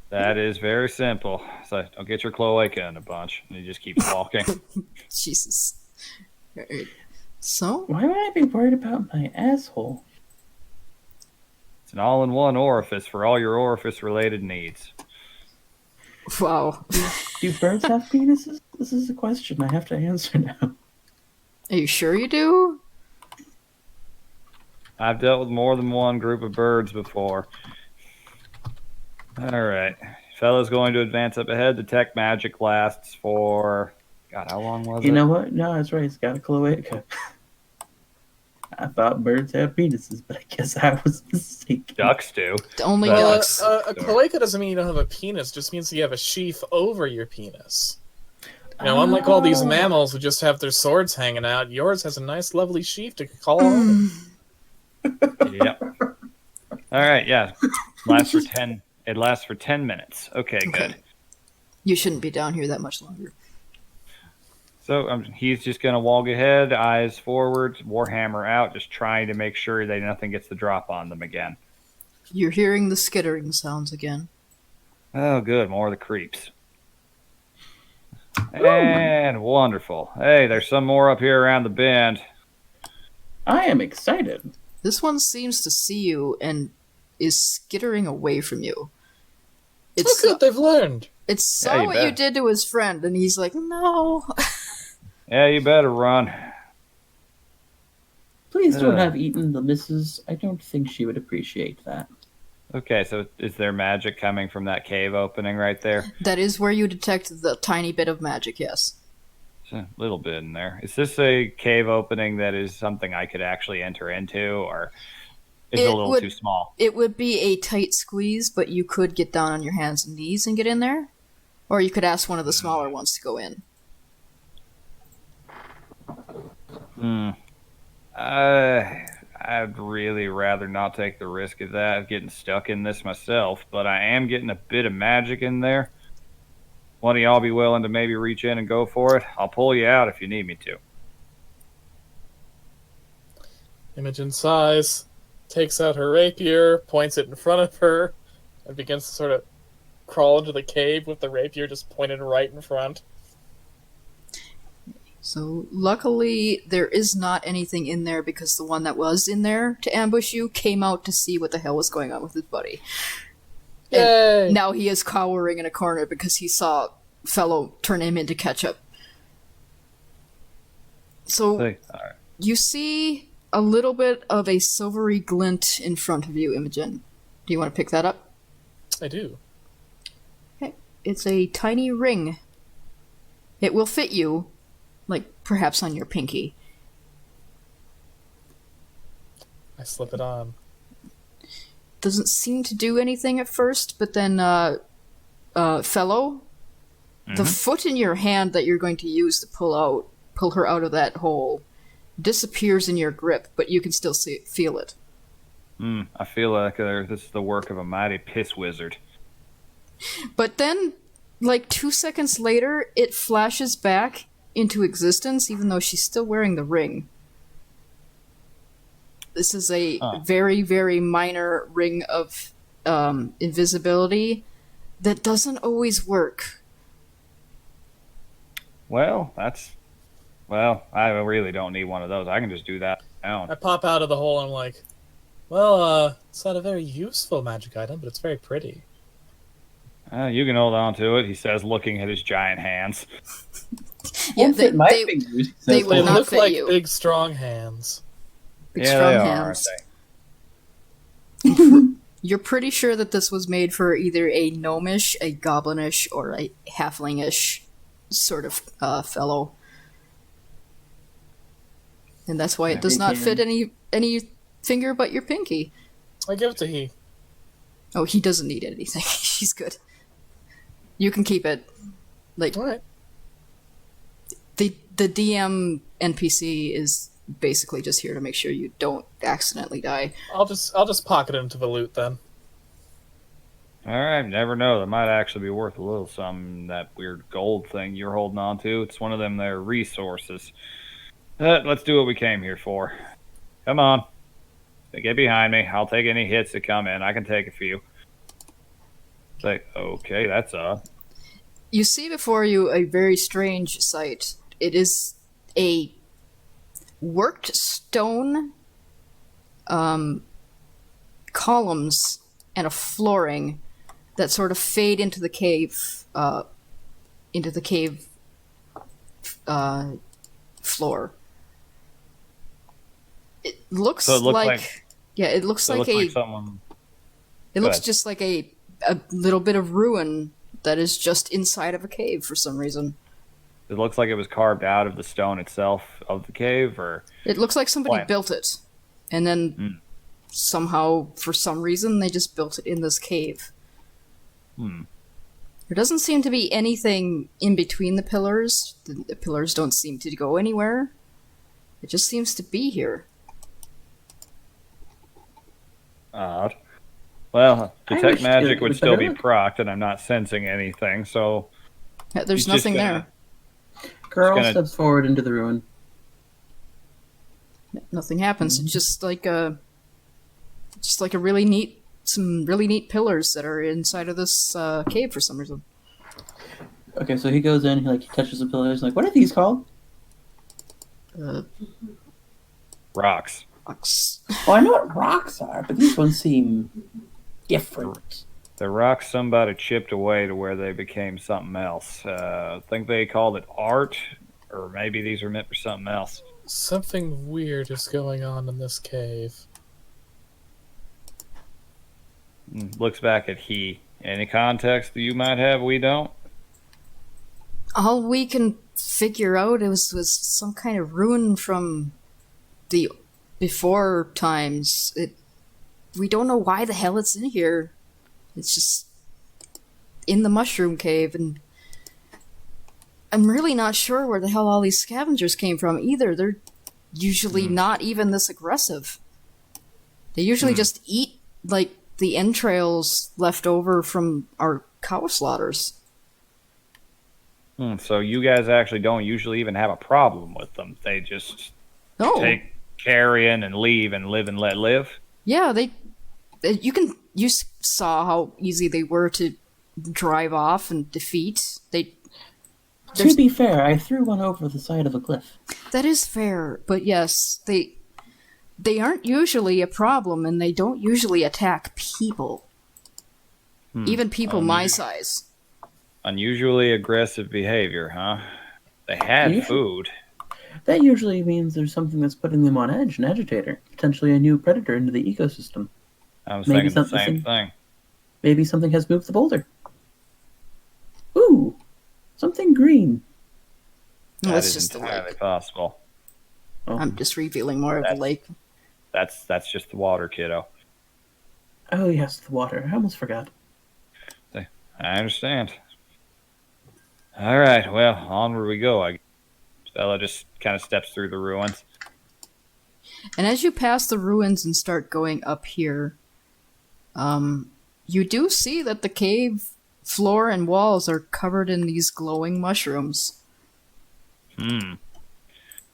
That is very simple. So don't get your cloaca in a bunch. And you just keep walking. Jesus. Alright. So? Why would I be worried about my asshole? It's an all-in-one orifice for all your orifice-related needs. Wow. Do birds have penises? This is a question I have to answer now. Are you sure you do? I've dealt with more than one group of birds before. All right. Fella's going to advance up ahead. Detect magic lasts for... God, how long was it? You know what? No, that's right. It's got a cloaca. I thought birds have penises, but I guess I was mistaken. Ducks do. Only But- ducks. A cloaca doesn't mean you don't have a penis, just means you have a sheath over your penis. Unlike all these mammals who just have their swords hanging out, yours has a nice, lovely sheath to call on. Yep. All right, yeah. It lasts for 10 minutes. Okay, good. You shouldn't be down here that much longer. So he's just going to walk ahead, eyes forward, Warhammer out, just trying to make sure that nothing gets the drop on them again. You're hearing the skittering sounds again. Oh, good. More of the creeps. And wonderful. Hey, there's some more up here around the bend. I am excited. This one seems to see you and is skittering away from you. Oh, good, they've learned. It saw you what bet. you did to his friend, and he's like, no. Yeah, you better run. Please don't have eaten the missus. I don't think she would appreciate that. Okay, so is there magic coming from that cave opening right there? That is where you detect the tiny bit of magic, yes. There's a little bit in there. Is this a cave opening that is something I could actually enter into, or is it a little too small? It would be a tight squeeze, but you could get down on your hands and knees and get in there. Or you could ask one of the smaller ones to go in. I'd really rather not take the risk of that, getting stuck in this myself, but I am getting a bit of magic in there. One of y'all be willing to maybe reach in and go for it? I'll pull you out if you need me to. Imogen sighs, takes out her rapier, points it in front of her, and begins to sort of crawl into the cave with the rapier just pointed right in front. So luckily there is not anything in there because the one that was in there to ambush you came out to see what the hell was going on with his buddy. Yay! And now he is cowering in a corner because he saw fellow turn him into ketchup. So Hey, all right. you see a little bit of a silvery glint in front of you, Imogen. Do you want to pick that up? I do. Okay. It's a tiny ring. It will fit you, like perhaps on your pinky. I slip it on. Doesn't seem to do anything at first, but then, fellow, the foot in your hand that you're going to use to pull her out of that hole, disappears in your grip, but you can still feel it. I feel like this is the work of a mighty piss wizard. But then, like 2 seconds later, it flashes back into existence, even though she's still wearing the ring. This is a very, very minor ring of invisibility that doesn't always work. Well, I really don't need one of those. I can just do that now. I pop out of the hole and I'm like, well, it's not a very useful magic item, but it's very pretty. You can hold on to it, he says, looking at his giant hands. Yeah, Won't fit my fingers. He they says, will They not look fit like you. big, strong hands. Big Yeah, strong they are, hands. aren't they? You're pretty sure that this was made for either a gnomish, a goblinish, or a halflingish sort of fellow. And that's why it does not fit any finger but your pinky. I give it to he. Oh, he doesn't need anything. He's good. You can keep it. Like, All right. the DM NPC is basically just here to make sure you don't accidentally die. I'll just pocket it into the loot then. All right, never know. That might actually be worth a little something, that weird gold thing you're holding on to. It's one of them there resources. Let's do what we came here for. Come on. Get behind me. I'll take any hits that come in. I can take a few. Say, okay, that's odd. You see before you a very strange sight. It is a worked stone columns and a flooring that sort of fade into the cave floor. It looks, So it looks like, like- yeah, it looks So it like looks a like someone. it Go looks ahead. just like a little bit of ruin that is just inside of a cave for some reason. It looks like it was carved out of the stone itself of the cave, or It looks like somebody Why? built it, and then somehow, for some reason, they just built it in this cave. There doesn't seem to be anything in between the pillars. The pillars don't seem to go anywhere. It just seems to be here. odd. Well, I detect wish magic it would was still be better. procced, and I'm not sensing anything, so Yeah, there's He's just nothing gonna- there. Girl gonna- steps forward into the ruin. Nothing happens. It's just like a some really neat pillars that are inside of this cave for some reason. Okay, so he goes in, he touches the pillars, like, what are these called? rocks. Rocks. Well, I know what rocks are, but these ones seem different. The rocks somebody chipped away to where they became something else. I think they called it art, or maybe these are meant for something else. Something weird is going on in this cave. Looks back at he. Any context that you might have, we don't? All we can figure out was some kind of ruin from the before times. We don't know why the hell it's in here. It's just in the mushroom cave, and I'm really not sure where the hell all these scavengers came from either. They're usually not even this aggressive. They usually just eat, like, the entrails left over from our cow slaughters. So you guys actually don't usually even have a problem with them. They just No. take carrion and leave and live and let live. Yeah, you saw how easy they were to drive off and defeat. To be fair, I threw one over the side of a cliff. That is fair, but yes, they aren't usually a problem, and they don't usually attack people. Even people my size. Unusually aggressive behavior, huh? They had Yeah. food. That usually means there's something that's putting them on edge, an agitator, potentially a new predator into the ecosystem. I was Maybe thinking the same something- thing. Maybe something has moved the boulder. Ooh, something green. No, That it's is just the entirely lake. possible. Oh, I'm just revealing more of the lake. That's just the water, kiddo. oh yes, the water. I almost forgot. I understand. All right, well, onward we go. Stella just kind of steps through the ruins. And as you pass the ruins and start going up here, you do see that the cave floor and walls are covered in these glowing mushrooms.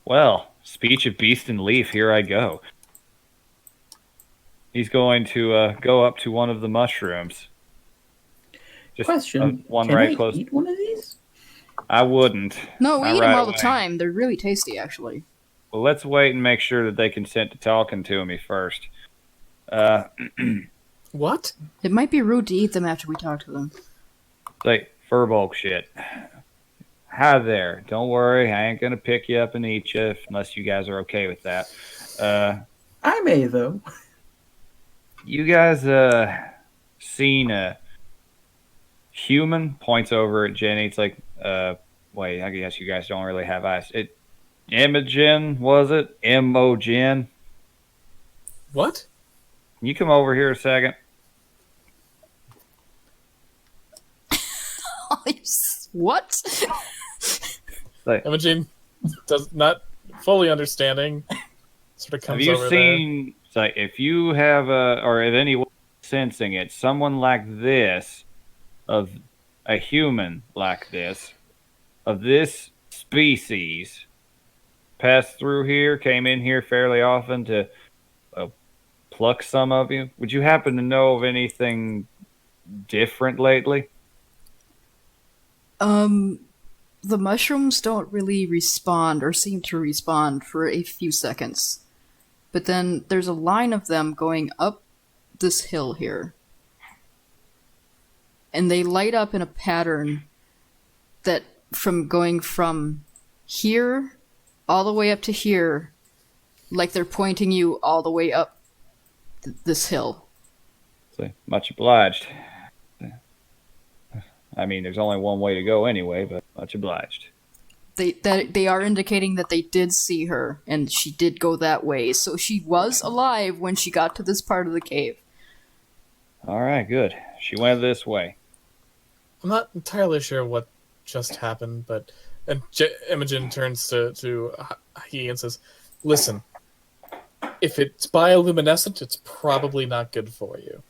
Well, speech of beast and leaf, here I go. He's going to go up to one of the mushrooms. Just Question: one Can right I close. eat one of these? I wouldn't. No, we Not eat them right all the away. time. They're really tasty, actually. Well, let's wait and make sure that they consent to talking to me first. What? It might be rude to eat them after we talk to them. Like Furbolg shit. Hi there. Don't worry, I ain't gonna pick you up and eat you unless you guys are okay with that. I may though. You guys seen a human? Points over at Jenny. It's like, wait, I guess you guys don't really have eyes. Imogen, was it? Imogen? What? Can you come over here a second? What? Like, Imogen does not fully understanding. Sort of have comes you over seen? It's like if you have or if anyone sensing it, someone like this, of a human like this, of this species, passed through here, came in here fairly often to pluck some of you. Would you happen to know of anything different lately? The mushrooms don't really respond or seem to respond for a few seconds. But then there's a line of them going up this hill here. And they light up in a pattern that from going from here all the way up to here, like they're pointing you all the way up this hill. So, much obliged. I mean, there's only one way to go anyway, but much obliged. They are indicating that they did see her, and she did go that way, so she was alive when she got to this part of the cave. All right, good. She went this way. I'm not entirely sure what just happened, but Imogen turns to he and says, "Listen, if it's bioluminescent, it's probably not good for you."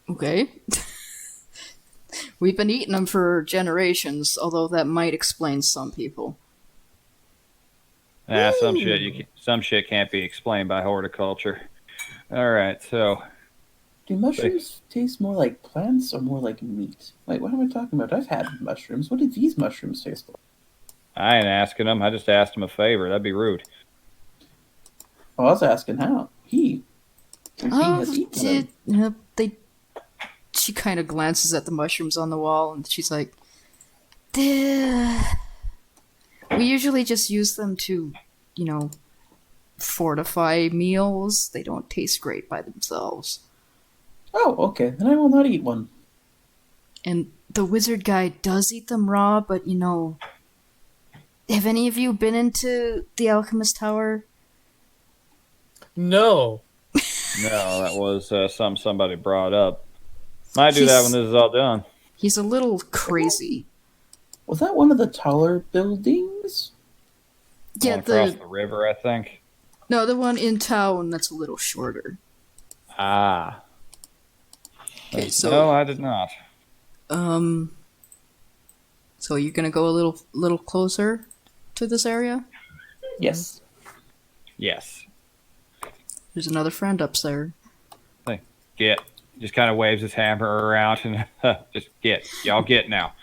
Okay. We've been eating them for generations, although that might explain some people. Nah, some shit can't be explained by horticulture. All right, so Do mushrooms taste more like plants or more like meat? Wait, what am I talking about? I've had mushrooms. What do these mushrooms taste like? I ain't asking them. I just asked them a favor. That'd be rude. I was asking how. He has eaten them. She kind of glances at the mushrooms on the wall, and she's like, "Duh. We usually just use them to, fortify meals. They don't taste great by themselves." Oh, okay. Then I will not eat one. And the wizard guy does eat them raw, but have any of you been into the Alchemist Tower? No. No, that was something somebody brought up. Might do that when this is all done. He's a little crazy. Was that one of the taller buildings? Yeah, Going across the river, I think. no, the one in town that's a little shorter. Ah. Okay, so No, I did not. so you're gonna go a little closer to this area? Yes. Yes. There's another friend up there. Get. Just kind of waves his hammer around and just get. Y'all get now.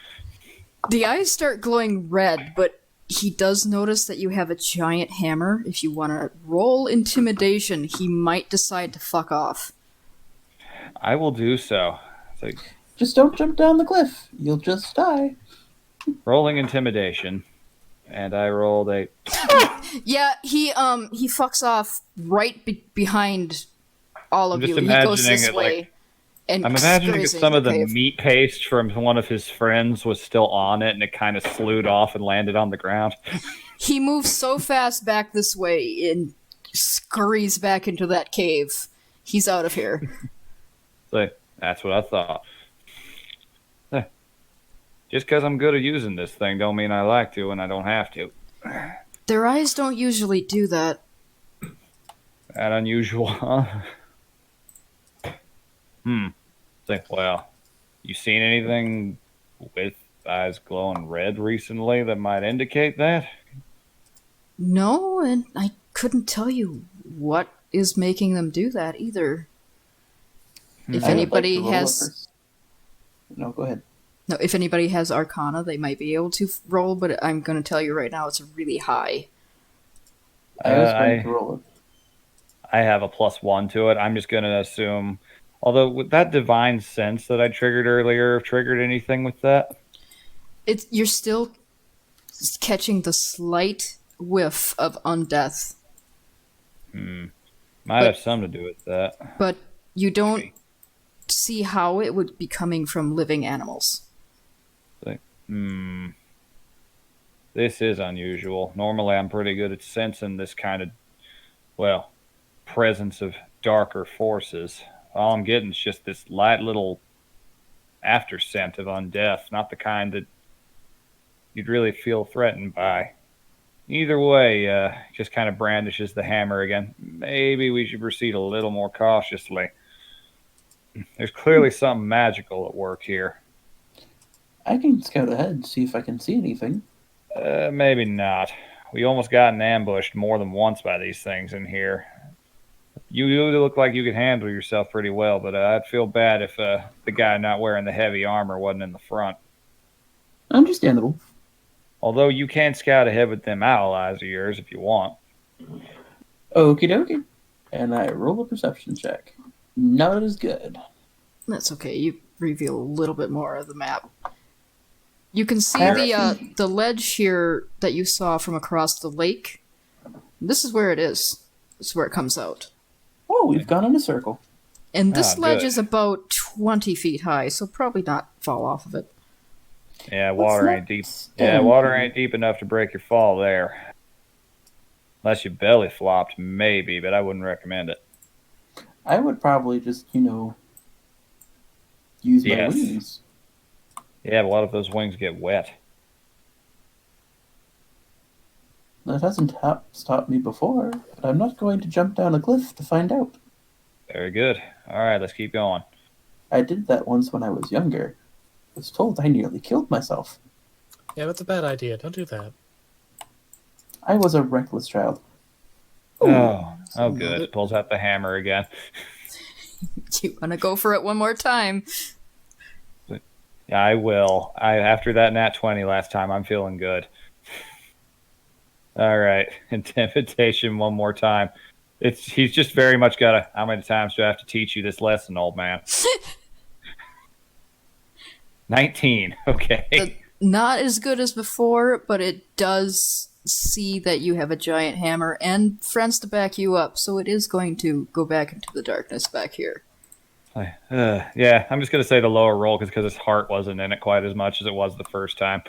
The eyes start glowing red, but he does notice that you have a giant hammer. If you want to roll intimidation, he might decide to fuck off. I will do so. So, Just don't jump down the cliff. You'll just die. rolling intimidation. And I rolled a. Yeah, he fucks off right behind all of I'm you. just He goes imagining this it way. like. And I'm imagining scurries if some into of the cave. meat paste from one of his friends was still on it and it kind of slewed off and landed on the ground. He moves so fast back this way and scurries back into that cave. He's out of here. So that's what I thought. Just because I'm good at using this thing don't mean I like to and I don't have to. Their eyes don't usually do that. That unusual, huh? Well, you seen anything with eyes glowing red recently that might indicate that? No, and I couldn't tell you what is making them do that either. If I would anybody like to roll has a No, go ahead. no, if anybody has Arcana, they might be able to roll, but I'm going to tell you right now, it's really high. I was going to roll it. I have a +1 to it. I'm just going to assume. Although with that divine sense that I triggered earlier, triggered anything with that? You're still catching the slight whiff of undeath, Might have something to do with that. but you don't see how it would be coming from living animals. This is unusual. Normally, I'm pretty good at sensing this kind of, well, presence of darker forces. All I'm getting is just this light little after scent of undeath, not the kind that you'd really feel threatened by. Either way, just kind of brandishes the hammer again. Maybe we should proceed a little more cautiously. There's clearly something magical at work here. I can scout ahead and see if I can see anything. Maybe not. We almost gotten ambushed more than once by these things in here. You look like you could handle yourself pretty well, but I'd feel bad if the guy not wearing the heavy armor wasn't in the front. Understandable. Although you can scout ahead with them allies of yours if you want. Okie dokie. And I roll a perception check. Not as good. That's okay. You reveal a little bit more of the map. You can see the ledge here that you saw from across the lake. This is where it is. This is where it comes out. Oh, we've gone in a circle. And this ledge good. is about 20 feet high, so probably not fall off of it. Yeah, Let's water not ain't deep. stand Yeah, water here. ain't deep enough to break your fall there. Unless you belly flopped, maybe, but I wouldn't recommend it. I would probably just, use my Yes. wings. Yeah, but a lot of those wings get wet. That hasn't stopped me before, but I'm not going to jump down a cliff to find out. Very good. All right, let's keep going. I did that once when I was younger. I was told I nearly killed myself. Yeah, that's a bad idea. Don't do that. I was a reckless child. Oh, good. Pulls out the hammer again. You want to go for it one more time? Yeah, I will. After that nat 20 last time, I'm feeling good. All right, intimidation one more time. He's just very much got a. How many times do I have to teach you this lesson, old man? 19. Okay. Not as good as before, but it does see that you have a giant hammer and friends to back you up, so it is going to go back into the darkness back here. Yeah, I'm just gonna say the lower roll because his heart wasn't in it quite as much as it was the first time.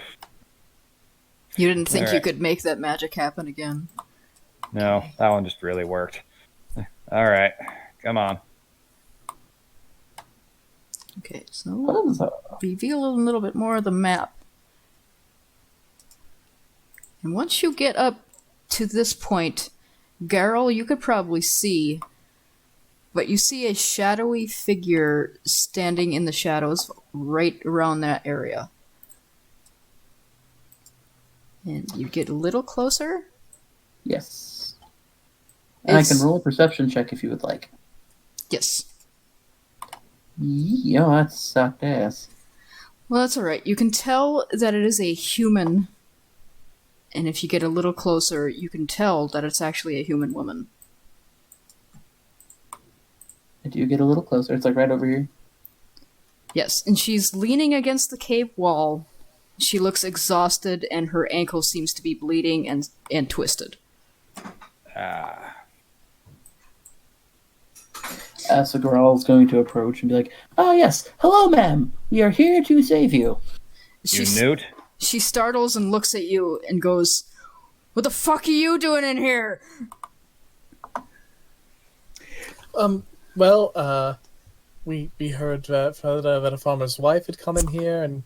You didn't think All you right. could make that magic happen again. No, that one just really worked. All right, come on. Okay, so What is that? reveal a little bit more of the map. And once you get up to this point, Garl, you could probably see, but you see a shadowy figure standing in the shadows right around that area. And you get a little closer. Yes. And It's- I can roll a perception check if you would like. Yes. Yeah, that sucked ass. Well, that's alright. You can tell that it is a human. And if you get a little closer, you can tell that it's actually a human woman. I do get a little closer. It's like right over here. Yes, and she's leaning against the cave wall. She looks exhausted, and her ankle seems to be bleeding and twisted. So Garal's going to approach and be like, "Oh yes, hello, ma'am. We are here to save you." You newt? She startles and looks at you and goes, "What the fuck are you doing in here?" Well, we heard that a farmer's wife had come in here and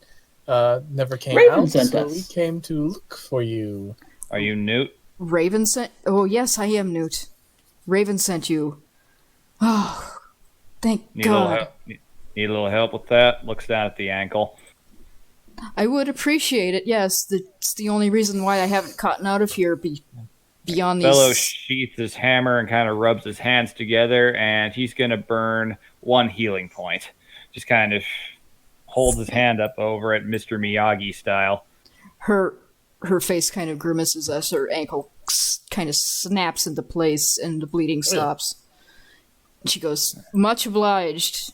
never came Raven out, sent so us. we came to look for you. Are you newt? Raven sent. Oh yes, I am Newt. Raven sent you. Oh, thank Need a little God. help? Need a little help with that? Looks down at the ankle. I would appreciate it. Yes, that's the only reason why I haven't gotten out of here. Beyond these. Fellow sheaths his hammer and kind of rubs his hands together, and he's going to burn one healing point. Just kind of holds his hand up over it, Mr. Miyagi style. Her face kind of grimaces as her ankle kind of snaps into place and the bleeding stops. She goes, "Much obliged.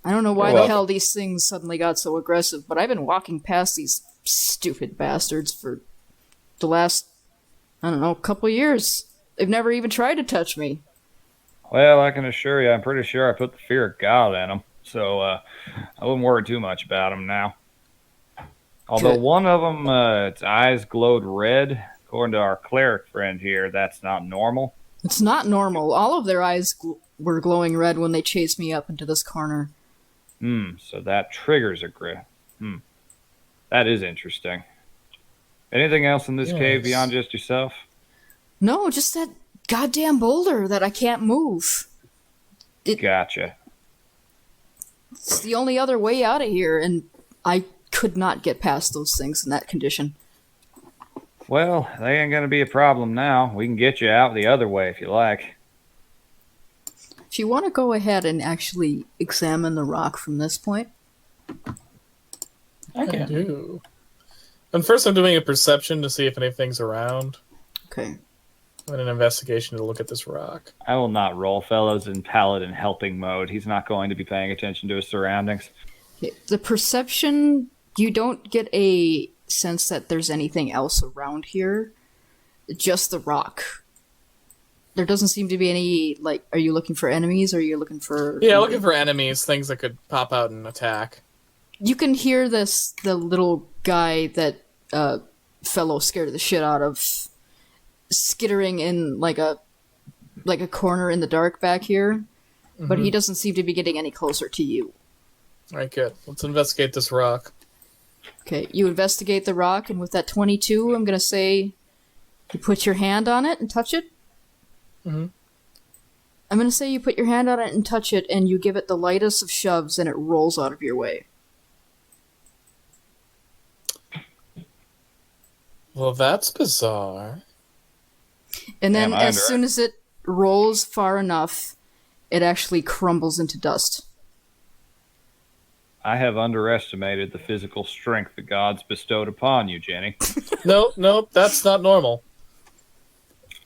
I don't know why You're the welcome. hell these things suddenly got so aggressive, but I've been walking past these stupid bastards for the last, I don't know, couple years. They've never even tried to touch me." Well, I can assure you, I'm pretty sure I put the fear of God in them, so I wouldn't worry too much about them now. Although Good. one of them, its eyes glowed red. According to our cleric friend here, that's not normal. It's not normal. All of their eyes were glowing red when they chased me up into this corner. So that triggers a grip. That is interesting. Anything else in this cave Yes. beyond just yourself? No, just that goddamn boulder that I can't move. Gotcha. It's the only other way out of here, and I could not get past those things in that condition. Well, they ain't gonna be a problem now. We can get you out the other way if you like. If you want to go ahead and actually examine the rock from this point, I Okay. do. And first, I'm doing a perception to see if anything's around, okay. and an investigation to look at this rock. I will not roll fellows in paladin helping mode. He's not going to be paying attention to his surroundings. Okay, the perception, you don't get a sense that there's anything else around here, just the rock. There doesn't seem to be any, like, are you looking for enemies or are you looking for... Yeah, looking for enemies, things that could pop out and attack. You can hear the little guy that fellow scared the shit out of skittering in like a corner in the dark back here, but he doesn't seem to be getting any closer to you. All right, good. Let's investigate this rock. Okay, you investigate the rock, and with that 22, I'm gonna say you put your hand on it and touch it. Mhm. I'm gonna say you put your hand on it and touch it, and you give it the lightest of shoves, and it rolls out of your way. Well, that's bizarre. And then, Am I as under- soon as it rolls far enough, it actually crumbles into dust. I have underestimated the physical strength the gods bestowed upon you, Jenny. Nope, that's not normal.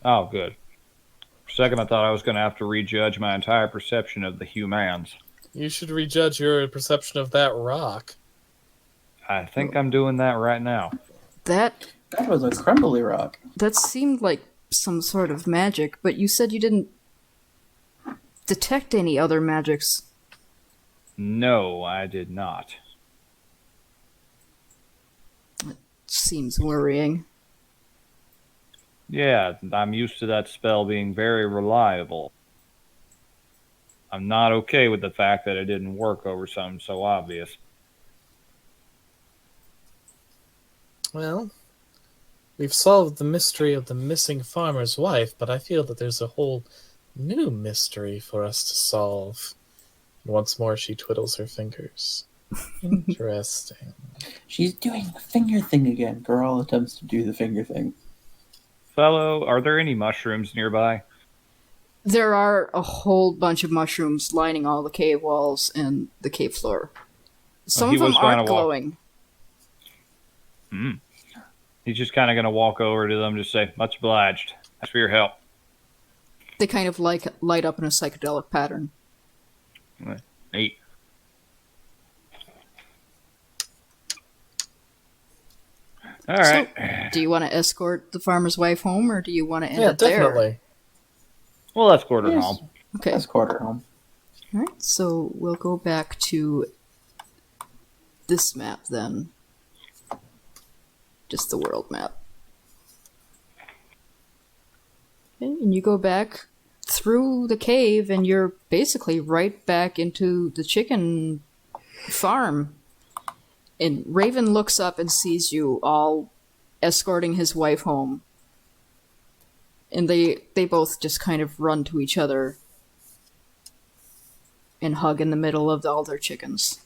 Oh, good. For a second, I thought I was going to have to rejudge my entire perception of the humans. You should rejudge your perception of that rock. I think I'm doing that right now. That That was a crumbly rock. seemed like some sort of magic, but you said you didn't detect any other magics. No, I did not. Seems worrying. Yeah, I'm used to that spell being very reliable. I'm not okay with the fact that it didn't work over something so obvious. Well, we've solved the mystery of the missing farmer's wife, but I feel that there's a whole new mystery for us to solve. Once more, she twiddles her fingers. Interesting. She's doing the finger thing again. Girl attempts to do the finger thing. Fellow, are there any mushrooms nearby? There are a whole bunch of mushrooms lining all the cave walls and the cave floor. Some he of them was gonna aren't walk. glowing. He's just kind of going to walk over to them, just say, "Much obliged. Thanks for your help." They kind of light up in a psychedelic pattern. Neat. All right. So, do you want to escort the farmer's wife home, or do you want to end Yeah, up there? definitely. Well, let's quarter Yes. home. Okay. Let's quarter home. All right. So we'll go back to this map then. Just the world map. Okay, and you go back through the cave, and you're basically right back into the chicken farm. And Raven looks up and sees you all escorting his wife home. And they both just kind of run to each other and hug in the middle of all their chickens.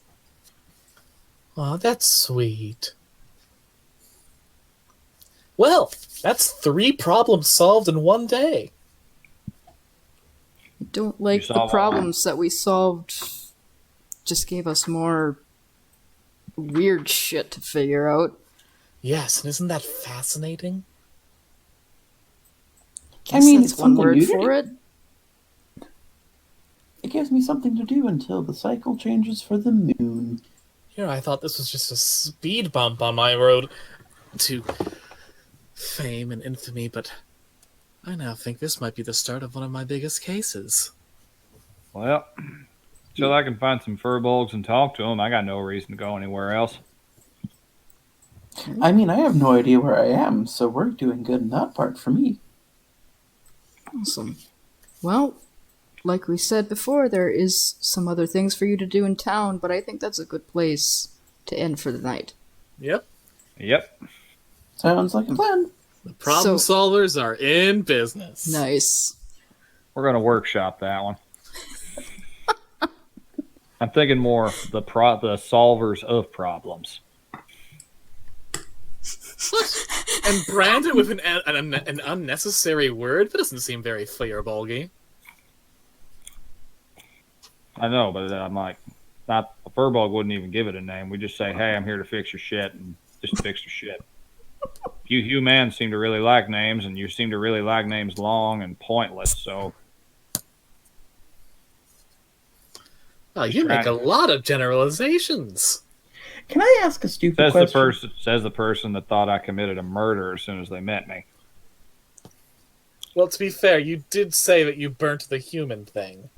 Aw, that's sweet. Well, that's 3 problems solved in one day. I don't like the solved problems that we solved. Just gave us more weird shit to figure out. Yes, and isn't that fascinating? Guess mean, that's it's one something word new. for it. It gives me something to do until the cycle changes for the moon. Here, I thought this was just a speed bump on my road to fame and infamy, but I now think this might be the start of one of my biggest cases. Well, till I can find some furbolgs and talk to them, I got no reason to go anywhere else. I mean, I have no idea where I am, so we're doing good in that part for me. Awesome. Well, like we said before, there is some other things for you to do in town, but I think that's a good place to end for the night. Yep. Yep. Sounds like a plan. The problem solvers are in business. Nice. We're going to workshop that one. I'm thinking more the solvers of problems. And branded with an unnecessary word? That doesn't seem very fireballgy. I know, but I'm like, not a furball wouldn't even give it a name. We just say, "Hey, I'm here to fix your shit," and just fix your shit. You humans seem to really like names, and you seem to really like names long and pointless. So Oh, you make a lot of generalizations. Can I ask a stupid question? says the person that thought I committed a murder as soon as they met me. Well, to be fair, you did say that you burnt the human thing.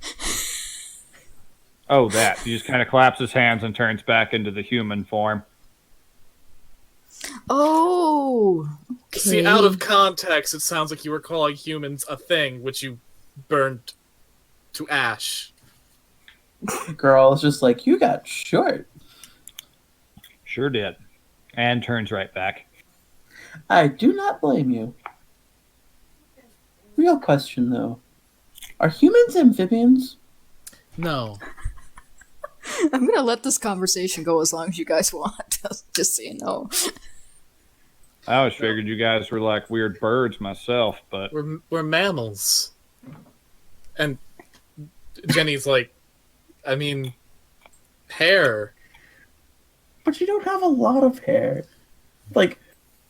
Oh, that. He just kind of claps his hands and turns back into the human form. Oh, okay. See, out of context, it sounds like you were calling humans a thing, which you burned to ash. Girl is just like, you got short. Sure did. And turns right back. I do not blame you. Real question, though. Are humans amphibians? No. I'm gonna let this conversation go as long as you guys want, just so you know. I always figured you guys were like weird birds myself, but We're mammals. And Jenny's like, I mean, hair. But you don't have a lot of hair. Like,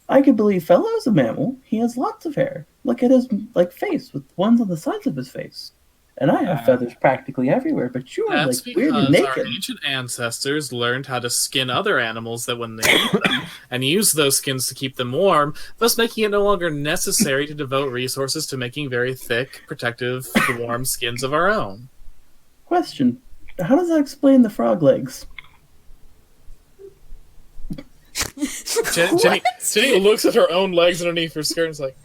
I could believe Fellow's a mammal. He has lots of hair. Look at his face with ones on the sides of his face. And I have feathers practically everywhere, but you are That's like weird and because our naked. ancient ancestors learned how to skin other animals that when they eat them, and use those skins to keep them warm, thus making it no longer necessary to devote resources to making very thick, protective, warm skins of our own. Question. How does that explain the frog legs? Jenny looks at her own legs underneath her skirt and is like,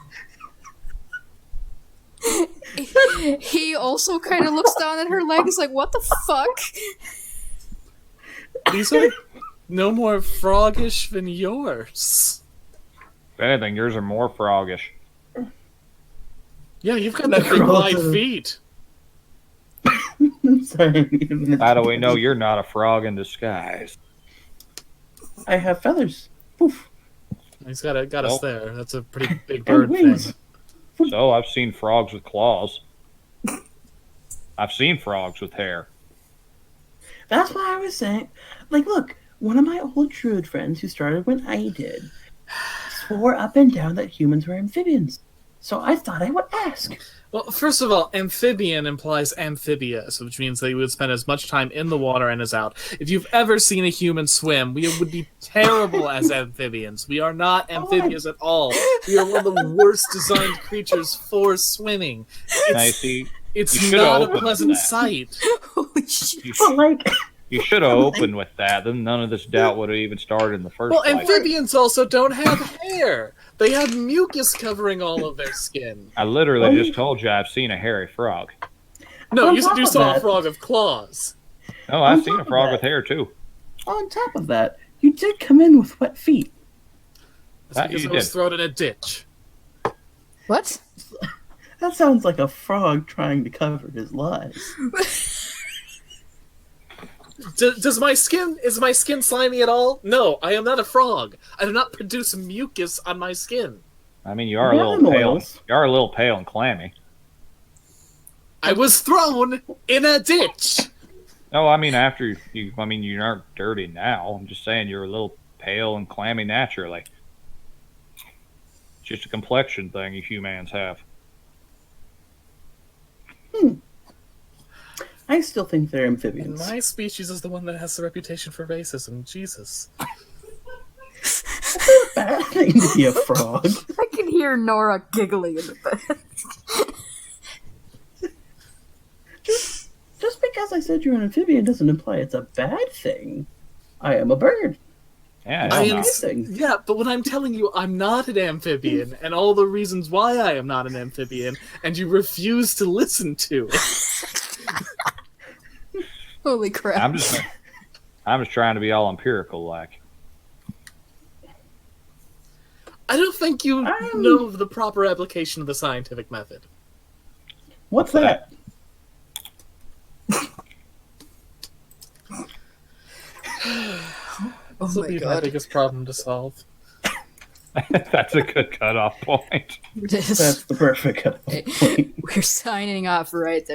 he also kind of looks down at her legs like, what the fuck? These are no more froggish than yours. If anything, yours are more froggish. Yeah, you've got that big wide feet. Sorry. How do we know you're not a frog in disguise? I have feathers. Poof. He's got us Well. there. That's a pretty big And bird wings. thing. So I've seen frogs with claws. I've seen frogs with hair. That's why I was saying. Like, look, one of my old druid friends who started when I did swore up and down that humans were amphibians. So I thought I would ask. Well, first of all, amphibian implies amphibious, which means they would spend as much time in the water and as out. If you've ever seen a human swim, we would be terrible as amphibians. We are not amphibious at all. We are one of the worst designed creatures for swimming. Now, you see, you It's should've not a opened pleasant that. sight. Holy shit. you, But, like, you should have opened with that. Then none of this doubt would have even started in the first Well, place. amphibians also don't have hair. They have mucus covering all of their skin. I literally just told you I've seen a hairy frog. No, On you top said you of saw a that- frog with claws. No, I've On seen a top of frog that- with hair too. on top of that, you did come in with wet feet. That's That because you I was did. thrown in a ditch. What? That sounds like a frog trying to cover his lies. Is my skin slimy at all? No, I am not a frog. I do not produce mucus on my skin. I mean, you are a little Lemon pale. oils. You are a little pale and clammy. I was thrown in a ditch. No, I mean after you. I mean you aren't dirty now. I'm just saying you're a little pale and clammy naturally. It's just a complexion thing you humans have. I still think they're And amphibians. my species is the one that has the reputation for racism. Jesus. Bad thing to be a frog. I can hear Nora giggling in the bed. Just because I said you're an amphibian doesn't imply it's a bad thing. I am a bird. Yeah, I I am, know. Amazing. yeah, but when I'm telling you I'm not an amphibian, and all the reasons why I am not an amphibian, and you refuse to listen to it. Holy crap. I'm just trying to be all empirical like. I don't think you know the proper application of the scientific method. What's that? Oh This will my be my god. biggest problem to solve. That's a good cutoff point. It is. That's the perfect cut. We're signing off right there.